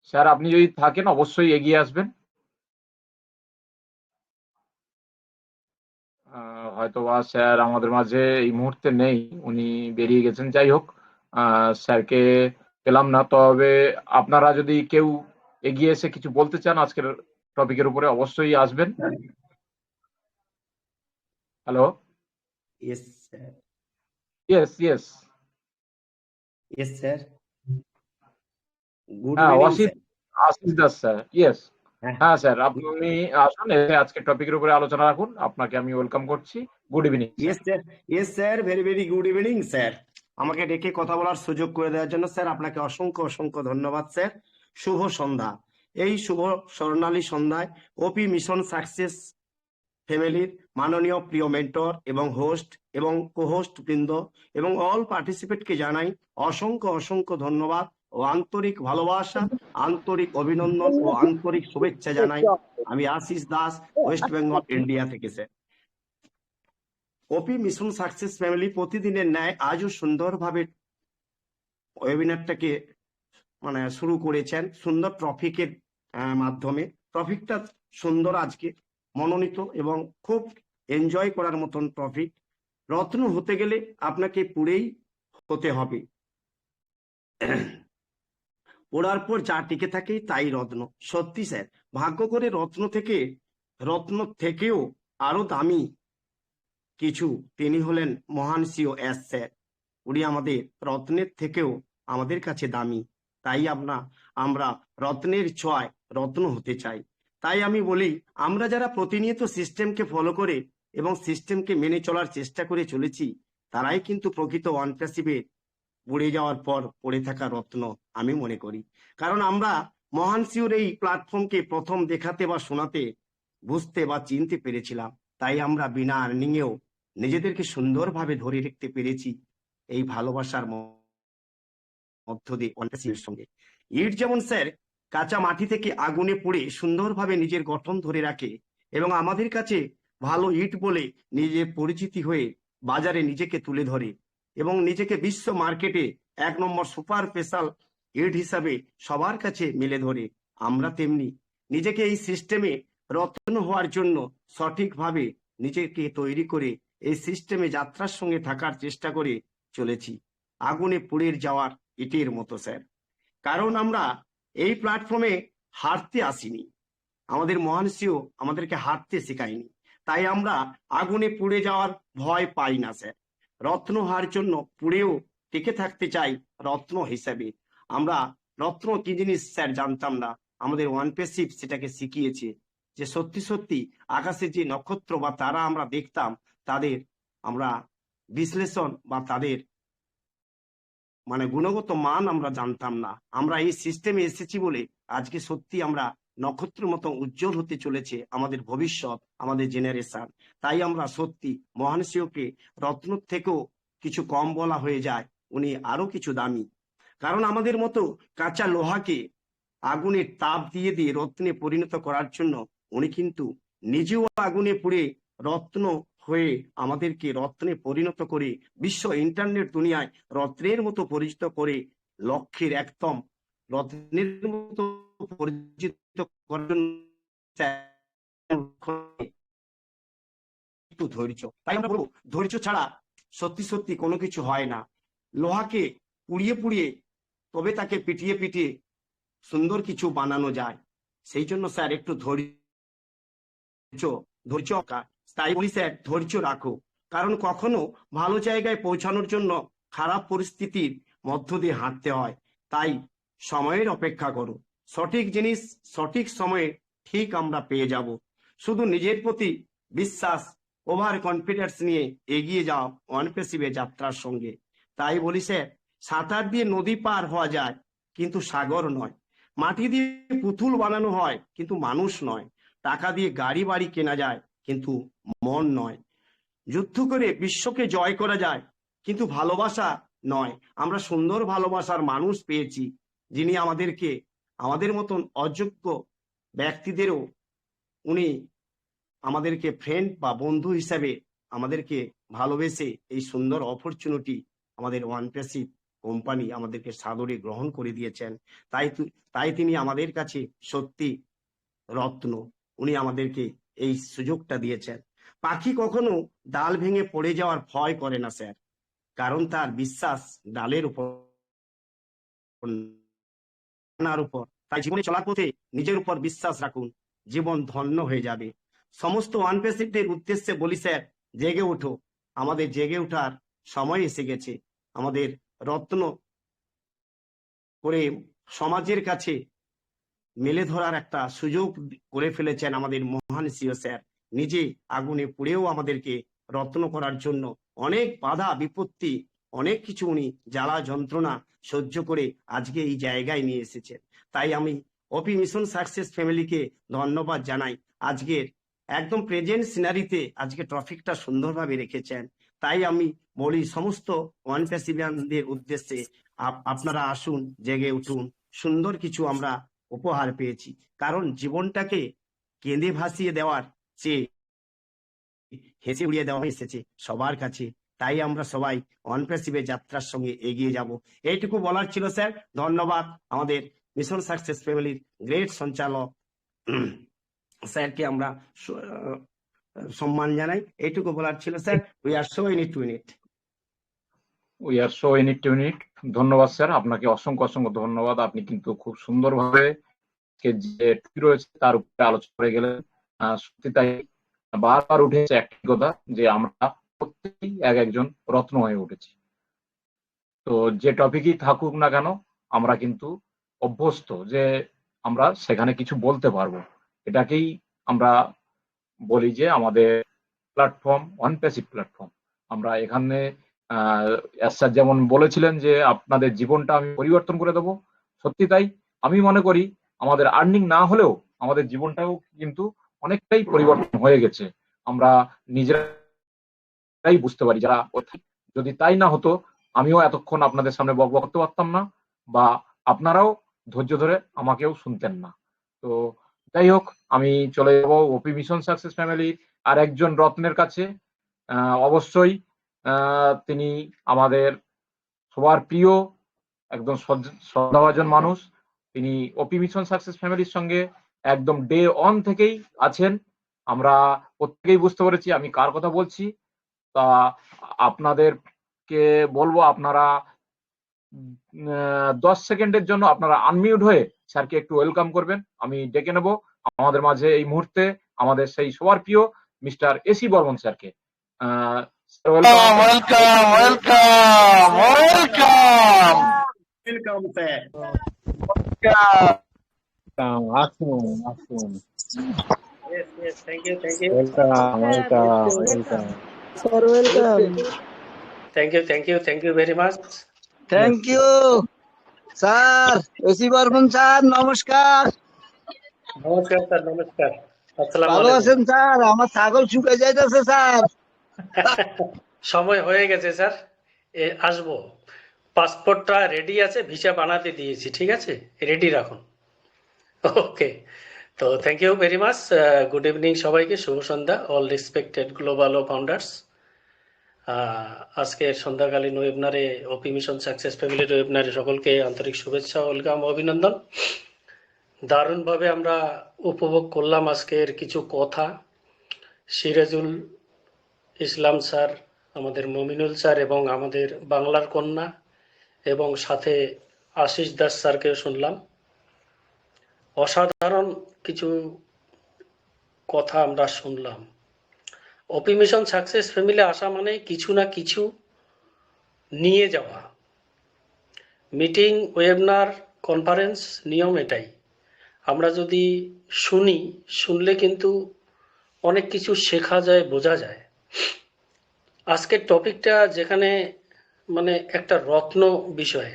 স্যার আপনি যদি থাকেন অবশ্যই এগিয়ে আসবেন। হয়তোবা স্যার আমাদের মাঝে এই মুহূর্তে নেই, উনি বেরিয়ে গেছেন। যাই হোক, স্যারকে পেলাম না। তবে আপনারা যদি কেউ এগিয়ে এসে কিছু বলতে চান আজকের টপিকের উপরে অবশ্যই আসবেন। Hello. Yes, sir. Yes yes. Yes, sir. Good হ্যাঁ, evening, sir. Ashis Das sir. Yes. হ্যাঁ, হ্যাঁ স্যার, আপনি আসুন, এসে আজকের টপিকের উপরে আলোচনা রাখুন। আপনাকে আমি ওয়েলকাম করছি। Good evening. yes, sir. Yes, sir. Very, very good evening, sir. আমাকে ডেকে কথা বলার সুযোগ করে দেওয়ার জন্য স্যার আপনাকে অসংখ্য অসংখ্য ধন্যবাদ স্যার। শুভ সন্ধ্যা। এই শুভ স্বর্ণালী সন্ধ্যায় ওপি মিশন সাকসেস ফ্যামিলির মাননীয় প্রিয় মেন্টর এবং হোস্ট এবং কোহোস্ট বৃন্দ এবং অল পার্টিসিপেটকে জানাই অসংখ্য অসংখ্য ধন্যবাদ ও আন্তরিক ভালোবাসা, আন্তরিক অভিনন্দন ও আন্তরিক শুভেচ্ছা জানাই। আমি আশিস দাস, ওয়েস্ট বেঙ্গল, ইন্ডিয়া থেকে স্যার। ওপি মিশন সাকসেস ফ্যামিলি প্রতিদিনের ন্যায় আজও সুন্দরভাবে ওয়েবিনারটাকে শুরু করেছেন সুন্দর টপিকের মাধ্যমে। টপিকটা সুন্দর, আজকে মনোনীত এবং খুব এনজয় করার মতন টপিক। রত্ন হতে গেলে আপনাকে পুড়েই হতে হবে, পোড়ার পর যা টিকে থাকে তাই রত্ন। সত্যি স্যার, ভাগ্য করে রত্ন থেকেও আরো দামি কিছু, তিনি হলেন মহান সিও এস স্যার। উনি আমাদের রত্নের থেকেও আমাদের কাছে দামি। তাই আমরা রত্নের ছোঁয়ায় রত্ন হতে চাই। তাই আমি বলি, আমরা যারা প্রতিনিয়ত সিস্টেমকে ফলো করে এবং সিস্টেমকে মেনে চলার চেষ্টা করে চলেছি, তারাই কিন্তু প্রকৃত ওয়ান প্যাসিভে পড়ে যাওয়ার পর পড়ে থাকা রত্ন আমি মনে করি। কারণ আমরা মহান সিওর এই প্ল্যাটফর্মকে প্রথম দেখাতে বা শোনাতে, বুঝতে বা চিনতে পেরেছিলাম। তাই আমরা বিনা আর্নিংয়েও নিজেদেরকে সুন্দরভাবে ধরে রাখতে পেরেছি এই ভালোবাসার মধ্য দিয়ে ওয়ান প্যাসিভের সঙ্গে। ইট যেমন স্যার কাঁচা মাটি থেকে আগুনে পুড়ে সুন্দরভাবে নিজের গঠন ধরে রাখে এবং আমাদের কাছে ভালো ইট বলে নিজের পরিচিতি হয়ে বাজারে নিজেকে তুলে ধরে এবং নিজেকে বিশ্ব মার্কেটে 1 নম্বর সুপার স্পেশাল ইট হিসাবে সবার কাছে মেলে ধরে, আমরা তেমনি নিজেকে এই সিস্টেমে রত্ন হওয়ার জন্য সঠিকভাবে নিজেকে তৈরি করে এই সিস্টেমে যাত্রার সঙ্গে থাকার চেষ্টা করে চলেছি, আগুনে পুড়ে যাওয়ার ইটের মতো স্যার। কারণ আমরা এই প্ল্যাটফর্মে হারতে আসিনি, আমাদের মহান সিও আমাদেরকে হারতে শেখায়নি। তাই আমরা আগুনে পুড়ে যাওয়ার ভয় পাই না স্যার। রত্ন হওয়ার জন্য পুড়েও টিকে থাকতে চাই রত্ন হিসেবে। আমরা রত্ন কি জিনিস স্যার জানতাম না, আমাদের ওয়ান প্যাসিভ সেটাকে শিখিয়েছে। যে সত্যি সত্যি আকাশে যে নক্ষত্র বা তারা আমরা দেখতাম, তাদের আমরা বিশ্লেষণ বা তাদের মানে গুণগত মান আমরা জানতাম না। আমরা এই সিস্টেমে এসেছি বলে আজকে সত্যি আমরা নক্ষত্রের মতো উজ্জ্বল হতে চলেছে আমাদের ভবিষ্যৎ, আমাদের জেনারেশন। তাই আমরা সত্যি মহান সিওকে রত্ন থেকেও কিছু কম বলা হয়ে যায়, উনি আরো কিছু দামি। কারণ আমাদের মতো কাঁচা লোহাকে আগুনের তাপ দিয়ে দিয়ে রত্নে পরিণত করার জন্য উনি কিন্তু নিজেও আগুনে পুড়ে রত্ন হয়ে আমাদেরকে রত্নে পরিণত করে বিশ্ব ইন্টারনেট দুনিয়ায় রত্নের মতো পরিচিত করে, লক্ষ্যের একদম রত্নের মতো পরিচিত করার জন্য একটু ধৈর্য। তাই আমরা বলবো ধৈর্য ছাড়া সত্যি সত্যি কোনো কিছু হয় না। লোহাকে পুড়িয়ে পুড়িয়ে তবে তাকে পিটিয়ে পিটিয়ে সুন্দর কিছু বানানো যায়। সেই জন্য স্যার একটু ধৈর্য তাই বলি স্যার ধৈর্য রাখো। কারণ কখনো ভালো জায়গায় পৌঁছানোর জন্য খারাপ পরিস্থিতির মধ্য দিয়ে হাঁটতে হয়। তাই সময়ের অপেক্ষা করো, সঠিক জিনিস সঠিক সময়ে ঠিক আমরা পেয়ে যাব। শুধু নিজের প্রতি বিশ্বাস, ওভার কনফিডেন্স নিয়ে এগিয়ে যাও অনপেসিভে যাত্রার সঙ্গে। তাই বলি স্যার, সাঁতার দিয়ে নদী পার হওয়া যায় কিন্তু সাগর নয়, মাটি দিয়ে পুতুল বানানো হয় কিন্তু মানুষ নয়, টাকা দিয়ে গাড়ি বাড়ি কেনা যায় কিন্তু মন নয়, যুদ্ধ করে বিশ্বকে জয় করা যায় কিন্তু ভালোবাসা নয়। আমরা সুন্দর ভালোবাসার মানুষ পেয়েছি, যিনি আমাদেরকে আমাদের মতন অযোগ্য ব্যক্তিদেরও উনি আমাদেরকে ফ্রেন্ড বা বন্ধু হিসাবে আমাদেরকে ভালোবেসে এই সুন্দর অপরচুনিটি আমাদের ওয়ানপেসিভ কোম্পানি আমাদেরকে সাদরে গ্রহণ করে দিয়েছেন। তাই তিনি আমাদের কাছে সত্যি রত্ন, উনি আমাদেরকে এই সুযোগটা দিয়েছেন। পাখি কখনো ডাল ভেঙে পড়ে যাওয়ার ভয় করে না স্যার, কারণ তার বিশ্বাস ডালের উপর। তাই জীবনে চলার পথে নিজের উপর বিশ্বাস রাখুন, জীবন ধন্য হয়ে যাবে। সমস্ত ওয়ানপেসিভদের উদ্দেশ্যে বলি স্যার, জেগে ওঠো, আমাদের জেগে ওঠার সময় এসে গেছে। আমাদের রত্ন করে সমাজের কাছে মেলে ধরার একটা সুযোগ করে ফেলেছেন আমাদের মহান সিও স্যার। নিজে আগুনে পুড়েও আমাদেরকে রত্ন করার জন্য অনেক বাধা বিপত্তি, অনেক কিছু উনি জ্বালা যন্ত্রণা সহ্য করে আজকে এই জায়গায় নিয়ে এসেছেন। তাই আমি ওপি মিশন সাকসেস ফ্যামিলিকে ধন্যবাদ জানাই। আজকের একদম প্রেজেন্ট সিনারিতে আজকে ট্রফিকটা সুন্দরভাবে রেখেছেন। তাই আমি বলি সমস্ত ওয়ানপেসিভিয়ানদের উদ্দেশ্যে, আপনারা আসুন, জেগে উঠুন, সুন্দর কিছু আমরা উপহার পেয়েছি। কারণ জীবনটাকে কেঁদে ভাসিয়ে দেওয়ার চেয়ে হেসে উড়িয়ে দেওয়া এসেছে সবার কাছে। তাই আমরা সবাই অনপেসিভে যাত্রার সঙ্গে এগিয়ে যাব, এইটুকু বলার ছিল স্যার। ধন্যবাদ আমাদের মিশন সাকসেস ফ্যামিলির গ্রেট সঞ্চালক স্যারকে আমরা সম্মান জানাই। এইটুকু বলার ছিল sir. We are so in it to it. We are so in it to it. ধন্যবাদ স্যার, আপনাকে অসংখ্য অসংখ্য ধন্যবাদ। আপনি কিন্তু খুব সুন্দরভাবে যে রয়েছে তার উপরে আলোচনা করে গেলেন। সত্যি তাই বারবার উঠেছে একটি কথা যে আমরা প্রত্যেকেই এক একজন রত্ন হয়ে উঠেছি। তো যে টপিকই থাকুক না কেন আমরা কিন্তু অভ্যস্ত যে আমরা সেখানে কিছু বলতে পারবো। এটাকেই আমরা বলি যে আমাদের প্ল্যাটফর্ম অনপেসিভ প্ল্যাটফর্ম। আমরা এখানে স্যার যেমন বলেছিলেন যে আপনাদের জীবনটা আমি পরিবর্তন করে দেবো, সত্যি তাই। আমি মনে করি আমাদের আর্নিং না হলেও আমাদের জীবনটাও কিন্তু অনেকটাই পরিবর্তন হয়ে গেছে, আমরা নিজেরাই বুঝতে পারি যারা। যদি তাই না হতো আমিও এতক্ষণ আপনাদের সামনে বকবক করতে পারতাম না, বা আপনারাও ধৈর্য ধরে আমাকেও শুনতেন না। তো যাই হোক, আমি চলে যাব ওপি মিশন সাকসেস ফ্যামিলির আর একজন রত্নের কাছে। অবশ্যই তিনি আমাদের সবার প্রিয় একদম শ্রদ্ধাভাজন মানুষ। তিনি ওপি মিশন সাকসেস ফ্যামিলির সঙ্গে একদম ডে অন থেকেই আছেন। আমরা প্রত্যেকেই বুঝতে পেরেছি আমি কার কথা বলছি। তা আপনাদেরকে বলবো আপনারা 10 সেকেন্ডের জন্য আপনারা আনমিউট হয়ে স্যারকে একটু ওয়েলকাম করবেন। আমি ডেকে নেব আমাদের মাঝে এই মুহূর্তে আমাদের সেই সবার প্রিয় মিস্টার এসি বর্মন স্যারকে। আসুন আসুন। Yes, yes. Thank you. Thank you. Welcome, welcome. Sir, welcome. Thank you. Thank you. Thank you very much. Thank you sir, AC Barman sir, নমস্কার। নমস্কার স্যার, নমস্কার। আসসালামু ভালো আলাইকুম। আছেন স্যার? আমার ছাগল শুকে যাইতেছে স্যার। সময় হয়ে গেছে স্যার, আসবো। পাসপোর্টটা রেডি আছে, ভিসা বানাতে দিয়েছি, ঠিক আছে, রেডি রাখুন। ওকে, তো thank you very much. Good evening সবাইকে, শুভ সন্ধ্যা, অল রেসপেক্টেড গ্লোবাল ও ফাউন্ডার্স। আজকের সন্ধ্যাকালীন ওয়েবনারে, ওপি মিশন সাকসেস ফ্যামিলির ওয়েবনারে সকলকে আন্তরিক শুভেচ্ছা, ওয়েলকাম, অভিনন্দন। দারুণভাবে আমরা উপভোগ করলাম আজকের কিছু কথা। সিরাজুল ইসলাম স্যার, আমাদের মমিনুল স্যার এবং আমাদের বাংলার কন্যা, এবং সাথে আশিস দাস স্যারকেও শুনলাম। অসাধারণ কিছু কথা আমরা শুনলাম। ওপি মিশন সাকসেস ফ্যামিলি আসা মানে কিছু না কিছু নিয়ে যাওয়া। মিটিং, ওয়েবনার, কনফারেন্স নিয়ম এটাই। আমরা যদি শুনলে কিন্তু অনেক কিছু শেখা যায়, বোঝা যায়। আজকের টপিকটা যেখানে মানে একটা রত্ন বিষয়।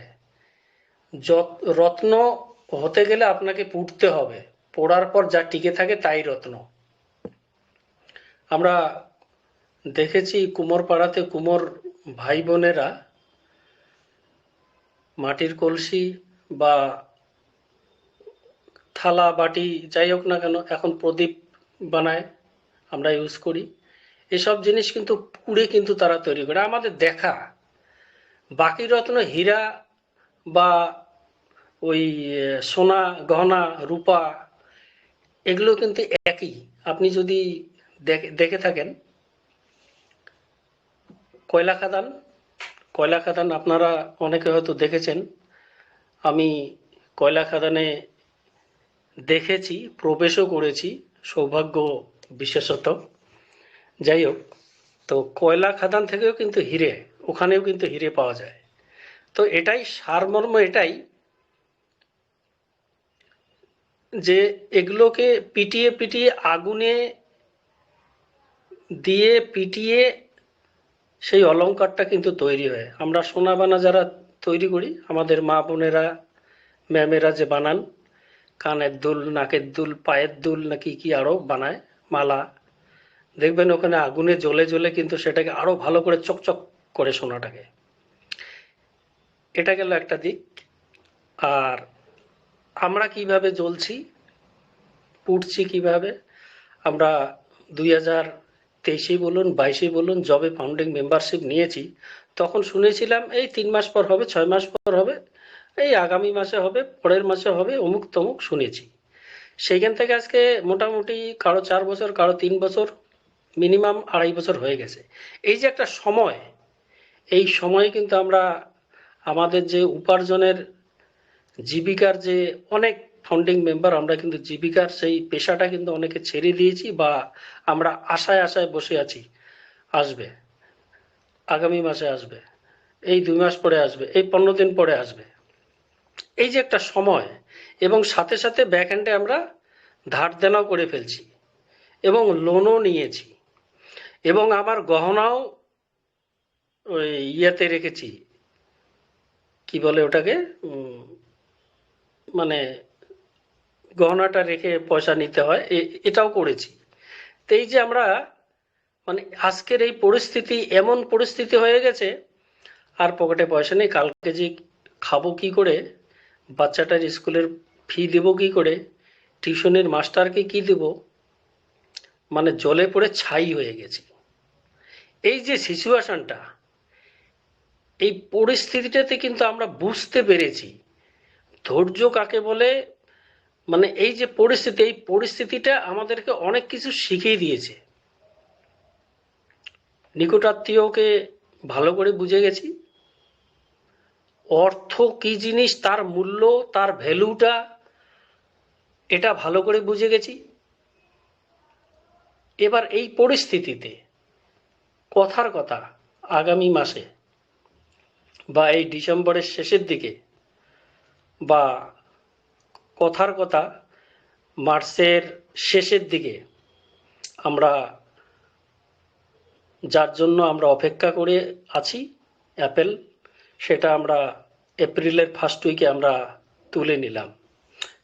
রত্ন হতে গেলে আপনাকে পুড়তে হবে, পোড়ার পর যা টিকে থাকে তাই রত্ন। আমরা দেখেছি কুমোরপাড়াতে কুমোর ভাই বোনেরা মাটির কলসি বা থালা বাটি যাই হোক না কেন, এখন প্রদীপ বানায়, আমরা ইউজ করি। এসব জিনিস কিন্তু পুড়ে কিন্তু তারা তৈরি করে। আমাদের দেখা বাকি রত্ন, হীরা বা ওই সোনা গহনা রূপা, এগুলো কিন্তু একই। আপনি যদি দেখে থাকেন কয়লা খাদান আপনারা অনেকে হয়তো দেখেছেন। আমি কয়লা খাদানে দেখেছি, প্রবেশও করেছি, সৌভাগ্য বিশেষত। যাই হোক, তো কয়লা খাদান থেকেও কিন্তু হিরে, ওখানেও কিন্তু হিরে পাওয়া যায়। তো এটাই সারমর্ম, এটাই যে এগুলোকে পিটিয়ে পিটিয়ে আগুনে দিয়ে পিটিয়ে সেই অলংকারটা কিন্তু তৈরি হয়। আমরা সোনা বানা যারা তৈরি করি, আমাদের মা বোনেরা, ম্যামেরা যে বানান, কানের দুল, নাকের দুল, পায়ের দুল, নাকি কি আরো বানায়, মালা, দেখবেন ওখানে আগুনে জ্বলে জ্বলে কিন্তু সেটাকে আরো ভালো করে চকচক করে সোনাটাকে। এটা গেল একটা দিক। আর আমরা কিভাবে জ্বলছি, পুড়ছি কিভাবে, আমরা 2023 বলুন 22 বলুন, যবে ফাউন্ডিং মেম্বারশিপ নিয়েছি তখন শুনেছিলাম এই 3 মাস পর হবে, 6 মাস পর হবে, এই আগামী মাসে হবে, পরের মাসে হবে, অমুক তমুক শুনেছি। সেইখান থেকে আজকে মোটামুটি কারো 4 বছর, কারো 3 বছর, মিনিমাম 2.5 বছর হয়ে গেছে। এই যে একটা সময়, এই সময়ে কিন্তু আমরা আমাদের যে উপার্জনের, জীবিকার যে অনেক ফাউন্ডিং মেম্বার, আমরা কিন্তু জীবিকার সেই পেশাটা কিন্তু অনেকে ছেড়ে দিয়েছি, বা আমরা আশায় আশায় বসে আছি আসবে, আগামী মাসে আসবে, এই 2 মাস পরে আসবে, এই 15 দিন পরে আসবে। এই যে একটা সময়, এবং সাথে সাথে ব্যাক এন্ডে আমরা ধার দেনাও করে ফেলছি এবং লোনও নিয়েছি, এবং আমার গহনাও ওই ইয়েতে রেখেছি, কি বলে ওটাকে, মানে গহনাটা রেখে পয়সা নিতে হয়, এটাও করেছি। তো এই যে আমরা মানে আজকের এই পরিস্থিতি, এমন পরিস্থিতি হয়ে গেছে, আর পকেটে পয়সা নেই, কালকে যে খাবো কি করে, বাচ্চাটার স্কুলের ফি দেবো কি করে, টিউশনের মাস্টারকে কি দেব, মানে জলে পড়ে ছাই হয়ে গেছি। এই যে সিচুয়েশনটা, এই পরিস্থিতিটাতে কিন্তু আমরা বুঝতে পেরেছি ধৈর্য কাকে বলে। মানে এই যে পরিস্থিতি, এই পরিস্থিতিটা আমাদেরকে অনেক কিছু শিখিয়ে দিয়েছে। নিকটাত্মীয়কে ভালো করে বুঝে গেছি, অর্থ কি জিনিস, তার মূল্য, তার ভ্যালুটা, এটা ভালো করে বুঝে গেছি। এবার এই পরিস্থিতিতে কথার কথা আগামী মাসে বা এই ডিসেম্বরের শেষের দিকে, বা কথার কথা মার্চের শেষের দিকে আমরা যার জন্য আমরা অপেক্ষা করে আছি অ্যাপেল, সেটা আমরা এপ্রিলের ফার্স্ট উইকে আমরা তুলে নিলাম।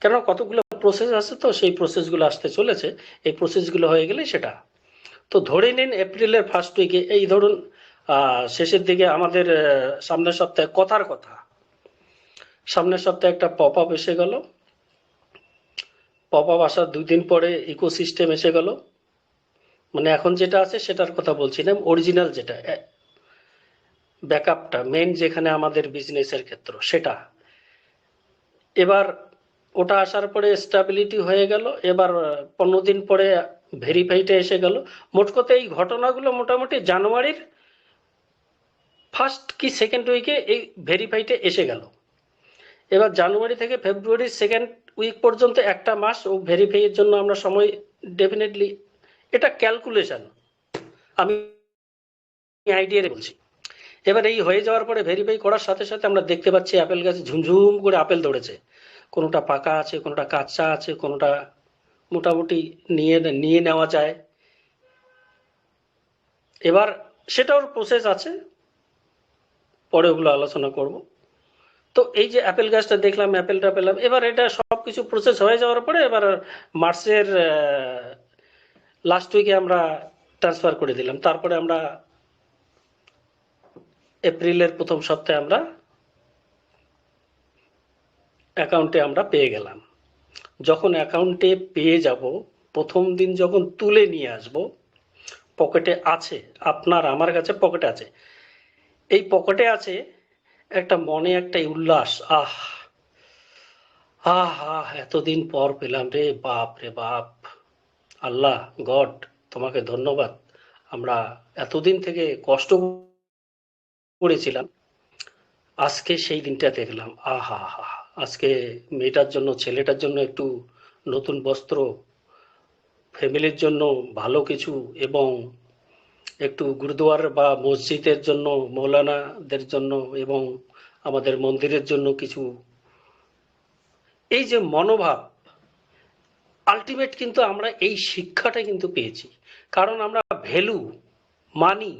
কেন কতগুলো প্রসেস আছে, তো সেই প্রসেসগুলো আসতে চলেছে, এই প্রসেসগুলো হয়ে গেলে সেটা তো ধরে নিন এপ্রিলের ফার্স্ট উইকে, এই ধরুন শেষের দিকে আমাদের সামনের সপ্তাহে কথার কথা, সামনের সপ্তাহে একটা পপ আপ এসে গেল, পপ আপ আসার 2 দিন পরে ইকোসিস্টেম এসে গেল। মানে এখন যেটা আছে সেটার কথা বলছি না, অরিজিনাল যেটা ব্যাকআপটা মেন যেখানে আমাদের বিজনেসের ক্ষেত্র সেটা। এবার ওটা আসার পরে স্টেবিলিটি হয়ে গেল, এবার 15 দিন পরে ভেরিফাইটা এসে গেল। মোট কথা এই ঘটনাগুলো মোটামুটি জানুয়ারির ফার্স্ট কি সেকেন্ড উইকে এই ভেরিফাইটা এসে গেল। এবার জানুয়ারি থেকে ফেব্রুয়ারির সেকেন্ড উইক পর্যন্ত একটা মাস ও ভেরিফাইয়ের জন্য আমরা সময় ডেফিনেটলি, এটা ক্যালকুলেশন, আমি আইডিয়া বলছি। এবার এই হয়ে যাওয়ার পরে ভেরিফাই করার সাথে সাথে আমরা দেখতে পাচ্ছি আপেল গাছে ঝুমঝুম করে আপেল ধরেছে, কোনোটা পাকা আছে, কোনোটা কাঁচা আছে, কোনোটা মোটামুটি নিয়ে নেওয়া যায়। এবার সেটার প্রসেস আছে, পরে ওগুলো আলোচনা করব। তো এই যে অ্যাপেল গাছটা দেখলাম, অ্যাপেলটা পেলাম, এবার এটা সব কিছু প্রসেস হয়ে যাওয়ার পরে এবার মার্চের লাস্ট উইকে আমরা ট্রান্সফার করে দিলাম। তারপরে আমরা এপ্রিলের প্রথম সপ্তাহে আমরা অ্যাকাউন্টে আমরা পেয়ে গেলাম। যখন অ্যাকাউন্টে পেয়ে যাব, প্রথম দিন যখন তুলে নিয়ে আসব, পকেটে আছে, আপনার আমার কাছে পকেটে আছে, এই পকেটে আছে একটা মনে একটা উল্লাস, আহ আহ আহ এতদিন পর পেলাম রে বাপ রে বাপ, আল্লাহ গড তোমাকে ধন্যবাদ, আমরা এতদিন থেকে কষ্ট করেছিলাম, আজকে সেই দিনটা দেখলাম, আহা হা, আজকে মেয়েটার জন্য ছেলেটার জন্য একটু নতুন বস্ত্র, ফ্যামিলির জন্য ভালো কিছু, এবং একটু গুরুদুয়ার বা মসজিদের জন্য, মৌলানাদের জন্য এবং আমাদের মন্দিরের জন্য কিছু, এই যে মনোভাব, আলটিমেট কিন্তু আমরা এই শিক্ষাটা কিন্তু পেয়েছি। কারণ আমরা ভ্যালু মানি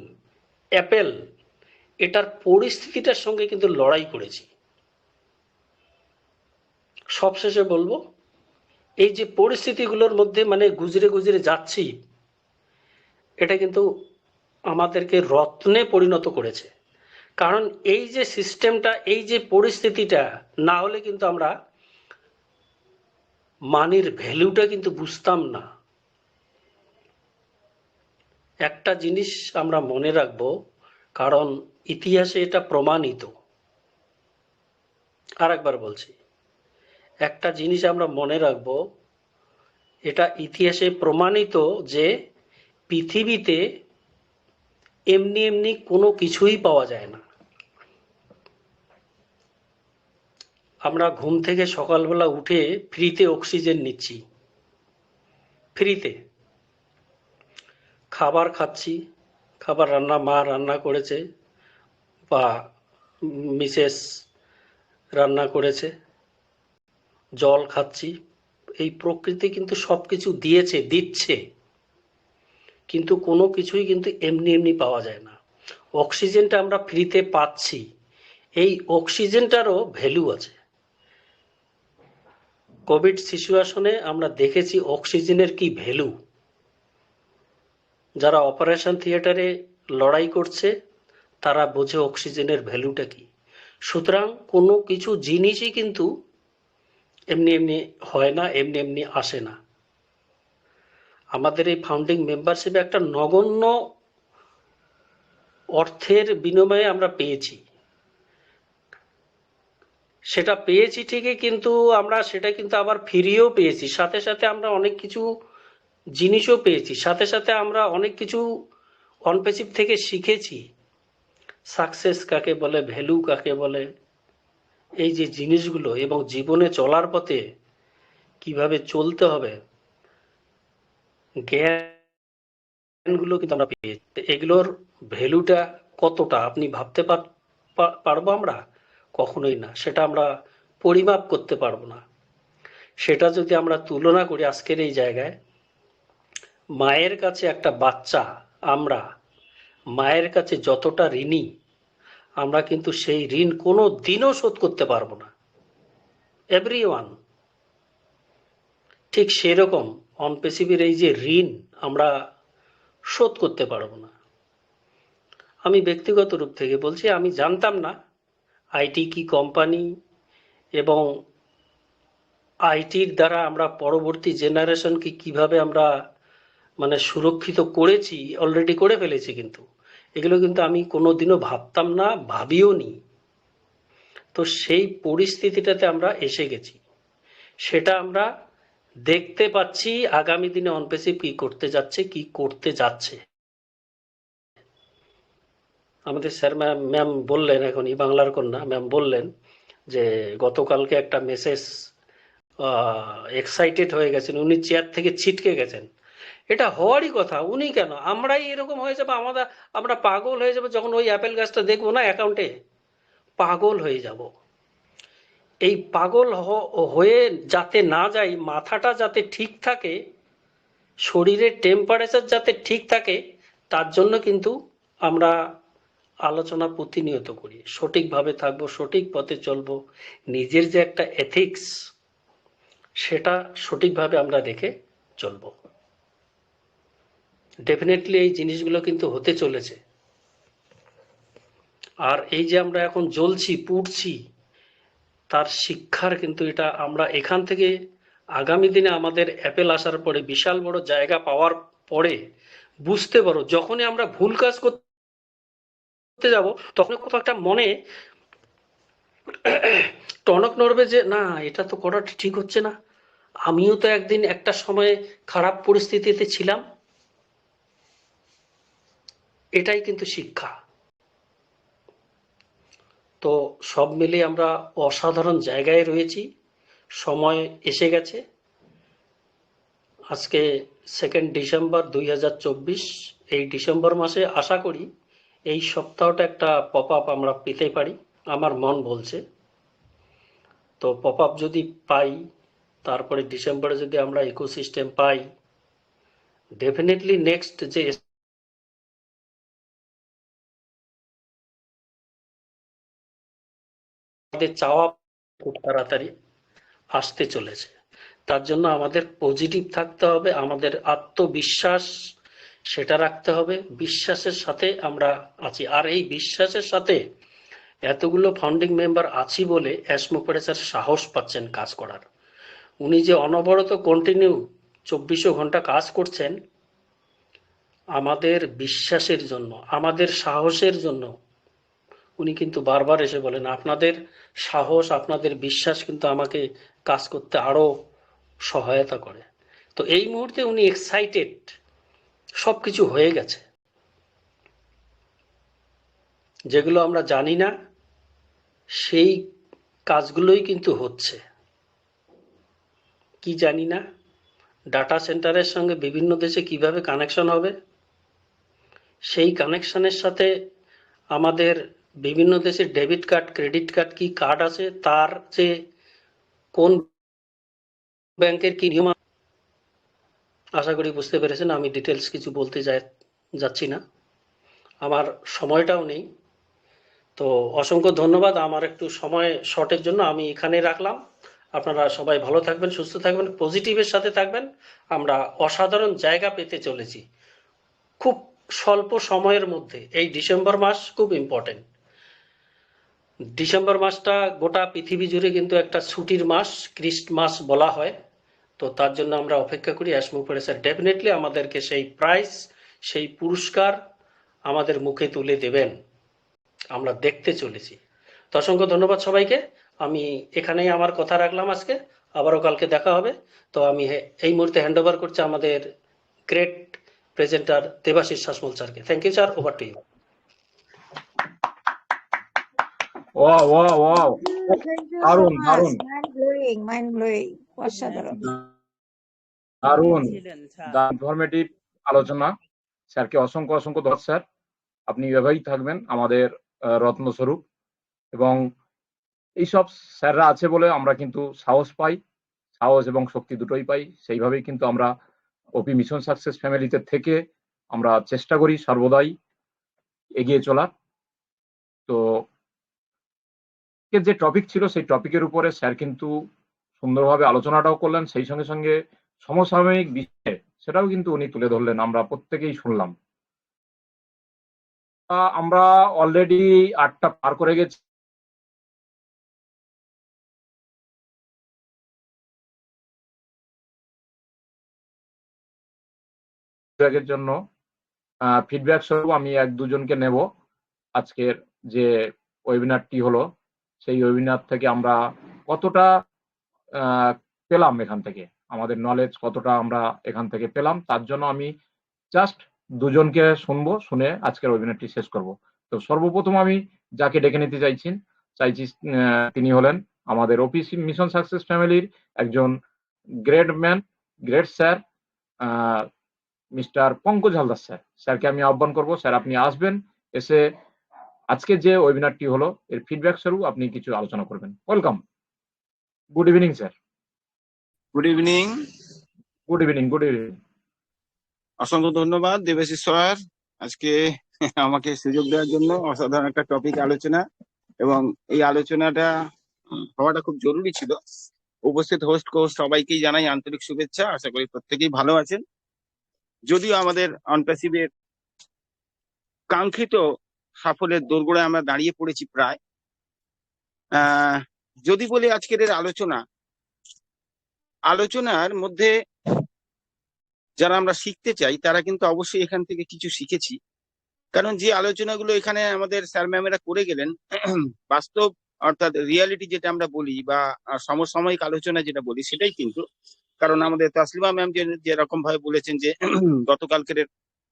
অ্যাপেল এটার পরিস্থিতিটার সঙ্গে কিন্তু লড়াই করেছি। সবশেষে বলবো, এই যে পরিস্থিতিগুলোর মধ্যে মানে গুজরে গুজরে যাচ্ছি, এটা কিন্তু আমাদেরকে রত্নে পরিণত করেছে। কারণ এই যে সিস্টেমটা, এই যে পরিস্থিতিটা না হলে কিন্তু আমরা মানির ভ্যালুটা কিন্তু বুঝতাম না। একটা জিনিস আমরা মনে রাখবো, কারণ ইতিহাসে এটা প্রমাণিত, আর একবার বলছি, একটা জিনিস আমরা মনে রাখবো, এটা ইতিহাসে প্রমাণিত যে পৃথিবীতে এমনি এমনি কোনো কিছুই পাওয়া যায় না। আমরা ঘুম থেকে সকালবেলা উঠে ফ্রিতে অক্সিজেন নিচ্ছি, ফ্রিতে খাবার খাচ্ছি, খাবার মা রান্না করেছে বা মিসেস রান্না করেছে, জল খাচ্ছি, এই প্রকৃতি কিন্তু সবকিছু দিয়েছে, দিচ্ছে, কিন্তু কোনো কিছুই কিন্তু এমনি এমনি পাওয়া যায় না। অক্সিজেনটা আমরা ফ্রিতে পাচ্ছি, এই অক্সিজেনটারও ভ্যালু আছে। কোভিড সিচুয়েশনে আমরা দেখেছি অক্সিজেনের কি ভ্যালু। যারা অপারেশন থিয়েটারে লড়াই করছে তারা বোঝে অক্সিজেনের ভ্যালুটা কি। সুতরাং কোনো কিছু জিনিসই কিন্তু এমনি এমনি হয় না, এমনি এমনি আসে না। আমাদের এই ফাউন্ডিং মেম্বারশিপে একটা নগণ্য অর্থের বিনিময়ে আমরা পেয়েছি, সেটা পেয়েছি ঠিকই, কিন্তু আমরা সেটা কিন্তু আবার ফিরিয়েও পেয়েছি, সাথে সাথে আমরা অনেক কিছু জিনিসও পেয়েছি, সাথে সাথে আমরা অনেক কিছু অনপেসিভ থেকে শিখেছি। সাকসেস কাকে বলে, ভ্যালু কাকে বলে, এই যে জিনিসগুলো, এবং জীবনে চলার পথে কিভাবে চলতে হবে, জ্ঞানগুলো কিন্তু আমরা পেয়েছি। এগুলোর ভ্যালুটা কতটা আপনি ভাবতে পারবো আমরা? কখনোই না। সেটা আমরা পরিমাপ করতে পারবো না। সেটা যদি আমরা তুলনা করি আজকের এই জায়গায়, মায়ের কাছে একটা বাচ্চা, আমরা মায়ের কাছে যতটা ঋণী, আমরা কিন্তু সেই ঋণ কোনো দিনও শোধ করতে পারবো না, এভরিওয়ান। ঠিক সেরকম অনপেসিভির এই যে ঋণ আমরা শোধ করতে পারবো না। আমি ব্যক্তিগত রূপ থেকে বলছি, আমি জানতাম না আইটি কি কোম্পানি, এবং আইটির দ্বারা আমরা পরবর্তী জেনারেশনকে কিভাবে আমরা মানে সুরক্ষিত করেছি, অলরেডি করে ফেলেছি, কিন্তু এগুলো কিন্তু আমি কোনোদিনও ভাবতাম না, ভাবিও নি। তো সেই পরিস্থিতিটাতে আমরা এসে গেছি, সেটা আমরা দেখতে পাচ্ছি আগামী দিনে অনপেসিভ কি করতে যাচ্ছে, কি করতে যাচ্ছে। আমাদের স্যার ম্যাম বললেন, এখনই বাংলার কন্যা ম্যাম বললেন যে গতকালকে একটা মেসেজ, এক্সাইটেড হয়ে গেছেন, উনি চেয়ার থেকে ছিটকে গেছেন। এটা হওয়ারই কথা। উনি কেন, আমরাই এরকম হয়ে যাবো, আমরা পাগল হয়ে যাবো যখন ওই অ্যাপেল গাছটা দেখবো না অ্যাকাউন্টে, পাগল হয়ে যাব। এই পাগল হয়ে যাতে না যাই, মাথাটা যাতে ঠিক থাকে, শরীরের টেম্পারেচার যাতে ঠিক থাকে, তার জন্য কিন্তু আমরা আলোচনা প্রতিনিয়ত করি। সঠিকভাবে থাকবো, সঠিক পথে চলবো, নিজের যে একটা এথিক্স সেটা সঠিকভাবে আমরা রেখে চলবো। ডেফিনেটলি এই জিনিসগুলো কিন্তু হতে চলেছে। আর এই যে আমরা এখন জ্বলছি, পুড়ছি, তার শিক্ষার কিন্তু এটা আমরা এখান থেকে আগামী দিনে আমাদের অ্যাপেল আসার পরে, বিশাল বড় জায়গা পাওয়ার পরে বুঝতে পারো, যখনই আমরা ভুল কাজ করতে যাব তখন কোথাও একটা মনে টনক নড়বে যে না, এটা তো করাটা ঠিক হচ্ছে না, আমিও তো একদিন একটা সময়ে খারাপ পরিস্থিতিতে ছিলাম। এটাই কিন্তু শিক্ষা। তো সব মিলে আমরা অসাধারণ জায়গায় রয়েছি, সময় এসে গেছে। আজকে 2 ডিসেম্বর 2024, এই ডিসেম্বর মাসে আশা করি এই সপ্তাহটা একটা পপ আপ আমরা পেতে পারি, আমার মন বলছে। তো পপ আপ যদি পাই, তারপরে ডিসেম্বরে যদি আমরা ইকোসিস্টেম পাই, ডেফিনেটলি নেক্সট যে চাওয়া খুব তাড়াতাড়ি আসতে চলেছে। তার জন্য আমাদের পজিটিভ থাকতে হবে, আমাদের আত্মবিশ্বাস সেটা রাখতে হবে, বিশ্বাসের সাথে আমরা আছি। আর এই বিশ্বাসের সাথে এতগুলো ফাউন্ডিং মেম্বার আছি বলে অ্যাসমোপরে স্যার সাহস পাচ্ছেন কাজ করার। উনি যে অনবরত কন্টিনিউ 24 ঘন্টা কাজ করছেন আমাদের বিশ্বাসের জন্য, আমাদের সাহসের জন্য। উনি কিন্তু বারবার এসে বলেন আপনাদের সাহস, আপনাদের বিশ্বাস কিন্তু আমাকে কাজ করতে আরো সহায়তা করে। তো এই মুহূর্তে উনি এক্সাইটেড, সবকিছু হয়ে গেছে। যেগুলো আমরা জানি না সেই কাজগুলোই কিন্তু হচ্ছে। কি জানি না, ডাটা সেন্টারের সঙ্গে বিভিন্ন দেশে কিভাবে কানেকশন হবে, সেই কানেকশনের সাথে আমাদের বিভিন্ন দেশের ডেবিট কার্ড, ক্রেডিট কার্ড, কি কার্ড আছে, তার যে কোন ব্যাংকের কি নিয়ম, আশা করি বুঝতে পেরেছেন। আমি ডিটেলস কিছু বলতে যাচ্ছি না, আমার সময়টাও নেই। তো অসংখ্য ধন্যবাদ। আমার একটু সময় শর্টের জন্য আমি এখানে রাখলাম। আপনারা সবাই ভালো থাকবেন, সুস্থ থাকবেন, পজিটিভের সাথে থাকবেন। আমরা অসাধারণ জায়গা পেতে চলেছি খুব স্বল্প সময়ের মধ্যে। এই ডিসেম্বর মাস খুব ইম্পর্টেন্ট। ডিসেম্বর মাসটা গোটা পৃথিবী জুড়ে কিন্তু একটা ছুটির মাস, ক্রিস্টমাস বলা হয়। তো তার জন্য আমরা অপেক্ষা করি। অ্যাসমোপরে স্যার ডেফিনেটলি আমাদেরকে সেই প্রাইজ, সেই পুরস্কার আমাদের মুখে তুলে দেবেন, আমরা দেখতে চলেছি। তো অসংখ্য ধন্যবাদ সবাইকে। আমি এখানেই আমার কথা রাখলাম আজকে, আবারও কালকে দেখা হবে। তো আমি এই মুহূর্তে হ্যান্ড ওভার করছি আমাদের গ্রেট প্রেজেন্টার দেবাশিস শাসমল স্যারকে। Thank you sir, over to you. Wow wow wow, Thank you so দারুণ much. দারুণ Mind blowing. অসাধারণ। দারুণ ইনফরমেটিভ আলোচনা। স্যারকে অসংখ্য অসংখ্য ধন্যবাদ স্যার। আপনি এভাবেই থাকবেন আমাদের রত্নস্বরূপ। এবং এইসব স্যাররা আছে বলে আমরা কিন্তু সাহস পাই, সাহস এবং শক্তি দুটোই পাই। সেইভাবেই কিন্তু আমরা ওপি মিশন সাকসেস ফ্যামিলিতে থেকে আমরা চেষ্টা করি সর্বদাই এগিয়ে চলার। তো যে টপিক ছিল সেই টপিকের উপরে স্যার কিন্তু সুন্দরভাবে আলোচনাটাও করলেন, সেই সঙ্গে সঙ্গে সমসাময়িক বিষয়ে সেটাও কিন্তু উনি তুলে ধরলেন, আমরা প্রত্যেকেই শুনলাম। আমরা অলরেডি 8টা পার করে গেছি। ফিডব্যাকের জন্য ফিডব্যাক স্বরূপ আমি 1-2 জনকে নেব। আজকের যে ওয়েবিনারটি হলো সেই ওয়েবিনার থেকে আমরা কতটা পেলাম, এখান থেকে আমাদের নলেজ কতটা আমরা এখান থেকে পেলাম, তার জন্য আমি জাস্ট 2জনকে শুনবো, শুনে আজকের ওয়েবিনারটি শেষ করব। তো সর্বপ্রথম আমি যাকে ডেকে নিতে চাইছি তিনি হলেন আমাদের ওপিসি মিশন সাকসেস ফ্যামিলির একজন great man, great sir, mister Pankaj Haldar sir. স্যারকে আমি আহ্বান করব, স্যার আপনি আসবেন, এসে আজকে যে ওয়েবিনারটি হলো এর ফিডব্যাক স্বরূপ আপনি কিছু আলোচনা করবেন। Welcome. Good evening sir. Good evening. Good evening. Good evening. অসংখ্য ধন্যবাদ দেবাশিস স্যার আজকে আমাকে সুযোগ দেওয়ার জন্য। অসাধারণ একটা টপিক আলোচনা, এবং এই আলোচনাটা হওয়াটা খুব জরুরি ছিল। উপস্থিত হোস্ট সবাইকেই জানাই আন্তরিক শুভেচ্ছা। আশা করি প্রত্যেকেই ভালো আছেন। যদিও আমাদের অনপ্যাসিভের কাঙ্ক্ষিত সাফল্যের দোরগোড়ায় আমরা দাঁড়িয়ে পড়েছি প্রায়। যদি বলি আজকের এর আলোচনার মধ্যে যারা আমরা শিখতে চাই তারা কিন্তু অবশ্যই এখান থেকে কিছু শিখেছি। কারণ যে আলোচনাগুলো এখানে আমাদের স্যার ম্যামেরা করে গেলেন, বাস্তব অর্থাৎ রিয়ালিটি যেটা আমরা বলি বা সমসাময়িক আলোচনা যেটা বলি সেটাই কিন্তু। কারণ আমাদের তাসলিমা ম্যাম যেরকম ভাবে বলেছেন যে গতকালকের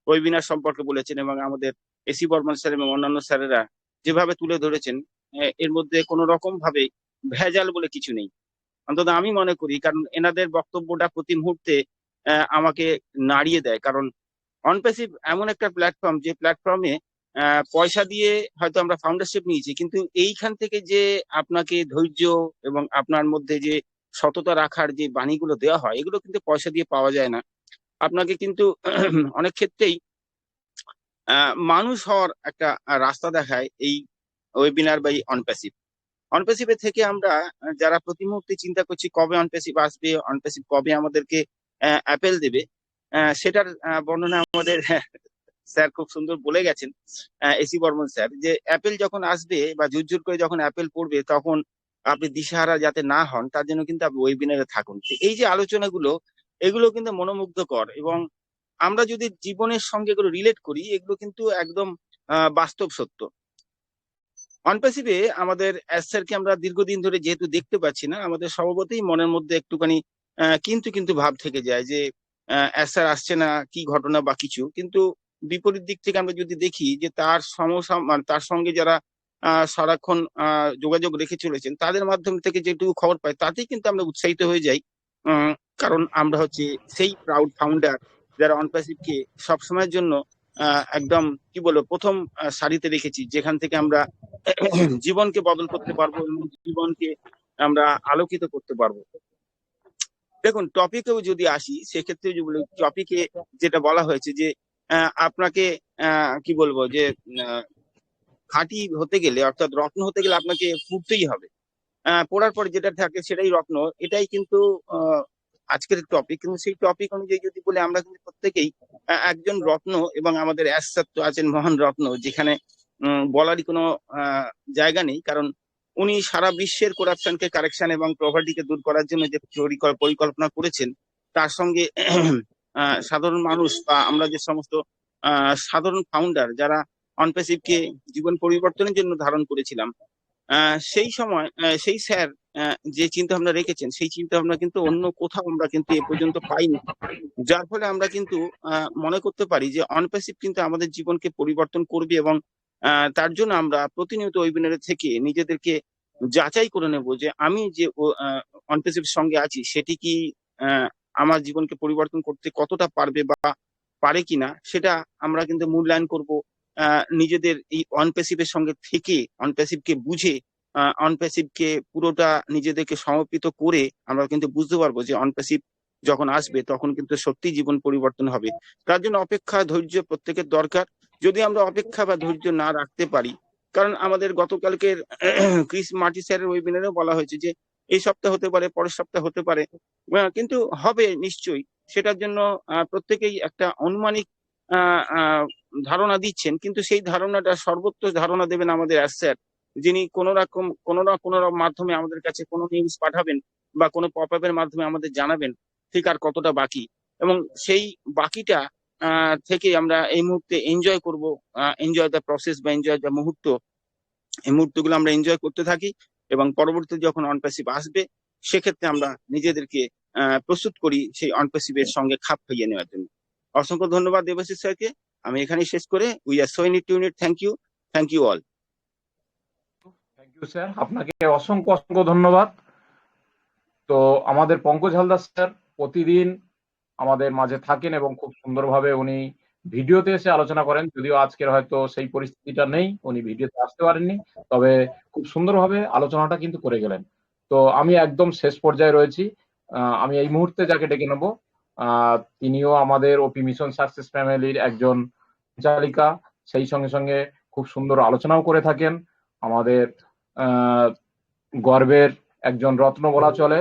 ওয়েবিনার সম্পর্কে বলেছেন, এবং আমাদের এসি বর্মন স্যার এবং অন্যান্য স্যারেরা যেভাবে তুলে ধরেছেন, এর মধ্যে কোনো রকম ভাবে ভেজাল বলে কিছু নেই, অন্তত আমি মনে করি। কারণ এনাদের বক্তব্যটা প্রতি মুহূর্তে আমাকে নাড়িয়ে দেয়। কারণ অনপ্যাসিভ এমন একটা প্ল্যাটফর্ম, যে প্ল্যাটফর্মে পয়সা দিয়ে হয়তো আমরা ফাউন্ডারশিপ নিয়েছি, কিন্তু এইখান থেকে যে আপনাকে ধৈর্য এবং আপনার মধ্যে যে সততা রাখার যে বাণীগুলো দেওয়া হয়, এগুলো কিন্তু পয়সা দিয়ে পাওয়া যায় না। আপনাকে কিন্তু অনেক ক্ষেত্রেই মানুষ হওয়ার একটা রাস্তা দেখায় এই ওয়েবিনার বা অনপ্যাসিভের থেকে আমরা যারা প্রতি মুহূর্তে চিন্তা করছি কবে অনপ্যাসিভ আসবে, অনপ্যাসিভ কবে আমাদেরকে অ্যাপেল দেবে, সেটার বর্ণনা আমাদের স্যার খুব সুন্দর বলে গেছেন, এসি বর্মন স্যার, যে অ্যাপেল যখন আসবে বা ঝুরঝুর করে যখন অ্যাপেল পড়বে, তখন আপনি দিশাহারা যাতে না হন তার জন্য কিন্তু আপনি ওয়েবিনারে থাকুন। এই যে আলোচনাগুলো, এগুলো কিন্তু মনোমুগ্ধকর, এবং আমরা যদি জীবনের সঙ্গে এগুলো রিলেট করি, এগুলো কিন্তু একদম বাস্তব সত্য। অনপ্যাসিভে আমাদের স্যারকে আমরা দীর্ঘদিন ধরে যেহেতু দেখতে পাচ্ছি না, আমাদের স্বভাবতই মনের মধ্যে একটুখানি কিন্তু ভাব থেকে যায় যে স্যার আসছে না, কি ঘটনা বা কিছু। কিন্তু বিপরীত দিক থেকে আমরা যদি দেখি যে তার সঙ্গে যারা সারাক্ষণ যোগাযোগ রেখে চলেছেন, তাদের মাধ্যম থেকে যেটুকু খবর পাই তাতেই কিন্তু আমরা উৎসাহিত হয়ে যাই। কারণ আমরা হচ্ছে সেই প্রাউড ফাউন্ডার যারা অনপ্যাসিভকে সবসময়ের জন্য একদম কি বলবো প্রথম সারিতে রেখেছি, যেখান থেকে আমরা জীবনকে বদল করতে পারবো এবং জীবনকে আমরা আলোকিত করতে পারবো। দেখুন, টপিকেও যদি আসি, সেক্ষেত্রে টপিকে যেটা বলা হয়েছে যে আপনাকে কি বলবো যে খাঁটি হতে গেলে, অর্থাৎ রত্ন হতে গেলে আপনাকে ফুটতেই হবে। পড়ার পরে যেটা থাকে সেটাই রত্ন, এটাই কিন্তু আজকের টপিক। কিন্তু সেই টপিক অনুযায়ী যদি বলে, আমরা কিন্তু প্রত্যেকেই একজন রত্ন, এবং আমাদের অ্যাসাত্য আছেন মহান রত্ন, যেখানে বলারই কোনো জায়গা নেই। কারণ উনি সারা বিশ্বের করাপশনকে কারেকশন এবং প্রভার্টিকে দূর করার জন্য যে পরিকল্পনা করেছেন, তার সঙ্গে সাধারণ মানুষ বা আমরা যে সমস্ত সাধারণ ফাউন্ডার যারা অনপ্যাসিভকে জীবন পরিবর্তনের জন্য ধারণ করেছিলাম, সেই সময় সেই স্যার যে চিন্তা ভাবনা রেখেছেন, সেই চিন্তা ভাবনা কিন্তু অন্য কোথাও আমরা কিন্তু এ পর্যন্ত পাইনি। যার ফলে আমরা কিন্তু মনে করতে পারি যে অনপ্যাসিভ কিন্তু আমাদের জীবনকে পরিবর্তন করবে, এবং তার জন্য আমরা প্রতিনিয়ত ওয়েবিনারে থেকে নিজেদেরকে যাচাই করে নেব যে আমি যে অনপ্যাসিভের সঙ্গে আছি সেটি কি আমার জীবনকে পরিবর্তন করতে কতটা পারবে বা পারে কিনা, সেটা আমরা কিন্তু মূল্যায়ন করব। নিজেদের এই অনপ্যাসিভের সঙ্গে থেকে অনপ্যাসিভকে বুঝে, অনপ্যাসিভকে পুরোটা নিজেদেরকে সমর্পিত করে আমরা কিন্তু বুঝতে পারবো যে অনপ্যাসিভ যখন আসবে তখন কিন্তু সত্যি জীবন পরিবর্তন হবে। তার জন্য অপেক্ষা ধৈর্য প্রত্যেকের দরকার। যদি আমরা অপেক্ষা বা ধৈর্য না রাখতে পারি, কারণ আমাদের গতকালকের ক্রিস মার্টি স্যারের ওয়েবিনারেও বলা হয়েছে যে এই সপ্তাহ হতে পারে, পরের সপ্তাহ হতে পারে, কিন্তু হবে নিশ্চয়ই। সেটার জন্য প্রত্যেকেই একটা অনুমানিক ধারণা দিচ্ছেন, কিন্তু সেই ধারণাটা সর্বোচ্চ ধারণা দেবেন আমাদের স্যার, যিনি কোনো না কোনো মাধ্যমে আমাদের কাছে কোনো নিউজ পাঠাবেন বা কোনো পপ আপের মাধ্যমে আমাদের জানাবেন ঠিক আর কতটা বাকি, এবং সেই বাকিটা থেকে আমরা এই মুহূর্তে এনজয় করব, এনজয় দ্য প্রসেস বা এনজয় দ্য মুহূর্ত। এই মুহূর্তগুলো আমরা এনজয় করতে থাকি এবং পরবর্তীতে যখন অনপ্যাসিভ আসবে সেক্ষেত্রে আমরা নিজেদেরকে প্রস্তুত করি সেই অনপ্যাসিভের সঙ্গে খাপ খাইয়ে নেওয়ার জন্য। অসংখ্য ধন্যবাদ দেবাশিস স্যারকে। আমি এখানেই শেষ করে we are so unit. Thank you all. Thank you sir, আপনাকে অসংখ্য ধন্যবাদ। তো আমাদের পঙ্কজ হালদার স্যার প্রতিদিন আমাদের মাঝে থাকেন এবং খুব সুন্দরভাবে উনি ভিডিওতে এসে আলোচনা করেন। যদিও আজকের হয়তো সেই পরিস্থিতিটা নেই, উনি ভিডিওতে আসতে পারেননি, তবে খুব সুন্দরভাবে আলোচনাটা কিন্তু করে গেলেন। তো আমি একদম শেষ পর্যায়ে রয়েছি। আমি এই মুহূর্তে যাকে ডেকে নেব, তিনিও আমাদের ওপি মিশন সাকসেস ফ্যামিলির একজন পরিচালিকা, সেই সঙ্গে সঙ্গে খুব সুন্দর আলোচনাও করে থাকেন। আমাদের গর্বের একজন রত্ন বলা চলে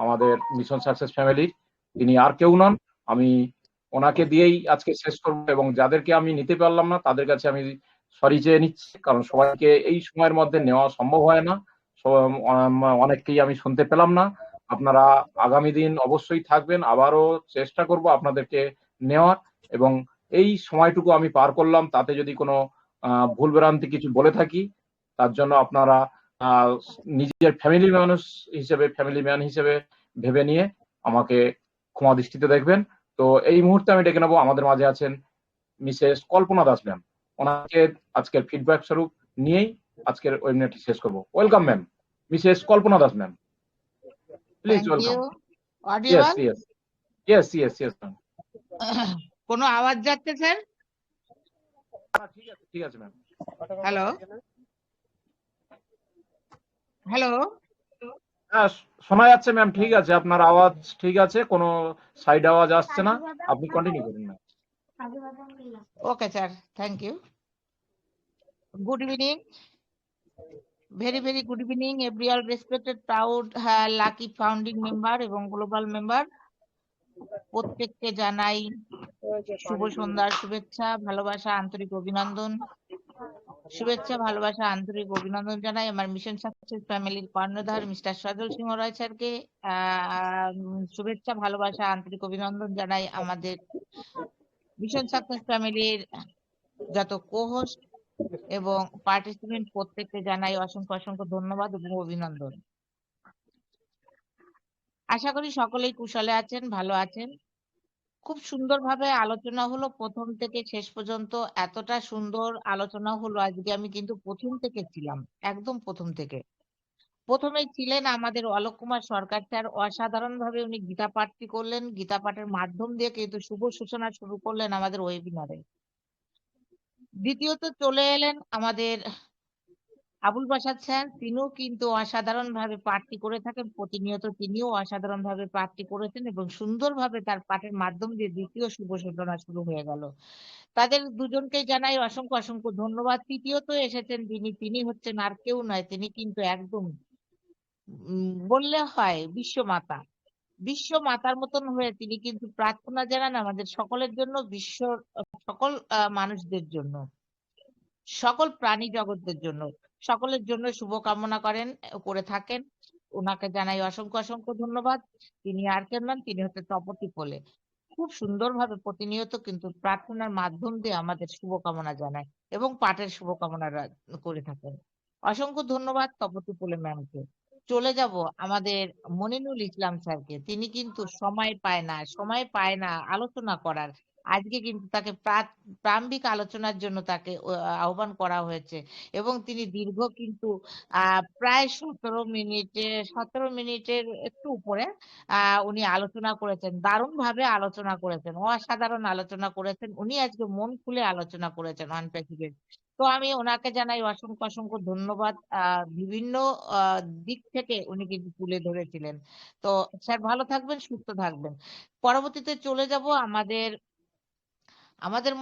আমাদের মিশন সাকসেস ফ্যামিলির। তিনি আর কেউ নন, আমি ওনাকে দিয়েই আজকে শেষ করবো, এবং যাদেরকে আমি নিতে পারলাম না তাদের কাছে আমি সরি চেয়ে নিচ্ছি, কারণ সবাইকে এই সময়ের মধ্যে নেওয়া সম্ভব হয় না। অনেককেই আমি শুনতে পেলাম না। আপনারা আগামী দিন অবশ্যই থাকবেন, আবারও চেষ্টা করব আপনাদেরকে নেওয়ার, এবং এই সময়টুকু আমি পার করলাম তাতে যদি কোনো ভুল ভ্রান্তি কিছু বলে থাকি তার জন্য আপনারা নিজের ফ্যামিলি ম্যান হিসেবে ভেবে নিয়ে আমাকে ক্ষমা দৃষ্টিতে দেখবেন। তো এই মুহূর্তে আমি ডেকে নেবো, আমাদের মাঝে আছেন মিসেস কল্পনা দাস ম্যাম। ওনাকে আজকের ফিডব্যাক স্বরূপ নিয়েই আজকের ওয়েবিনারটি শেষ করব। Welcome ma'am, Mrs Kalpana Das ma'am, please thank welcome. You. Yes audible? Yes yes yes yes ma'am. কোনো আওয়াজ যাচ্ছে স্যার? ঠিক আছে ম্যাম। হ্যালো হ্যালো হ্যাঁ, শোনা যাচ্ছে ম্যাম, ঠিক আছে, আপনার আওয়াজ ঠিক আছে, কোনো সাইড আওয়াজ আসছে না, আপনি কন্টিনিউ করুন ma'am. Okay sir, thank you. Good evening, very good evening every all respected proud lucky founding member এবং গ্লোবাল মেম্বার। প্রত্যেককে জানাই শুভ সন্ধ্যার শুভেচ্ছা, ভালোবাসা, আন্তরিক অভিনন্দন। শুভেচ্ছা, ভালোবাসা, আন্তরিক অভিনন্দন জানাই আমার মিশন সাকসেস ফ্যামিলির কর্ণধার মিস্টার সজল সিংহ রায় স্যারকে। শুভেচ্ছা, ভালোবাসা, আন্তরিক অভিনন্দন জানাই আমাদের মিশন সাকসেস ফ্যামিলির যত কোহোস্ট এবং পার্টিসিপেন্ট প্রত্যেককে জানাই অসংখ্য ধন্যবাদ এবং অভিনন্দন। আশা করি সকলেই কুশলে আছেন, ভালো আছেন। খুব সুন্দরভাবে আলোচনা হলো প্রথম থেকে শেষ পর্যন্ত। এতটা সুন্দর আলোচনা হলো আজকে, আমি কিন্তু প্রথম থেকে ছিলাম, একদম প্রথম থেকে। প্রথমেই ছিলেন আমাদের অলোক কুমার সরকার স্যার, অসাধারণ ভাবে উনি গীতা পাঠটি করলেন, গীতা পাঠের মাধ্যম দিয়ে কিন্তু শুভ সূচনা শুরু করলেন আমাদের ওয়েবিনারে। দ্বিতীয়ত চলে এলেন আমাদের আবুল বাসাদ স্যার, তিনিও কিন্তু অসাধারণ ভাবে পাঠটি করে থাকেন, প্রতিনিয়ত তিনিও অসাধারণ ভাবে পাঠটি করেছেন এবং সুন্দরভাবে তার পাঠের মাধ্যম দিয়ে দ্বিতীয় শুভ সূচনা শুরু হয়ে গেল। তাদের দুজনকে জানাই অসংখ্য ধন্যবাদ। তৃতীয়ত এসেছেন তিনি হচ্ছেন আর কেউ নয়, তিনি কিন্তু একদম বললে হয় বিশ্বমাতা। বিশ্বমাতার মতন হয়ে তিনি কিন্তু প্রার্থনা জানান আমাদের সকলের জন্য, বিশ্বর সকল মানুষদের জন্য, সকল প্রাণী জগতের জন্য, সকলের জন্য শুভকামনা করে থাকেন। ওনাকে জানাই অসংখ্য ধন্যবাদ। তিনি আর কেন নন, তিনি হচ্ছে তপতি পোলে। খুব সুন্দরভাবে প্রতিনিয়ত কিন্তু প্রার্থনার মাধ্যম দিয়ে আমাদের শুভকামনা জানায় এবং পাঠের শুভকামনা করে থাকেন। অসংখ্য ধন্যবাদ তপতি পোলে ম্যামকে। চলে যাব আমাদের মনিনুল ইসলাম স্যারকে। তিনি কিন্তু সময় পায় না আলোচনা করার। আজকে কিন্তু তাকে প্রারম্ভিক আলোচনার জন্য তাকে আহ্বান করা হয়েছে এবং তিনি দীর্ঘ কিন্তু প্রায় 17 মিনিটের একটু উপরে উনি আলোচনা করেছেন, দারুণ ভাবে আলোচনা করেছেন, অসাধারণ আলোচনা করেছেন। উনি আজকে মন খুলে আলোচনা করেছেন অনপ্যাসিভের। তো তো আমি ওনাকে জানাই অসংখ্য অসংখ্য ধন্যবাদ। বিভিন্ন দিক থেকে উনি কিন্তু তুলে ধরেছিলেন। তো স্যার ভালো থাকবেন, সুস্থ থাকবেন। পরবর্তীতে চলে যাব আমাদের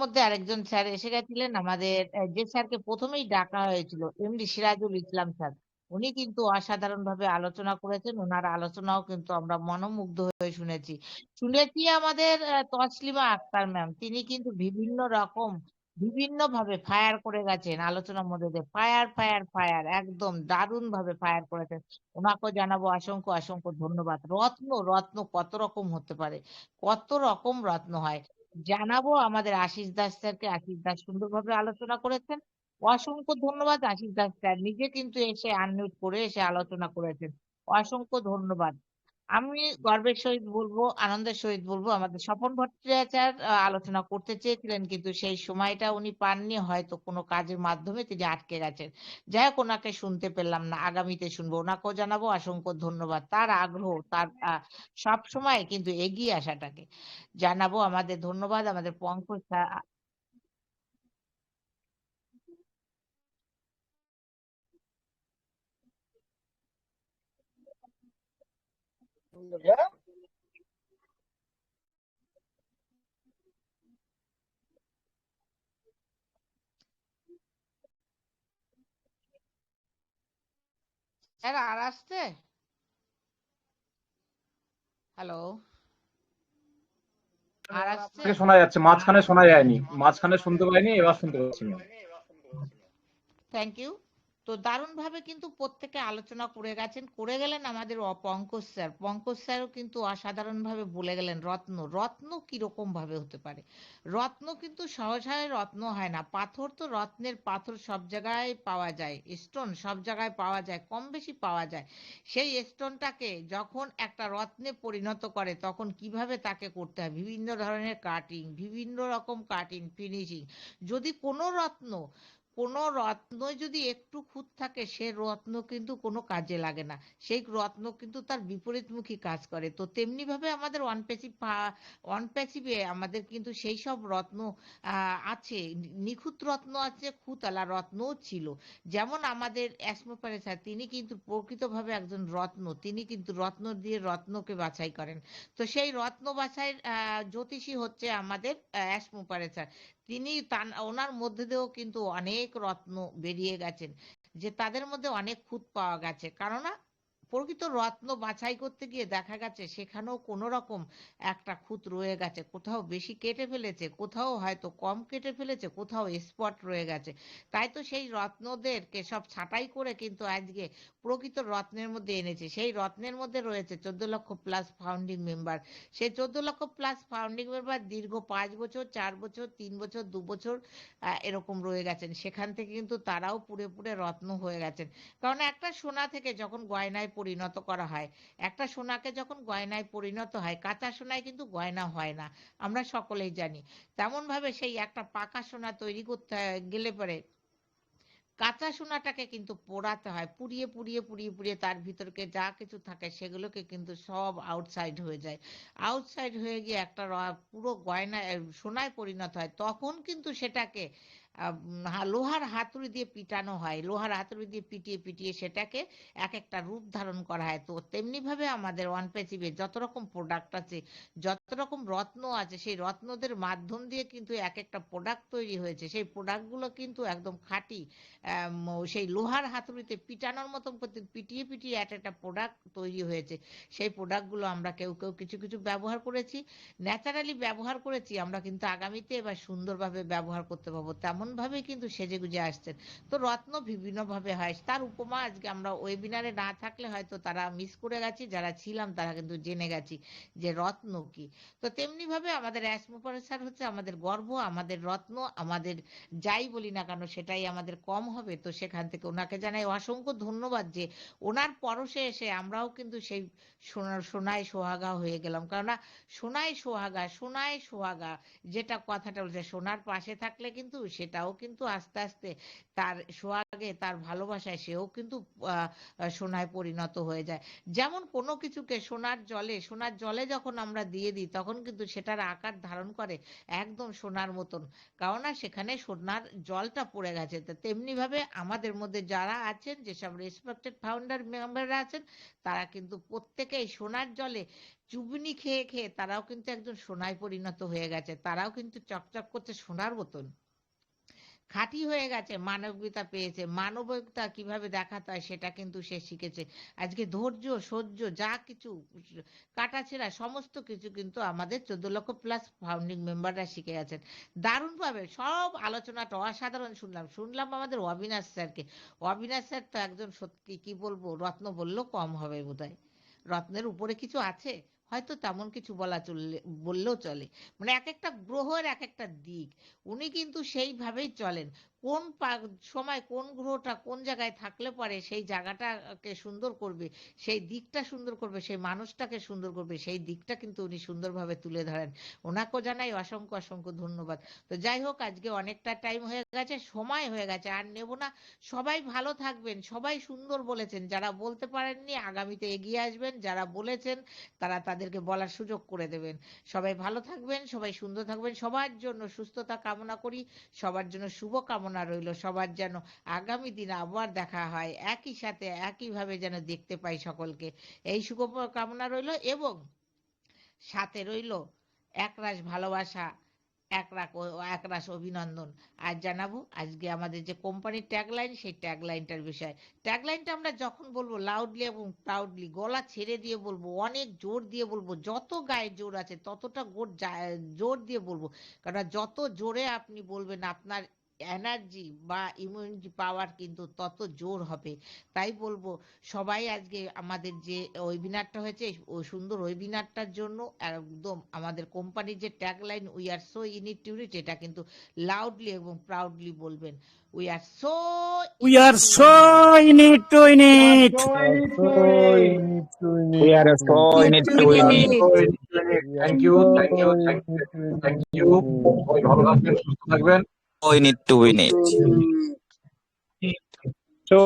মধ্যে আরেকজন স্যার এসে গেছিলেন। আমাদের যে স্যারকে প্রথমেই ডাকা হয়েছিল, এমডি সিরাজুল ইসলাম স্যার। উনি কিন্তু অসাধারণভাবে আলোচনা করেছেন। ওনার আলোচনাও কিন্তু আমরা মনোমুগ্ধ হয়ে শুনেছি আমাদের তসলিমা আক্তার ম্যাম। তিনি কিন্তু বিভিন্ন ভাবে ফায়ার করে গেছেন আলোচনার মধ্যে দিয়ে। ফায়ার ফায়ার ফায়ার, একদম দারুণ ভাবে ফায়ার করেছেন। ওনাকেও জানাবো অসংখ্য অসংখ্য ধন্যবাদ। রত্ন রত্ন কত রকম হতে পারে, কত রকম রত্ন হয় জানাবো আমাদের আশিস দাস স্যারকে। আশিস দাস সুন্দরভাবে আলোচনা করেছেন। অসংখ্য ধন্যবাদ আশিস দাস স্যার, নিজে কিন্তু এসে আনমিউট করে এসে আলোচনা করেছেন। অসংখ্য ধন্যবাদ। আমি গর্বের সহিত বলবো, আনন্দের সহিত বলবো, আমাদের স্বপন ভট্টাচার্য আলোচনা করতে চেয়েছিলেন কিন্তু সেই সময়টা উনি পাননি, হয়তো কোনো কাজের মাধ্যমে তিনি আটকে গেছেন। যাই হোক, ওনাকে শুনতে পেলাম না, আগামীতে শুনবো। ওনাকেও জানাবো অসংখ্য ধন্যবাদ, তার আগ্রহ, তার সব সময় কিন্তু এগিয়ে আসাটাকে জানাবো আমাদের ধন্যবাদ। আমাদের পঙ্কজ স্যার, স্যার আর আসছে? হ্যালো, আর আসছে? আপনাকে শোনা যাচ্ছে, মাঝখানে শোনা যায়নি, মাঝখানে শুনতে পাইনি, এবার শুনতে পাচ্ছি না। Thank you. তো দারুণভাবে কিন্তু প্রত্যেকে আলোচনা করে গেলেন আমাদের পঙ্কজ স্যার। পঙ্কজ স্যারও কিন্তু অসাধারণভাবে বলে গেলেন রত্ন রত্ন কিরকম ভাবে হতে পারে। রত্ন কিন্তু সহসায় রত্ন হয় না। পাথর তো রত্নের পাথর সব জায়গায় পাওয়া যায়, স্টোন সব জায়গায় পাওয়া যায়, কম বেশি পাওয়া যায়। সেই স্টোনটাকে যখন একটা রত্নে পরিণত করে তখন কিভাবে তাকে করতে হয়, বিভিন্ন ধরনের কাটিং, বিভিন্ন রকম কাটিং ফিনিশিং। যদি কোনো রত্ন যদি একটু খুঁত থাকে, সে রত্ন কিন্তু কোনো কাজে লাগে না, সেই রত্ন কিন্তু তার বিপরীতমুখী কাজ করে। তো তেমনি ভাবে আমাদের অনপ্যাসিভে আমাদের কিন্তু সেই সব রত্ন আছে, নিখুঁত রত্ন আছে, খুঁতওয়ালা রত্নও ছিল। যেমন আমাদের অ্যাসমোপারে স্যার, তিনি কিন্তু প্রকৃতভাবে একজন রত্ন, তিনি কিন্তু রত্ন দিয়ে রত্নকে বাছাই করেন। তো সেই রত্ন বাছাইয়ের জ্যোতিষী হচ্ছে আমাদের অ্যাসমোপারে স্যার। তিনি ওনার মধ্যে দিয়েও কিন্তু অনেক রত্ন বেরিয়ে গেছেন, যে তাদের মধ্যে অনেক খুঁত পাওয়া গেছে। কেননা প্রকৃত রত্ন বাছাই করতে গিয়ে দেখা গেছে সেখানেও কোনো রকম একটা খুঁত রয়ে গেছে, কোথাও বেশি কেটে ফেলেছে, কোথাও হয়তো কম কেটে ফেলেছে, কোথাও স্পট রয়ে গেছে। তাই তো সেই রত্নদেরকে সব ছাঁটাই করে কিন্তু আজকে প্রকৃত রত্নের মধ্যে এনেছে। সেই রত্নের মধ্যে রয়েছে 14 লক্ষ প্লাস ফাউন্ডিং মেম্বার। সেই 14 লক্ষ প্লাস ফাউন্ডিং মেম্বার দীর্ঘ 5 বছর, 4 বছর, 3 বছর, 2 বছর এরকম রয়ে গেছেন। সেখান থেকে কিন্তু তারাও পুড়ে পুড়ে রত্ন হয়ে গেছেন। কারণ একটা সোনা থেকে যখন গয়নায় পরিণত করা হয়, একটা সোনাকে যখন গয়নায় পরিণত হয়, কাঁচা সোনায় কিন্তু গয়না হয় না, আমরা সকলেই জানি। তেমন ভাবে সেই একটা পাকা সোনা তৈরি করতে গেলে পরে কাঁচা সোনাটাকে কিন্তু পোড়াতে হয়, পুড়িয়ে পুড়িয়ে পুড়িয়ে পুড়িয়ে তার ভিতরকে যা কিছু থাকে সেগুলোকে কিন্তু সব আউটসাইড হয়ে যায়। আউটসাইড হয়ে গিয়ে একটা পুরো গয়না সোনায় পরিণত হয়। তখন কিন্তু সেটাকে লোহার হাতুড়ি দিয়ে পিটানো হয়, লোহার হাতুড়ি দিয়ে পিটিয়ে পিটিয়ে সেটাকে এক একটা রূপ ধারণ করা হয়। তো তেমনি ভাবে আমাদের ওয়ান পেসিভে যত রকম প্রোডাক্ট আছে, যত রকম রত্ন আছে, সেই রত্নদের মাধ্যম দিয়ে কিন্তু এক একটা প্রোডাক্ট তৈরি হয়েছে। সেই প্রোডাক্টগুলো কিন্তু একদম খাঁটি সেই লোহার হাতুড়িতে পিটানোর মতন পিটিয়ে পিটিয়ে একটা প্রোডাক্ট তৈরি হয়েছে। সেই প্রোডাক্টগুলো আমরা কেউ কেউ কিছু কিছু ব্যবহার করেছি, ন্যাচারালি ব্যবহার করেছি, আমরা কিন্তু আগামীতে এবার সুন্দরভাবে ব্যবহার করতে পারবো। তেমন ভাবে কিন্তু সেজে গুজে আসছেন। তো রত্ন বিভিন্ন ভাবে হয়, তার উপমা আজকে আমরা ওয়েবিনারে না থাকলে হয়তো তারা মিস করে গেছি, যারা ছিলাম তারা কিন্তু জেনে গেছি যে রত্ন কি। তো তেমনি ভাবে আমাদের অ্যাসমোপারেসার হচ্ছে আমাদের গর্ব, আমাদের রত্ন, আমাদের যাই বলি না কেন সেটাই আমাদের কম হবে। তো সেখান থেকে ওনাকে জানাই অসংখ্য ধন্যবাদ যে ওনার পরশে এসে আমরাও কিন্তু সেই সোনায় সোহাগা হয়ে গেলাম। কেননা সোনায় সোহাগা, সোনায় সোহাগা যেটা কথাটা বলছে, সোনার পাশে থাকলে কিন্তু সেটাও কিন্তু আস্তে আস্তে তার সোহাগে, তার ভালোবাসায় সেও কিন্তু সোনায় পরিণত হয়ে যায়। যেমন কোনো কিছুকে সোনার জলে যখন আমরা দিয়ে দিই তখন কিন্তু সেটার আকার ধারণ করে একদম সোনার মতন, কারণ সেখানে সোনার জলটা পড়ে গেছে। তো তেমনি ভাবে আমাদের মধ্যে যারা আছেন, যেসব রেসপেক্টেড ফাউন্ডার মেম্বাররা আছেন, তারা কিন্তু প্রত্যেকেই সোনার জলে চুবুনি খেয়ে খেয়ে তারাও কিন্তু একজন সোনায় পরিণত হয়ে গেছে, তারাও কিন্তু চকচক করছে সোনার মতন, খাঁটি হয়ে গেছে, মানবিকতা পেয়েছে। মানবিকতা কিভাবে দেখাতে হয় সেটা কিন্তু সে শিখেছে। আজকে ধৈর্য, সহ্য, যা কিছু কাটাছেঁড়া সমস্ত কিছু কিন্তু আমাদের 14 লক্ষ প্লাস ফাউন্ডিং মেম্বাররা শিখে গেছেন দারুণভাবে। সব আলোচনাটা অসাধারণ শুনলাম আমাদের অবিনাশ স্যারকে। অবিনাশ স্যার তো একজন সত্যি কি বলবো, রত্ন বললেও কম হবে বোধহয়। রত্নের উপরে কিছু আছে হয়তো, তেমন কিছু বললেও চলে। মানে এক একটা গ্রহের এক একটা দিক, উনি কিন্তু সেইভাবেই চলেন। কোন সময় কোন গ্রহটা কোন জায়গায় থাকলে পরে সেই জায়গাটাকে সুন্দর করবে, সেই দিকটা সুন্দর করবে, সেই মানুষটাকে সুন্দর করবে, সেই দিকটা কিন্তু উনি সুন্দরভাবে তুলে ধরেন। ওনাকেও জানাই অসংখ্য অসংখ্য ধন্যবাদ। তো যাই হোক, আজকে অনেকটা টাইম হয়ে গেছে, সময় হয়ে গেছে, আর নেব না। সবাই ভালো থাকবেন। সবাই সুন্দর বলেছেন, যারা বলতে পারেননি আগামীতে এগিয়ে আসবেন, যারা বলেছেন তারা তাদেরকে বলার সুযোগ করে দেবেন। সবাই ভালো থাকবেন, সবাই সুন্দর থাকবেন, সবার জন্য সুস্থতা কামনা করি, সবার জন্য শুভ কামনা রইল, সবার যেন আগামী দিনে আবার দেখা হয়, একই সাথে একইভাবে যেন দেখতে পাই সকলকে, এই শুভ কামনা রইল। এবং সাথে রইল একরাশ ভালোবাসা, একরাশ অভিনন্দন। আর জানাবো আজকে আমাদের যে কোম্পানির ট্যাগলাইন, সেই ট্যাগলাইনটার বিষয়। ট্যাগলাইনটা আমরা যখন বলবো লাউডলি এবং প্রাউডলি, গলা ছেড়ে দিয়ে বলবো, অনেক জোর দিয়ে বলবো, যত গায়ে জোর আছে ততটা জোর দিয়ে বলবো। কারণ যত জোরে আপনি বলবেন আপনার এনার্জি বা ইমিউনিটি পাওয়ার কিন্তু তত জোর হবে। তাই বলবো সবাই আজকে আমাদের যে ওয়েবিনারটা হয়েছে, ওই সুন্দর ওয়েবিনারটার জন্য একদম আমাদের কোম্পানির যে tagline we are so in it to it, এটা কিন্তু লাউডলি এবং প্রাউডলি বলবেন। We are so We are so in it to in it. We are so in it to win it. Thank you, thank you, thank you, thank you. সবাই ভালো থাকবেন, সুস্থ থাকবেন। So in it to win it. So